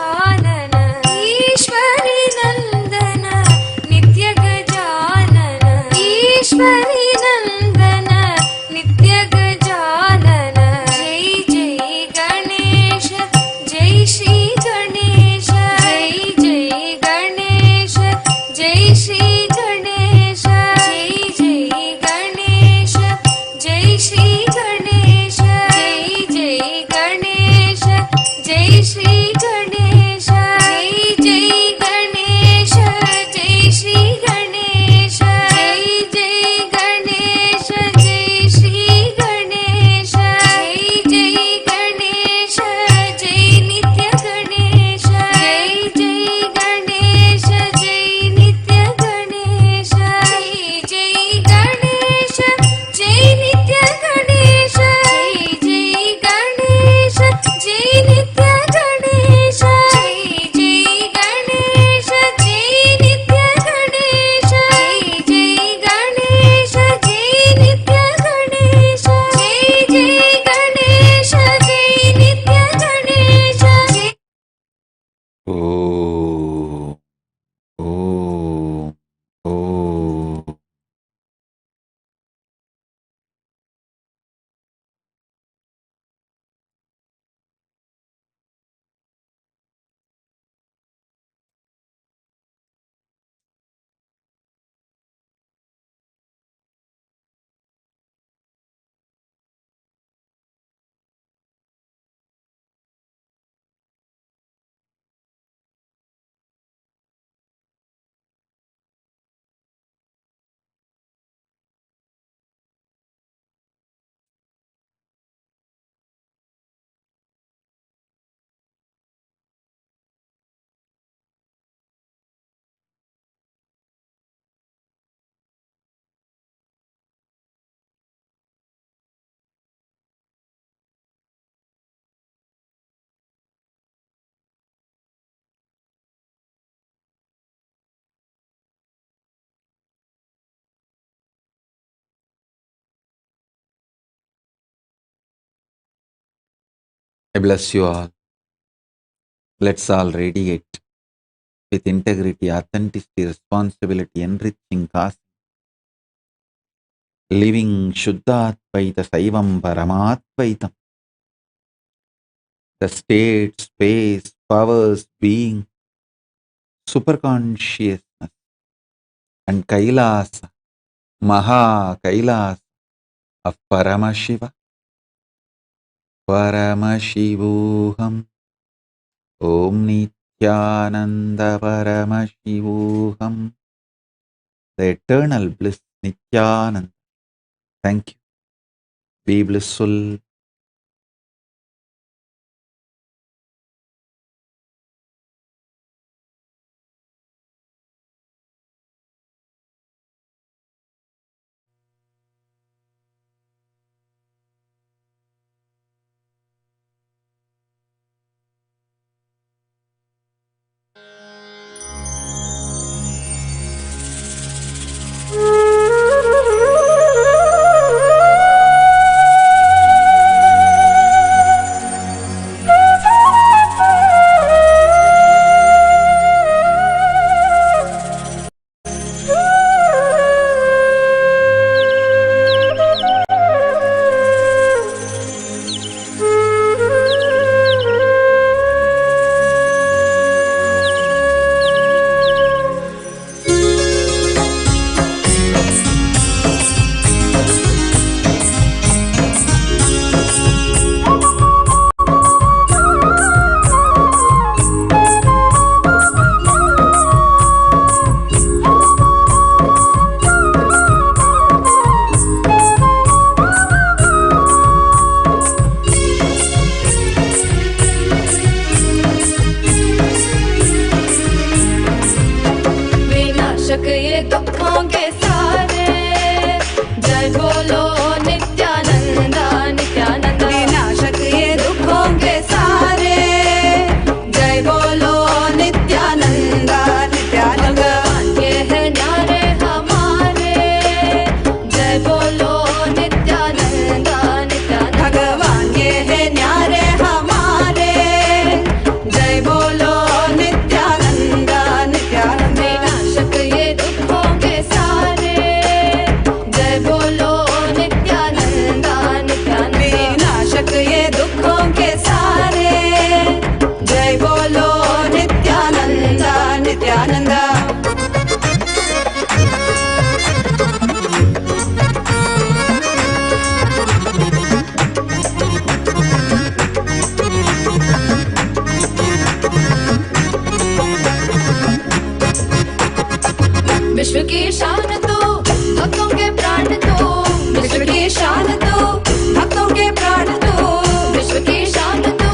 I bless you all. Let's all radiate with integrity, authenticity, responsibility, enriching cause, living Shuddhatvaita Saivam Paramattvaitam. The state, space, powers, being, superconsciousness, and KAILASA, Maha KAILASA of Paramashiva, Paramashivoham, Om Nithyananda Paramashivoham, the eternal bliss Nithyananda. Thank you. Be blissful. विश्व की शान तो भक्तों के प्राण तो, विश्व की शान तो भक्तों के प्राण तो, विश्व की शान तो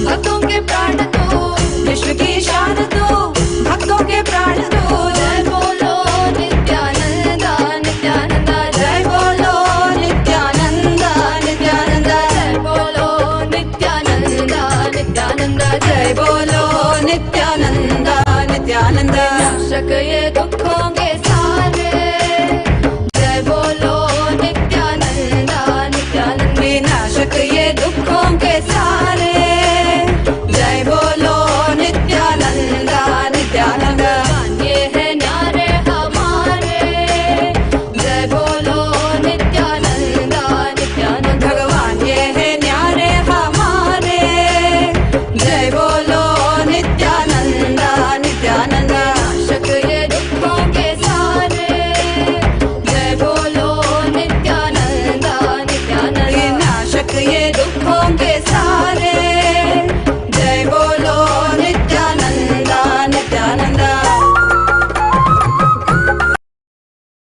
भक्तों के प्राण तो, विश्व की शान तो भक्तों के प्राण तो। जय बोलो नित्यानंदा नित्यानंदा, जय बोलो नित्यानंदा नित्यानंदा, जय बोलो नित्यानंदा नित्यानंदा, जय बोलो नित्यानंदा नित्यानंदा। नाशक ये दुखों के सारे, जय बोलो नित्यानंदा नित्यानंदा। विनाशक ये दुखों के सारे, जय बोलो नित्यानंदा नित्यानंदा। ये है न्यारे हमारे, जय बोलो नित्यानंदा नित्यानंदा। भगवान ये है न्यारे हमारे, जय बोलो नित्यानंदा नित्यानंदा। नाशक ये दुखों के सारे, जय बोलो नित्यानंदा नित्यानंदा। नाशक ये दुखों के